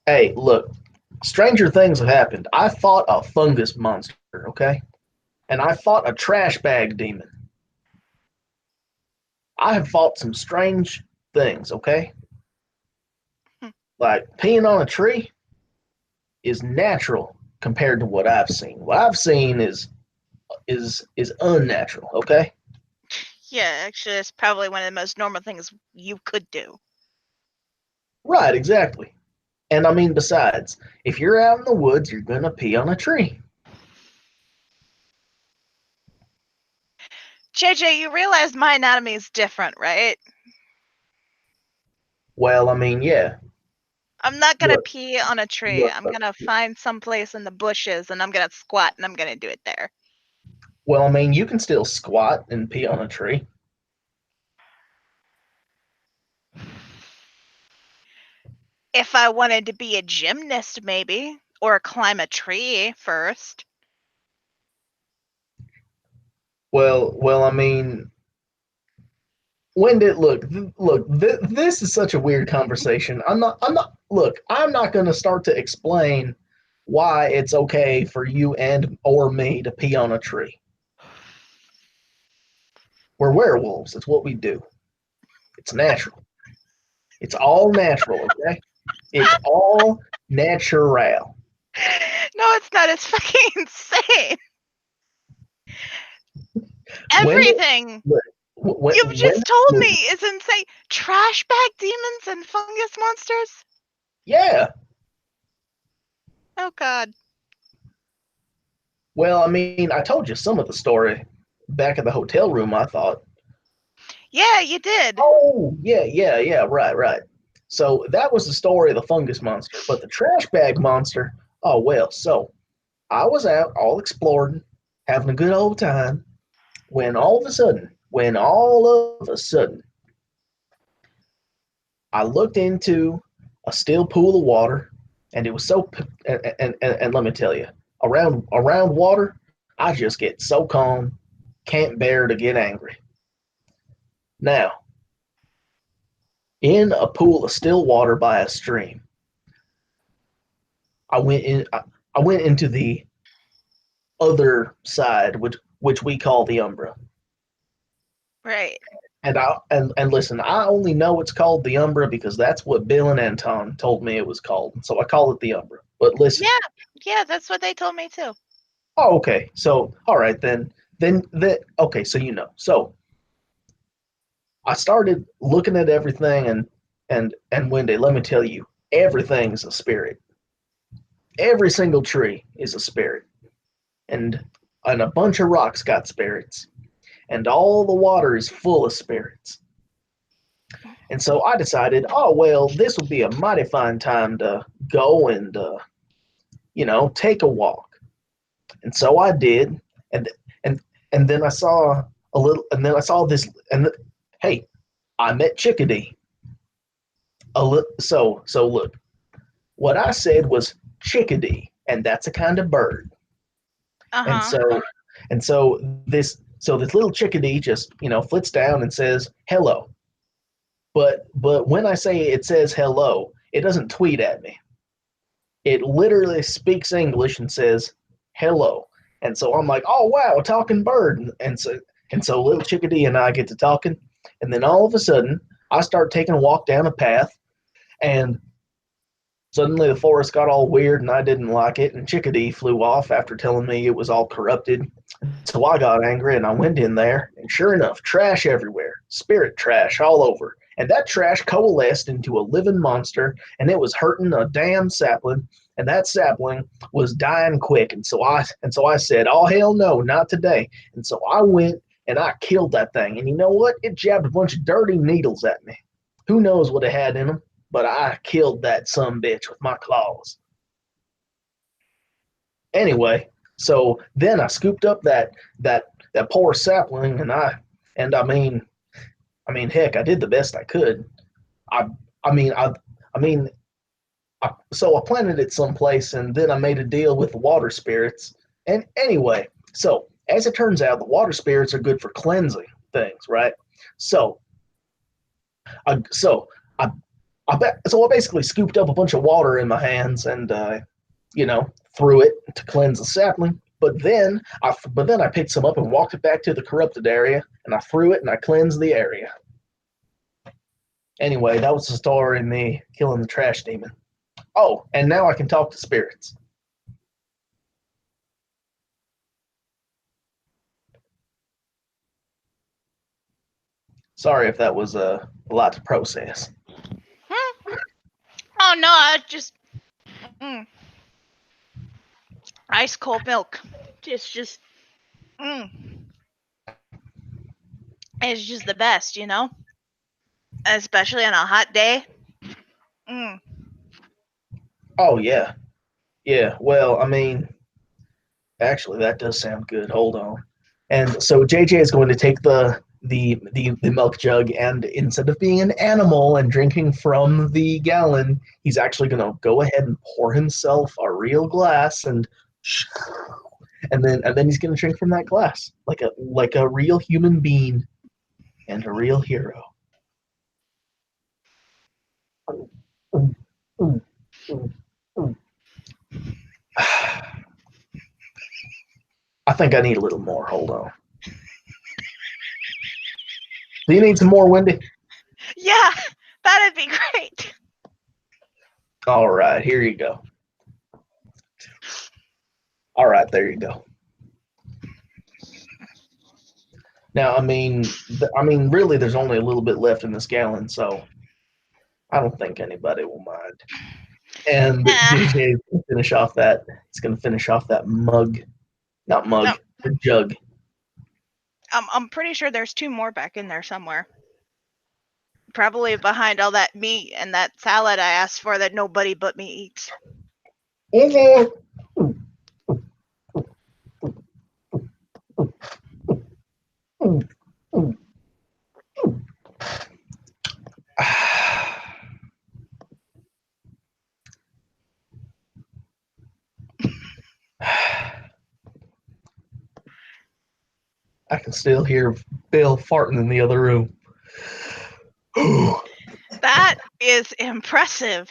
Hey, look, stranger things have happened. I fought a fungus monster, okay? And I fought a trash bag demon. I have fought some strange things, okay? Like peeing on a tree is natural compared to what I've seen. What I've seen is unnatural, okay?
Yeah, actually, it's probably one of the most normal things you could do.
Right, exactly. And I mean, besides, if you're out in the woods, you're gonna pee on a tree.
JJ, you realize my anatomy is different, right?
Well, I mean, yeah.
I'm not gonna
Look,
pee on a tree.
look,
I'm gonna find some place in the bushes and I'm gonna squat and I'm gonna do it there.
well, I mean, you can still squat and pee on a tree.
If I wanted to be a gymnast, maybe, or climb a tree first.
Well, I mean, when did this is such a weird conversation. I'm not going to start to explain why it's okay for you and or me to pee on a tree. We're werewolves. It's what we do. It's natural. It's all natural, okay? It's all natural.
No, it's not. It's fucking insane.
When-
Everything
When,
you've just told
when-
me is insane. Trash bag demons and fungus monsters?
Yeah.
Oh god.
Well, I mean, I told you some of the story back in the hotel room, I thought.
Yeah, you did.
Oh, yeah, right. So that was the story of the fungus monster. But the trash bag monster, oh, well, so I was out all exploring, having a good old time, when all of a sudden, I looked into a still pool of water, and it was so, and let me tell you, around water, I just get so calm, can't bear to get angry. Now, in a pool of still water by a stream, I went into the other side, which we call the Umbra.
Right.
And listen, I only know it's called the Umbra because that's what Bill and Anton told me it was called. So I call it the Umbra. But listen.
Yeah, that's what they told me too.
Oh, okay. So all right then. Okay, so you know. So I started looking at everything and Wendy, let me tell you, everything is a spirit. Every single tree is a spirit. And a bunch of rocks got spirits. And all the water is full of spirits. And so I decided, oh well, this would be a mighty fine time to go and take a walk. And so I did, and then I saw a little, and then I saw this, hey, I met Chickadee. So look, what I said was chickadee, and that's a kind of bird.
Uh-huh.
And so this little chickadee just flits down and says hello. But when I say it says hello, it doesn't tweet at me. It literally speaks English and says hello. And so I'm like, oh wow, a talking bird. And so little chickadee and I get to talking, and then all of a sudden I start taking a walk down a path, and suddenly the forest got all weird and I didn't like it, and Chickadee flew off after telling me it was all corrupted. So I got angry and I went in there, and sure enough, trash everywhere, spirit trash all over. And that trash coalesced into a living monster, and it was hurting a damn sapling, and that sapling was dying quick. And so I said, oh hell no, not today. And so I went and I killed that thing. And you know what? It jabbed a bunch of dirty needles at me. Who knows what it had in them? But I killed that sumbitch with my claws. Anyway, so then I scooped up that poor sapling, and I mean, heck, I did the best I could. So I planted it someplace, and then I made a deal with the water spirits. And anyway, so as it turns out, the water spirits are good for cleansing things, right? So I basically scooped up a bunch of water in my hands and threw it to cleanse the sapling. But then I picked some up and walked it back to the corrupted area, and I threw it and I cleansed the area. Anyway, that was the story of me killing the trash demon. Oh, and now I can talk to spirits. Sorry if that was a lot to process.
Oh no, I just ice cold milk. It's just it's just the best, especially on a hot day.
Oh yeah. Well, I mean, actually that does sound good. Hold on. And so JJ is going to take the milk jug, and instead of being an animal and drinking from the gallon, he's actually going to go ahead and pour himself a real glass, and then he's going to drink from that glass like a real human being and a real hero. I think I need a little more. Hold on. Do you need some more, Wendy?
Yeah, that'd be great.
All right, here you go. All right, there you go. Now, really, there's only a little bit left in this gallon, so I don't think anybody will mind. And JJ is going to finish off that. It's going to finish off that mug, not mug,
No.
the jug.
I'm pretty sure there's 2 more back in there somewhere. Probably behind all that meat and that salad I asked for that nobody but me eats.
I can still hear Bill farting in the other room.
That is impressive.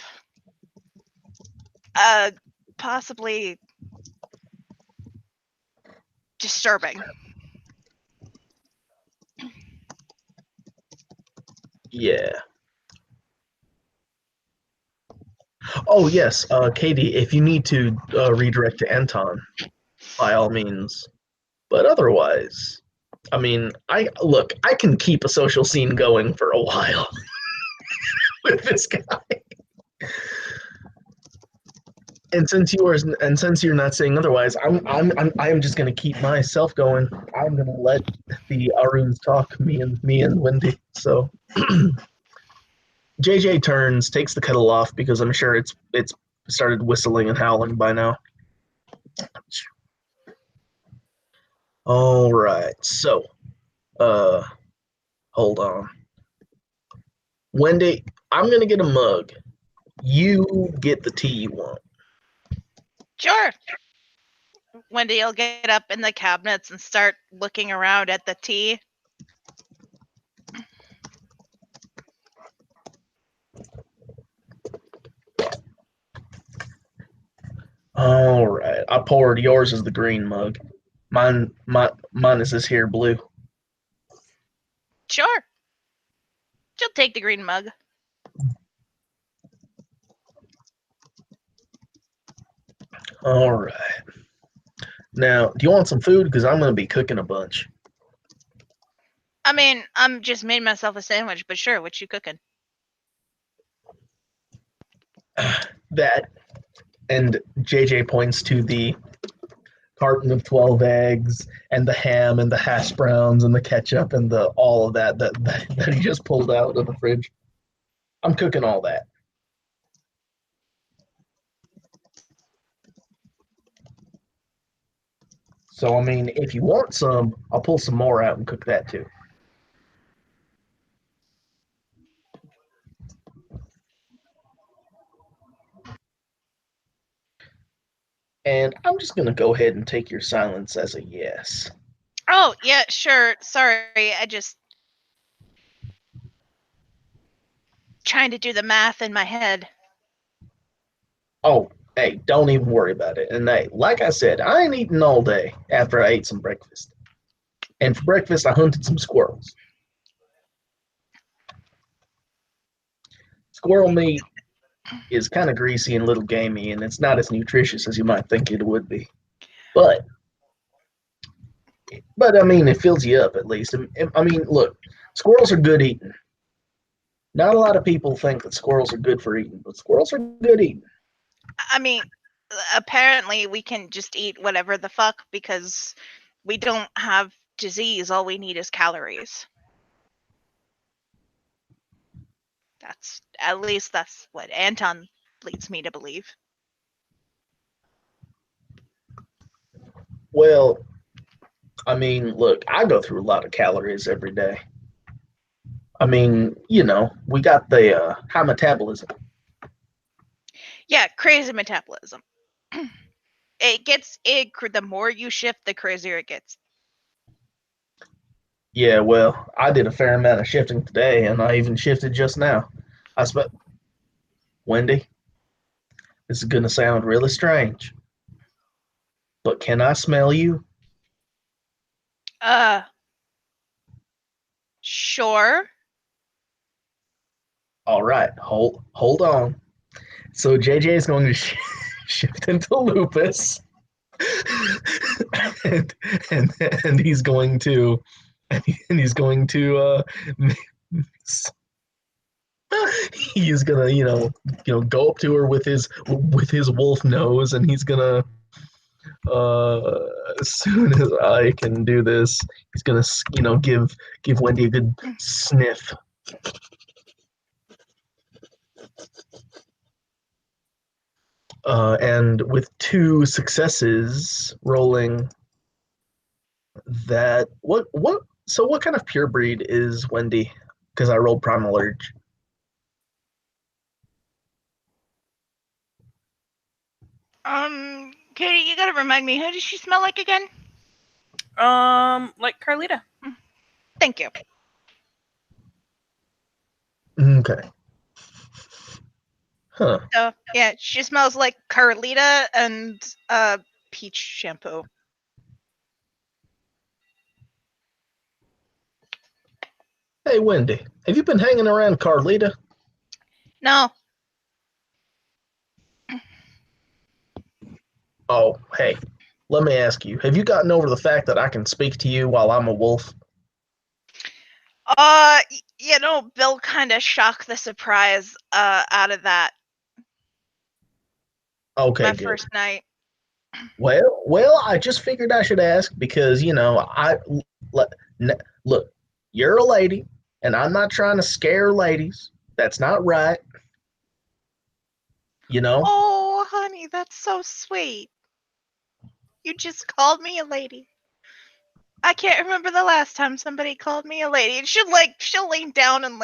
Possibly disturbing.
Yeah. Oh, yes, Katie, if you need to redirect to Anton, by all means. But otherwise, I can keep a social scene going for a while with this guy. And since you're not saying otherwise, I'm just gonna keep myself going. I'm gonna let the Aruns talk, me and Wendy. So JJ turns, takes the kettle off because I'm sure it's started whistling and howling by now. All right, so hold on. Wendy, I'm gonna get a mug. You get the tea you want.
Sure. Wendy will get up in the cabinets and start looking around at the tea.
All right, I poured. Yours is the green mug. Mine is this here blue.
Sure. She'll take the green mug.
All right. Now, do you want some food? Because I'm going to be cooking a bunch.
I'm just made myself a sandwich, but sure, what you cooking?
That, and JJ points to the carton of 12 eggs and the ham and the hash browns and the ketchup and the all of that he just pulled out of the fridge. I'm cooking all that. So, if you want some, I'll pull some more out and cook that too. And I'm just going to go ahead and take your silence as a yes.
Oh, yeah, sure. Sorry, I just trying to do the math in my head.
Oh, hey, don't even worry about it. And hey, like I said, I ain't eating all day after I ate some breakfast. And for breakfast, I hunted some squirrels. Squirrel meat is kind of greasy and a little gamey, and it's not as nutritious as you might think it would be. But it fills you up at least. Look, squirrels are good eating. Not a lot of people think that squirrels are good for eating, but squirrels are good eating.
Apparently we can just eat whatever the fuck because we don't have disease. All we need is calories. That's what Anton leads me to believe.
Well, look, I go through a lot of calories every day. We got the high metabolism.
Yeah, crazy metabolism. The more you shift, the crazier it gets.
Yeah, well, I did a fair amount of shifting today, and I even shifted just now. Wendy, this is going to sound really strange, but can I smell you?
Sure.
All right, hold on. So JJ is going to shift into Lupus, and and he's going to he is gonna go up to her with his wolf nose, and he's gonna as soon as I can do this, he's gonna give Wendy a good sniff. And with 2 successes, rolling that what kind of pure breed is Wendy? Because I rolled Primal Urge.
Katie, you gotta remind me, who does she smell like again?
Like Carlita.
Thank you.
Okay. Huh.
So yeah, she smells like Carlita and peach shampoo.
Hey, Wendy, have you been hanging around Carlita?
No.
Oh, hey, let me ask you, have you gotten over the fact that I can speak to you while I'm a wolf?
Bill kind of shocked the surprise out of that.
Okay,
My
good.
first night.
Well, I just figured I should ask because, look, you're a lady, and I'm not trying to scare ladies. That's not right.
Oh, honey, that's so sweet. You just called me a lady. I can't remember the last time somebody called me a lady. And she'll lean down and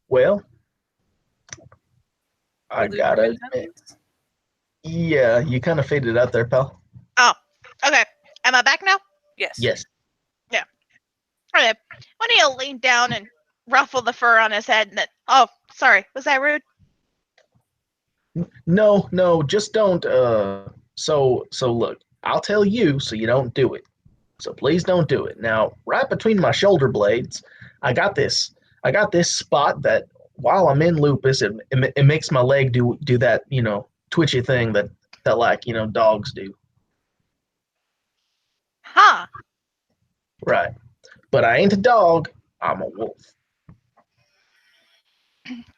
Well, I
We'll do
gotta
permit
admit,
attendance.
yeah, you kind of faded out there, pal.
Oh, okay. Am I back now?
Yes.
Yes.
Okay. When he'll lean down and ruffle the fur on his head and then, oh, sorry, was that rude?
No, just don't. So look, I'll tell you so you don't do it. So please don't do it. Now, right between my shoulder blades, I got this spot that while I'm in lupus, it makes my leg do that, twitchy thing that dogs do.
Huh.
Right. But I ain't a dog. I'm a wolf.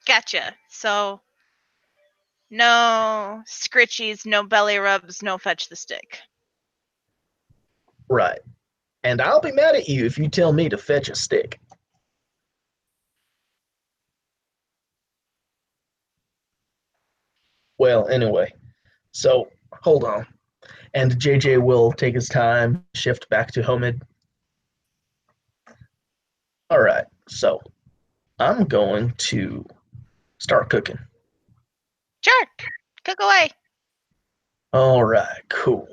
Gotcha. So, no scritchies, no belly rubs, no fetch the stick.
Right. And I'll be mad at you if you tell me to fetch a stick. Well, anyway, so hold on. And JJ will take his time, shift back to Homid. All right, so I'm going to start cooking.
Sure. Cook away.
All right, cool.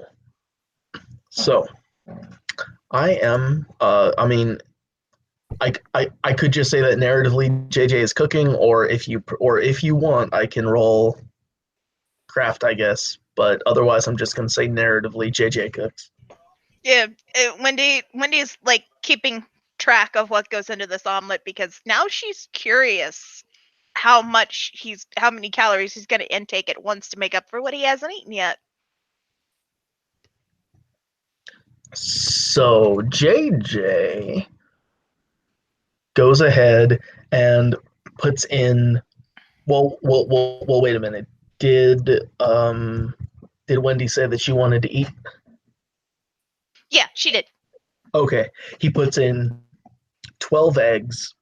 So I am, I could just say that narratively JJ is cooking, or if you want, I can roll craft, I guess. But otherwise, I'm just gonna say narratively JJ cooks.
Yeah, Wendy's like keeping track of what goes into this omelet because now she's curious how many calories he's going to intake at once to make up for what he hasn't eaten yet.
So JJ goes ahead and puts in. Well. Wait a minute. Did Wendy say that she wanted to eat?
Yeah, she did.
Okay. He puts in 12 eggs,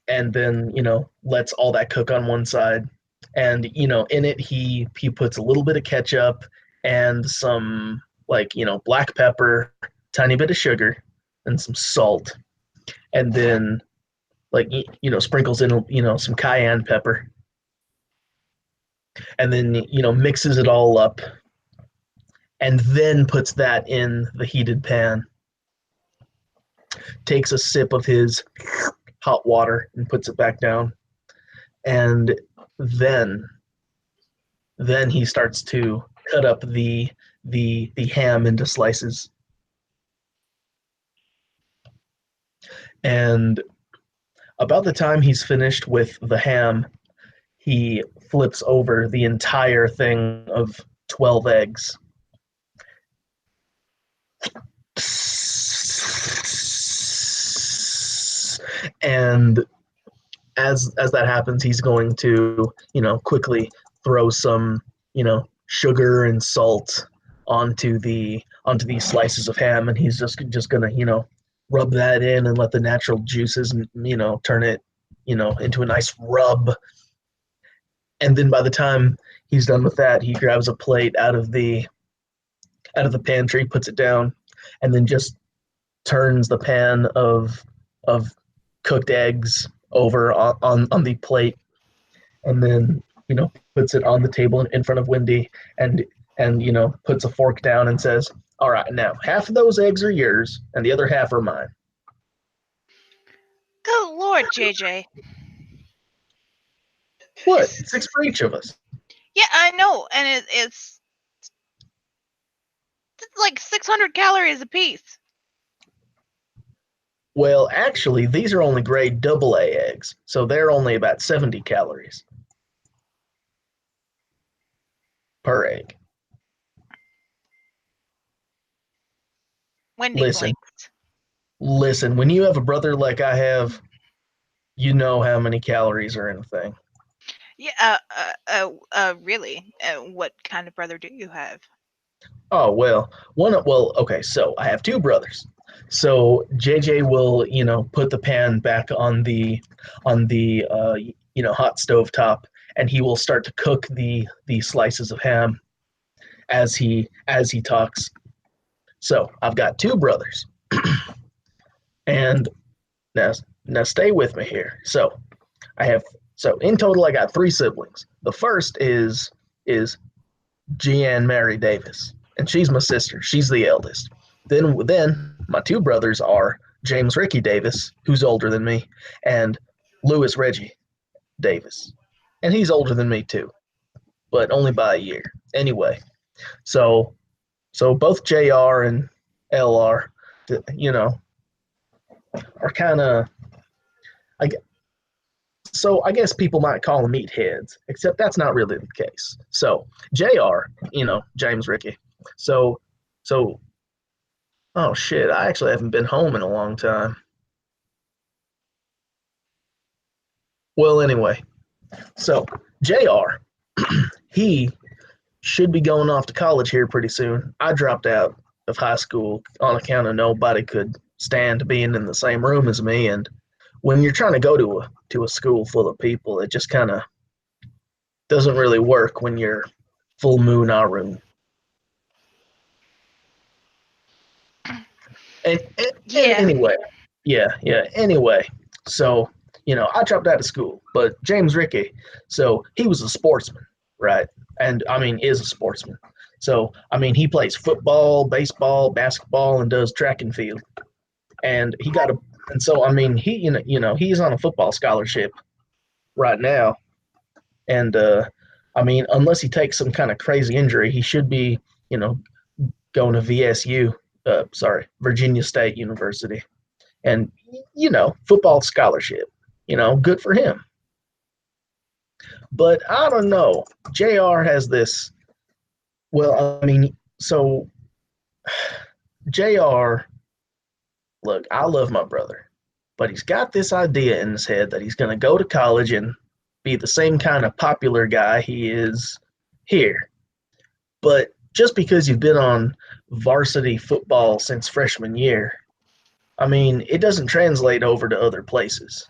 and then lets all that cook on one side, and in it he puts a little bit of ketchup and some black pepper, tiny bit of sugar, and some salt, and then sprinkles in some cayenne pepper, and then mixes it all up, and then puts that in the heated pan, takes a sip of his hot water and puts it back down, and then then he starts to cut up the ham into slices. And about the time he's finished with the ham, he flips over the entire thing of 12 eggs. And as that happens, he's going to, quickly throw some, sugar and salt onto these slices of ham, and he's just gonna, rub that in and let the natural juices, turn it, into a nice rub. And then by the time he's done with that, he grabs a plate out of the pantry, puts it down, and then just turns the pan of cooked eggs over on the plate, and then puts it on the table in front of Wendy, and puts a fork down and says, "All right, now half of those eggs are yours, and the other half are mine."
Good Lord, JJ.
What? 6 for each of us.
Yeah, I know, and it's like 600 calories a piece.
Well, actually, these are only grade AA eggs, so they're only about 70 calories per egg.
Wendy
Listen.
blinked.
Listen, when you have a brother like I have, you know how many calories are in a thing.
Yeah, really? What kind of brother do you have?
Oh, well, okay, so I have 2 brothers. So JJ will, put the pan back on the hot stove top, and he will start to cook the slices of ham as he talks. So I've got 2 brothers. And now stay with me here. So in total I got 3 siblings. The first is Jeanne Mary Davis, and she's my sister. She's the eldest. Then my 2 brothers are James Ricky Davis, who's older than me, and Louis Reggie Davis. And he's older than me too, but only by a year. Anyway, so both JR and LR, are kind of, I guess people might call them meatheads, except that's not really the case. So JR, James Ricky. So, oh shit, I actually haven't been home in a long time. Well, anyway, so JR, he should be going off to college here pretty soon. I dropped out of high school on account of nobody could stand being in the same room as me, and when you're trying to go to a school full of people, it just kind of doesn't really work when you're full moon our room. And anyway, so I dropped out of school, but James Ricky, so he was a sportsman, right? And I mean is a sportsman. So I mean he plays football, baseball, basketball, and does track and field. And so I mean he he's on a football scholarship right now, and I mean unless he takes some kind of crazy injury, he should be going to VSU. Virginia State University, and football scholarship, good for him. But I don't know, JR has this, well, I mean, so JR, look, I love my brother, but he's got this idea in his head that he's going to go to college and be the same kind of popular guy he is here. But just because you've been on varsity football since freshman year, I mean, it doesn't translate over to other places,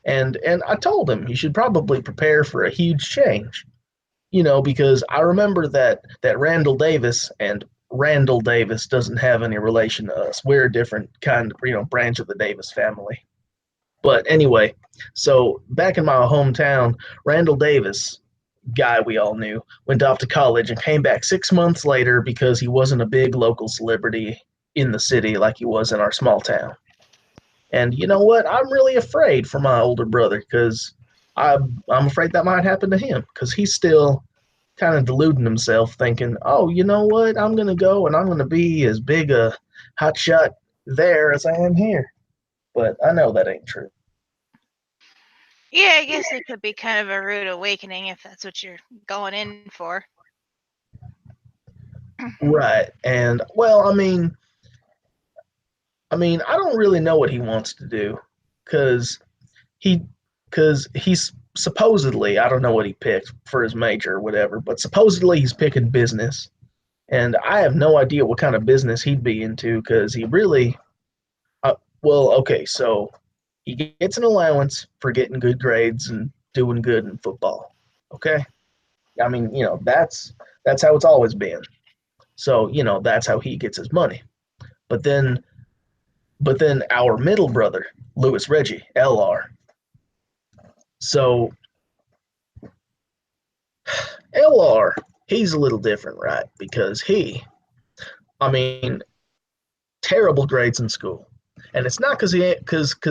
and I told him he should probably prepare for a huge change, because I remember that Randall Davis, and Randall Davis doesn't have any relation to us. We're a different kind of, branch of the Davis family. But anyway, so back in my hometown, Randall Davis, guy we all knew, went off to college and came back 6 months later because he wasn't a big local celebrity in the city like he was in our small town. And you know what? I'm really afraid for my older brother because I'm afraid that might happen to him because he's still kind of deluding himself, thinking, "Oh, you know what? I'm gonna go and I'm gonna be as big a hotshot there as I am here." But I know that ain't true.
Yeah, I guess it could be kind of a rude awakening if that's what you're going in for.
Right. And well, I don't really know what he wants to do cuz he he's supposedly, I don't know what he picked for his major or whatever, but supposedly he's picking business. And I have no idea what kind of business he'd be into cuz he really well, okay, so he gets an allowance for getting good grades and doing good in football. Okay? I mean, that's how it's always been. So, that's how he gets his money. But then our middle brother, Louis Reggie, LR. So LR, he's a little different, right? Because I mean, terrible grades in school. And it's not because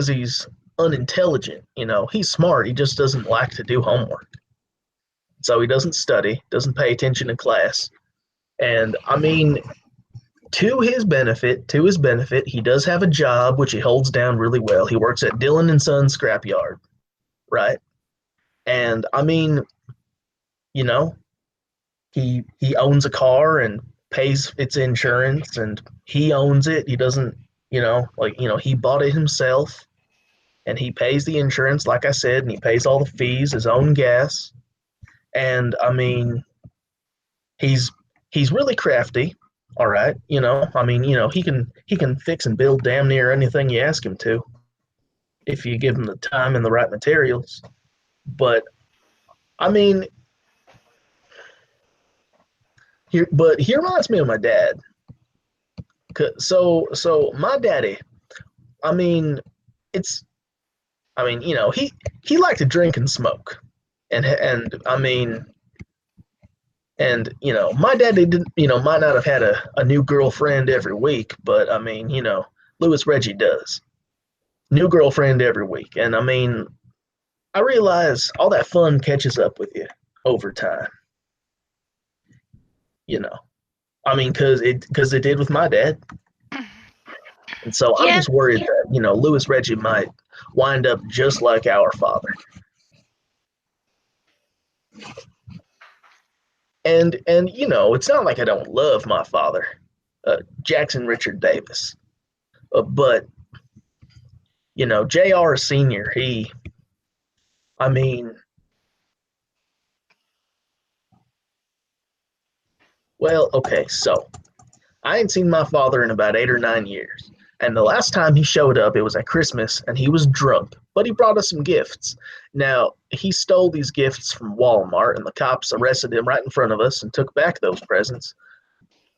he's unintelligent, he's smart, he just doesn't like to do homework. So he doesn't study, doesn't pay attention in class. And I mean, to his benefit, he does have a job which he holds down really well. He works at Dillon and Son Scrapyard, right? And I mean, you know, he owns a car and pays its insurance, and he owns it. He doesn't, he bought it himself, and he pays the insurance, like I said, and he pays all the fees, his own gas. And I mean, he's really crafty. All right, he can fix and build damn near anything you ask him to if you give him the time and the right materials. But I mean, he reminds me of my dad. So my daddy, I mean, it's, he liked to drink and smoke, and I mean, and my daddy didn't, might not have had a new girlfriend every week, but I mean, Louis Reggie does. New girlfriend every week, and I mean, I realize all that fun catches up with you over time. I mean, because it did with my dad. And so I'm
Yeah.
just worried that, Louis Reggie might wind up just like our father. And it's not like I don't love my father, Jackson Richard Davis. But, JR Sr., I mean, well, okay, so I ain't seen my father in about 8 or 9 years. And the last time he showed up, it was at Christmas, and he was drunk, but he brought us some gifts. Now, he stole these gifts from Walmart, and the cops arrested him right in front of us and took back those presents.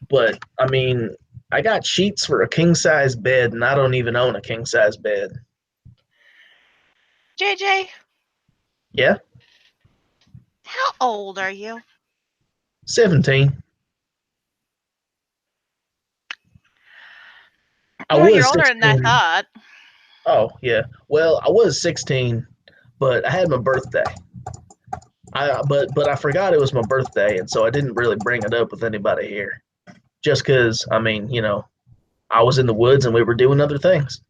But, I mean, I got sheets for a king-size bed, and I don't even own a king-size bed.
JJ,
Yeah?
how old are you?
17.
Well, you're older than I thought.
Oh, yeah. Well, I was 16, but I had my birthday. But I forgot it was my birthday, and so I didn't really bring it up with anybody here. Just because, I mean, I was in the woods and we were doing other things.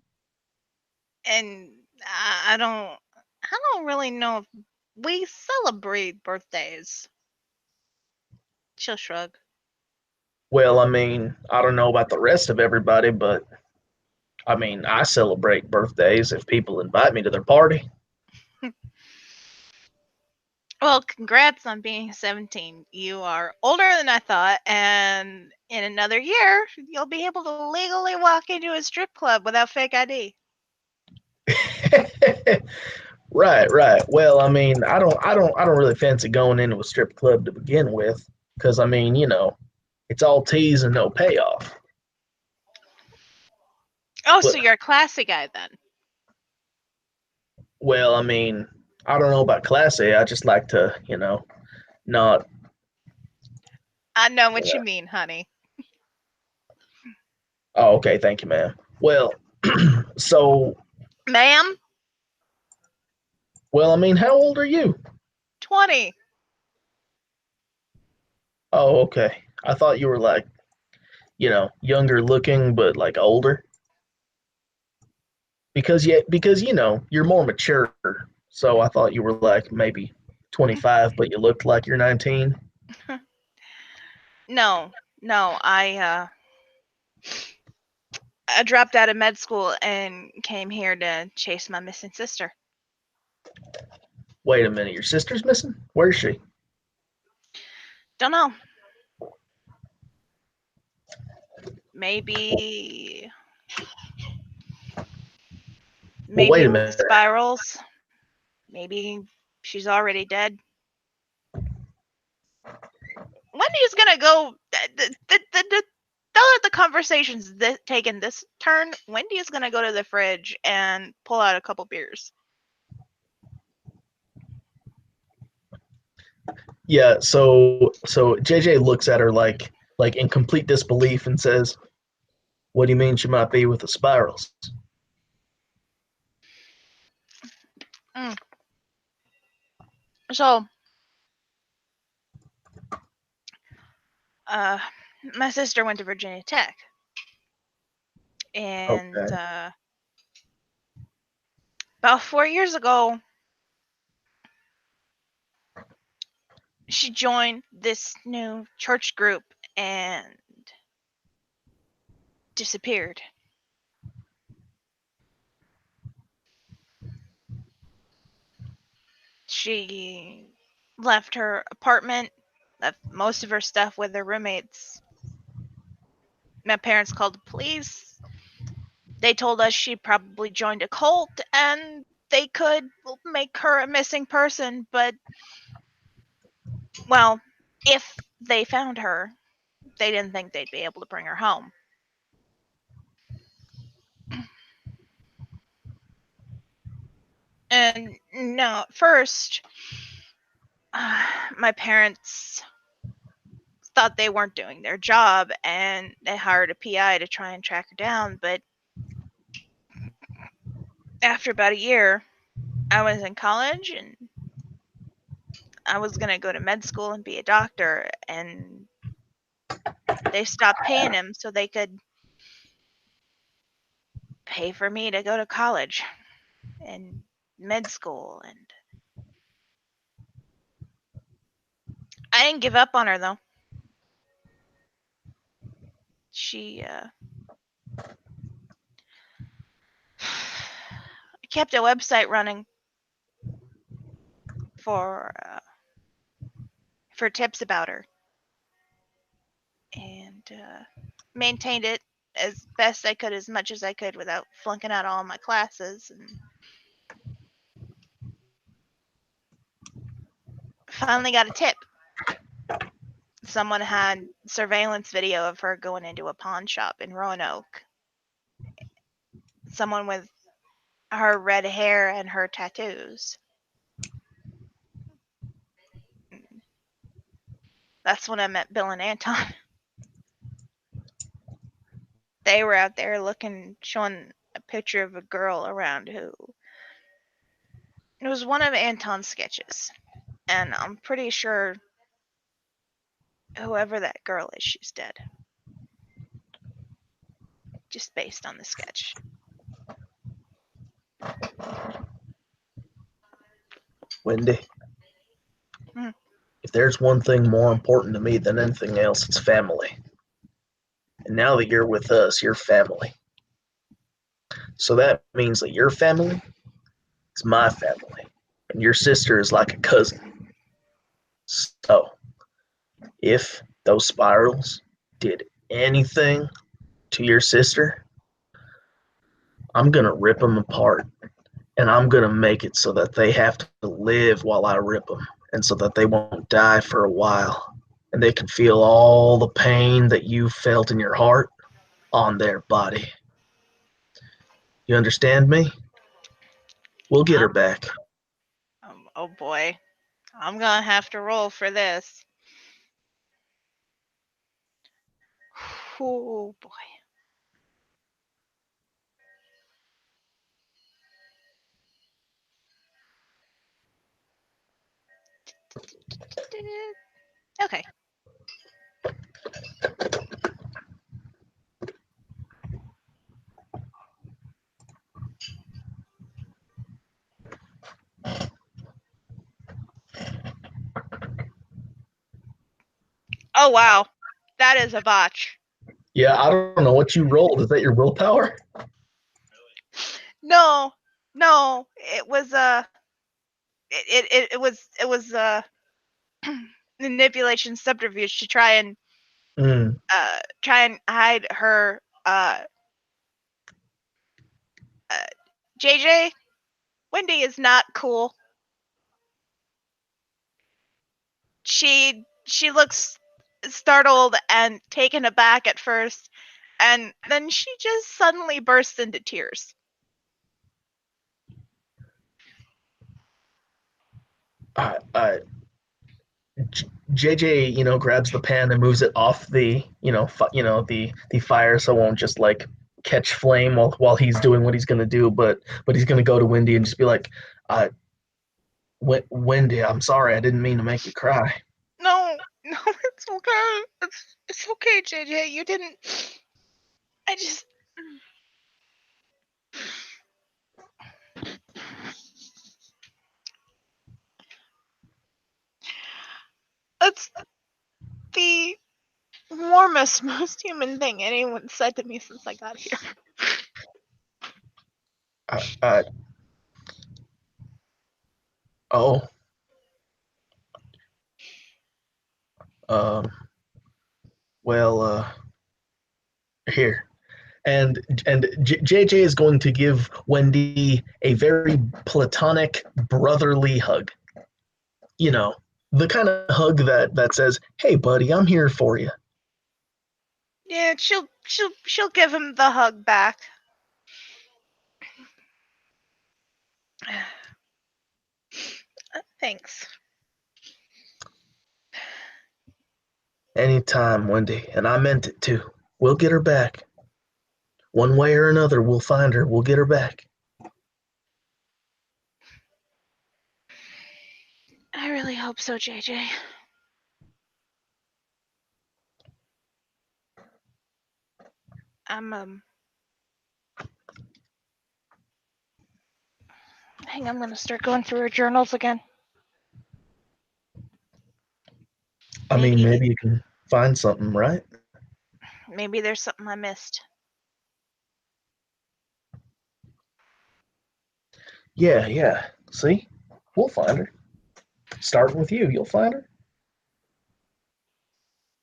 And I don't really know if we celebrate birthdays. She'll shrug.
Well, I mean, I don't know about the rest of everybody, but I mean, I celebrate birthdays if people invite me to their party.
Well, congrats on being 17. You are older than I thought, and in another year, you'll be able to legally walk into a strip club without fake ID.
Right. Well, I mean, I don't really fancy going into a strip club to begin with, because I mean, it's all tease and no payoff.
Oh, so you're a classy guy then?
Well, I mean, I don't know about classy. I just like to, not.
I know what you mean, honey.
Oh, okay. Thank you, ma'am. Well, so.
Ma'am?
Well, I mean, how old are you?
20.
Oh, okay. I thought you were like, younger looking, but like older. Because you're more mature. So I thought you were like maybe 25, but you looked like you're 19.
No, no, I dropped out of med school and came here to chase my missing sister.
Wait a minute, your sister's missing? Where is she?
Don't know. Maybe
Well, wait a
with the
minute.
spirals. Maybe she's already dead. Wendy's gonna go. Now that the conversation's taken this turn, Wendy is gonna go to the fridge and pull out a couple beers.
Yeah, so JJ looks at her like in complete disbelief and says, "What do you mean she might be with the spirals?"
So, my sister went to Virginia Tech, and
Okay.
about 4 years ago, she joined this new church group and disappeared. She left her apartment, left most of her stuff with her roommates. My parents called the police. They told us she probably joined a cult and they could make her a missing person, but, well, if they found her, they didn't think they'd be able to bring her home. And no, at first, my parents thought they weren't doing their job and they hired a PI to try and track her down, but after about a year, I was in college and I was going to go to med school and be a doctor, and they stopped paying him so they could pay for me to go to college and med school. And I didn't give up on her, though. She kept a website running for tips about her, and maintained it as best I could, as much as I could, without flunking out all my classes. And finally got a tip. Someone had surveillance video of her going into a pawn shop in Roanoke. Someone with her red hair and her tattoos. That's when I met Bill and Anton. They were out there showing a picture of a girl around who. It was one of Anton's sketches. And I'm pretty sure whoever that girl is, she's dead. Just based on the sketch.
Wendy,
Hmm.
if there's one thing more important to me than anything else, it's family. And now that you're with us, you're family. So that means that your family is my family, and your sister is like a cousin. So, if those spirals did anything to your sister, I'm gonna rip them apart, and I'm gonna make it so that they have to live while I rip them, and so that they won't die for a while, and they can feel all the pain that you felt in your heart on their body. You understand me? We'll get her back.
Oh boy. I'm gonna have to roll for this. Oh boy. Okay. Oh wow, that is a botch.
Yeah, I don't know what you rolled. Is that your willpower?
No, it was it was manipulation subterfuge to try and hide her JJ. Wendy is not cool. She looks startled and taken aback at first, and then she just suddenly bursts into tears.
JJ, grabs the pan and moves it off the, the fire, so it won't just like catch flame while he's doing what he's gonna do. But he's gonna go to Wendy and just be like, Wendy, I'm sorry, I didn't mean to make you cry.
No, it's okay. It's okay, JJ. You didn't. I just. It's the warmest, most human thing anyone said to me since I got here.
Oh. Well, here. And JJ is going to give Wendy a very platonic, brotherly hug. The kind of hug that says, "Hey, buddy, I'm here for you."
Yeah, she'll give him the hug back. Thanks.
Anytime, Wendy, and I meant it too. We'll get her back. One way or another, we'll find her. We'll get her back.
I really hope so, JJ. I'm Hang on, I'm gonna start going through her journals again.
I mean, maybe you can find something, right?
Maybe there's something I missed.
Yeah. See? We'll find her. Starting with you, you'll find her.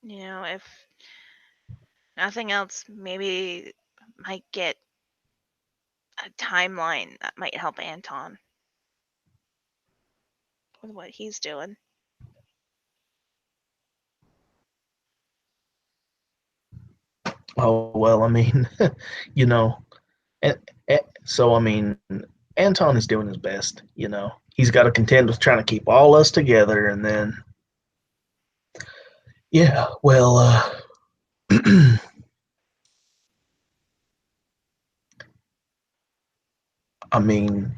If nothing else, maybe might get a timeline that might help Anton with what he's doing.
Oh, well, I mean, so, I mean, Anton is doing his best, He's got to contend with trying to keep all us together, and then, yeah, well, I mean,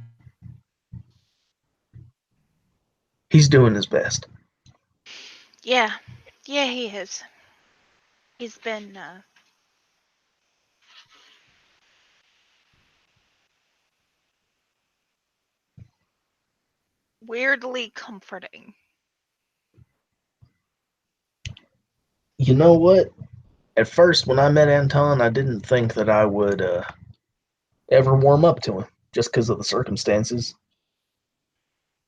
he's doing his best.
Yeah, he is. He's been weirdly comforting.
You know what? At first, when I met Anton, I didn't think that I would ever warm up to him, just because of the circumstances.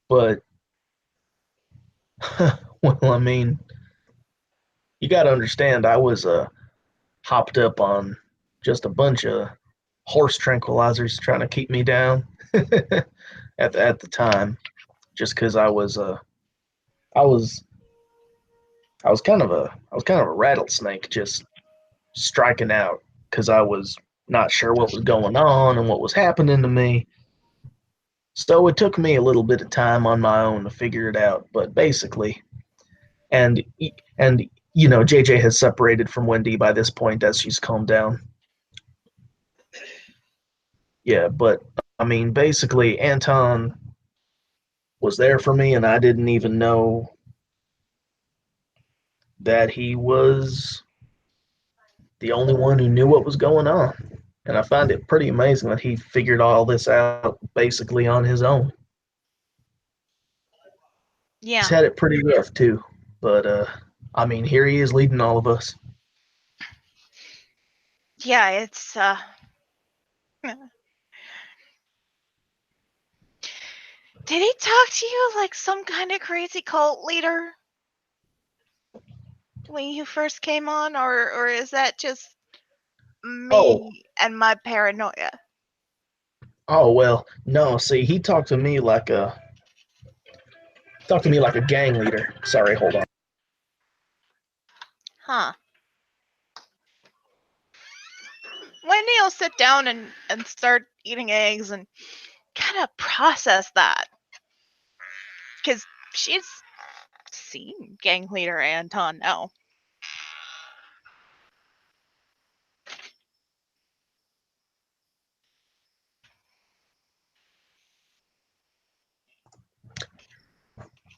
But, well, I mean, you got to understand, I was hopped up on just a bunch of horse tranquilizers trying to keep me down at the time, just because I was kind of a rattlesnake, just striking out because I was not sure what was going on and what was happening to me. So it took me a little bit of time on my own to figure it out, but basically, and JJ has separated from Wendy by this point as she's calmed down. Yeah, but I mean, basically, Anton was there for me, and I didn't even know that he was the only one who knew what was going on. And I find it pretty amazing that he figured all this out basically on his own.
Yeah.
He's had it pretty rough too. But I mean, here he is leading all of us.
Yeah, it's Did he talk to you like some kind of crazy cult leader when you first came on, or is that just me and my paranoia?
Oh well, no. See, he talked to me like a gang leader. Sorry, hold on.
Huh. Wendy will sit down and start eating eggs and kind of process that. Because she's seen gang leader Anton now.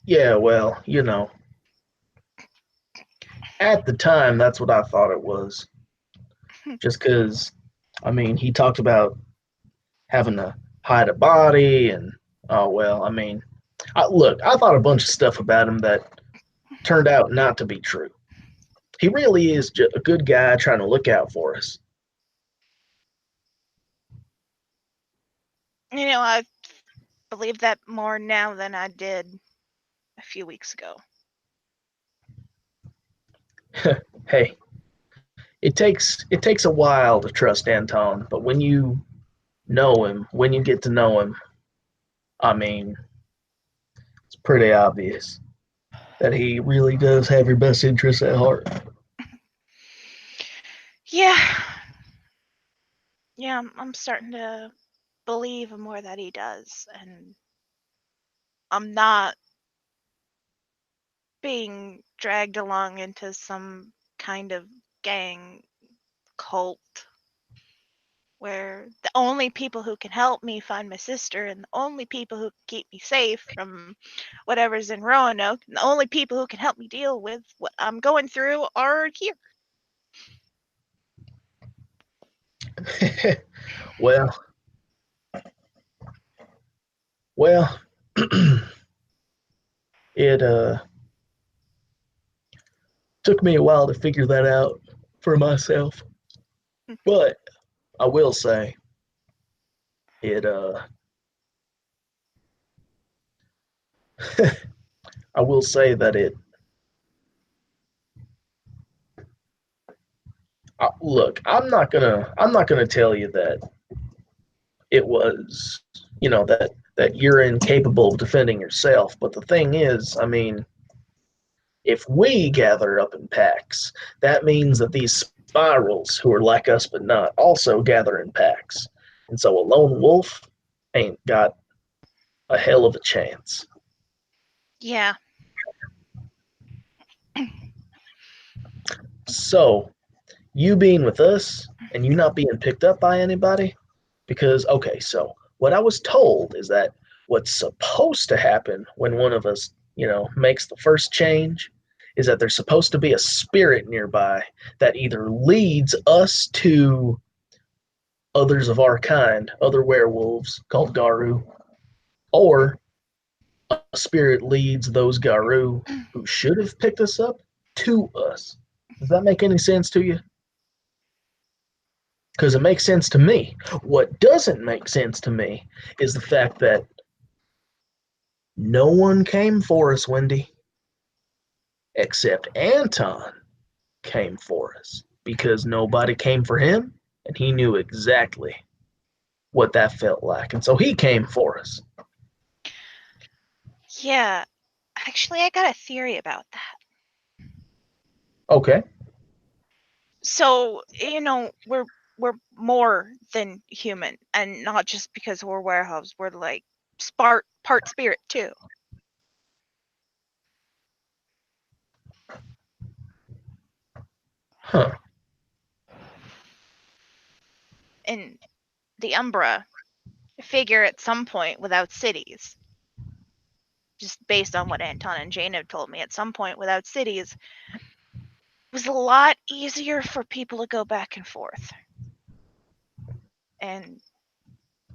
Yeah, well, you know, at the time, that's what I thought it was. Just because, I mean, he talked about having to hide a body, and oh well, I mean, look, I thought a bunch of stuff about him that turned out not to be true. He really is a good guy trying to look out for us.
You know, I believe that more now than I did a few weeks ago.
Hey, it takes a while to trust Anton, but when you know him, when you get to know him, I mean, it's pretty obvious that he really does have your best interests at heart.
Yeah. Yeah, I'm starting to believe more that he does, and I'm not being dragged along into some kind of gang cult where the only people who can help me find my sister and the only people who can keep me safe from whatever's in Roanoke and the only people who can help me deal with what I'm going through are here.
well, it took me a while to figure that out for myself, but I will say it I will say that it look, I'm not gonna tell you that it was, you know, that you're incapable of defending yourself, but the thing is, I mean, if we gather up in packs, that means that these spirals who are like us but not also gather in packs. And so a lone wolf ain't got a hell of a chance.
Yeah.
So, you being with us and you not being picked up by anybody, because, okay, so what I was told is that what's supposed to happen when one of us, you know, makes the first change is that there's supposed to be a spirit nearby that either leads us to others of our kind, other werewolves called Garu, or a spirit leads those Garu who should have picked us up to us. Does that make any sense to you? Because it makes sense to me. What doesn't make sense to me is the fact that no one came for us, Wendy, except Anton came for us because nobody came for him, and he knew exactly what that felt like. And so he came for us.
Yeah. Actually, I got a theory about that.
Okay.
So, you know, we're more than human, and not just because we're werewolves. We're like part spirit too.
Huh.
And the Umbra figure at some point without cities, just based on what Anton and Jane have told me, at some point without cities, was a lot easier for people to go back and forth. And,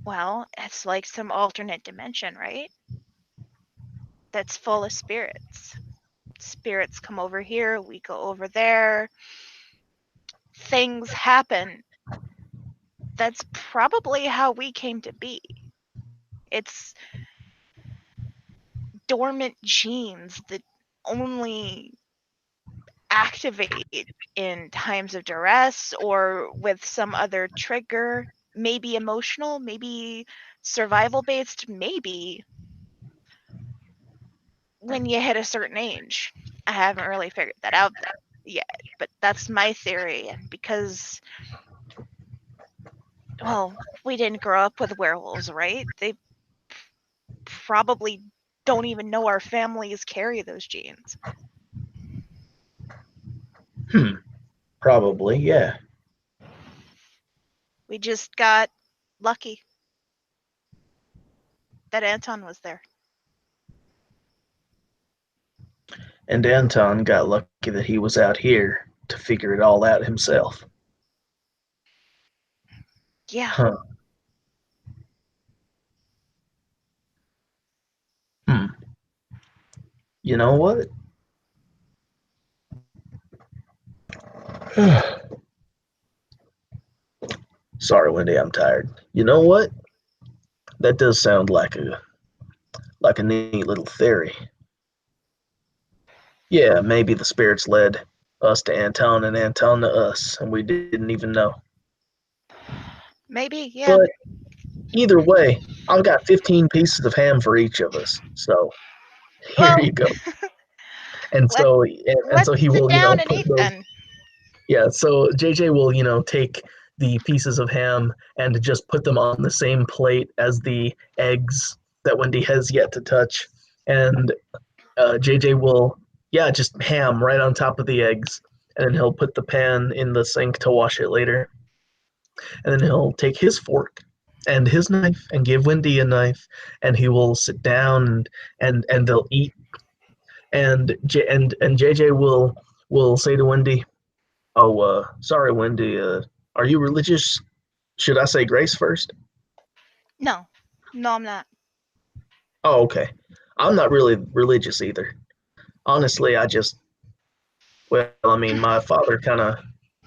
well, it's like some alternate dimension, right? That's full of spirits. Spirits come over here, we go over there. Things happen. That's probably how we came to be. It's dormant genes that only activate in times of duress or with some other trigger, maybe emotional, maybe survival based, maybe when you hit a certain age. I haven't really figured that out yet, but that's my theory. And because, well, we didn't grow up with werewolves, right? They probably don't even know our families carry those genes.
Probably, yeah.
We just got lucky that Anton was there.
And Anton got lucky that he was out here to figure it all out himself.
Yeah.
Huh. You know what? Sorry, Wendy, I'm tired. You know what? That does sound like a neat little theory. Yeah, maybe the spirits led us to Anton and Anton to us, and we didn't even know.
Maybe, yeah.
But either way, I've got 15 pieces of ham for each of us. So here
Well,
you go. And so
Let's
he
sit
will,
down and
put
eat
those.
then.
Yeah, so JJ will, take the pieces of ham and just put them on the same plate as the eggs that Wendy has yet to touch. And JJ will, just ham right on top of the eggs. And then he'll put the pan in the sink to wash it later. And then he'll take his fork and his knife and give Wendy a knife. And he will sit down and they'll eat. And JJ will say to Wendy, "Oh, sorry, Wendy. Are you religious? Should I say grace first?"
No, I'm not.
Oh, okay. I'm not really religious either. Honestly, my father kind of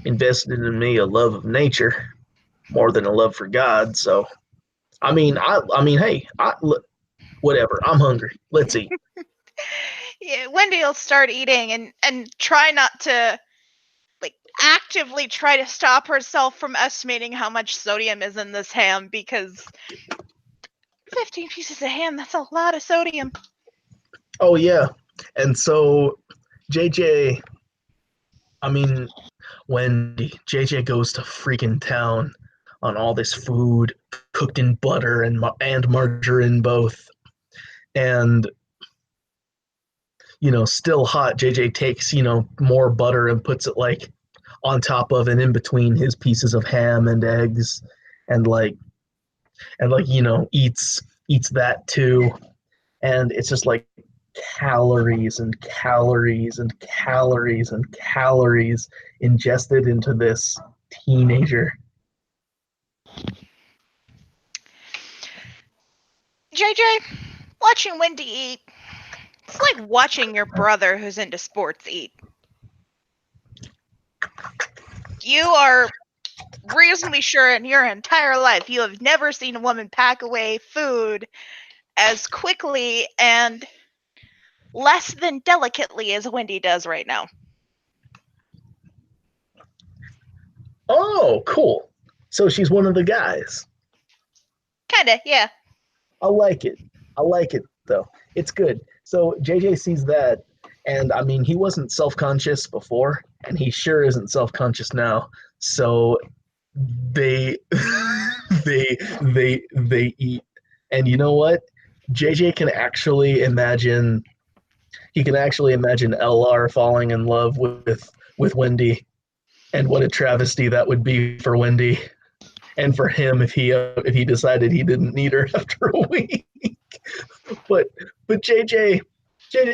invested in me a love of nature more than a love for God. So, hey, whatever. I'm hungry. Let's eat.
Yeah, Wendy will start eating and try not to actively try to stop herself from estimating how much sodium is in this ham, because 15 pieces of ham, that's a lot of sodium.
Oh yeah. And so JJ, when JJ goes to freaking town on all this food cooked in butter and margarine both, and still hot, JJ takes more butter and puts it on top of and in between his pieces of ham and eggs, and eats that too, and it's just like calories and calories and calories and calories ingested into this teenager.
JJ, watching Wendy eat, it's like watching your brother who's into sports eat. You are reasonably sure in your entire life you have never seen a woman pack away food as quickly and less than delicately as Wendy does right now.
Oh, cool. So she's one of the guys.
Kinda, yeah.
I like it, though. It's good. So JJ sees that, and he wasn't self-conscious before, and he sure isn't self-conscious now. So they they eat. And you know what? JJ can actually imagine LR falling in love with Wendy, and what a travesty that would be for Wendy and for him if he decided he didn't need her after a week. But JJ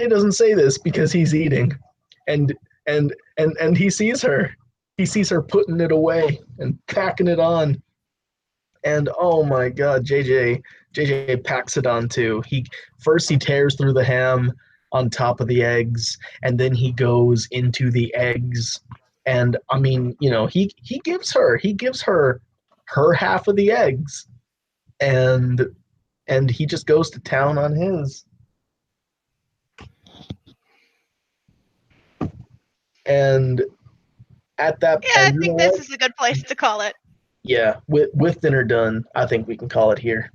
doesn't say this because he's eating, and and he sees her. He sees her putting it away and packing it on. And oh my God, JJ packs it on too. He tears through the ham on top of the eggs, and then he goes into the eggs. And I mean, he gives her her half of the eggs, and he just goes to town on his. And at that,
Yeah, I
and you
think
know
this
what?
is a good place to call it.
Yeah, with dinner done, I think we can call it here.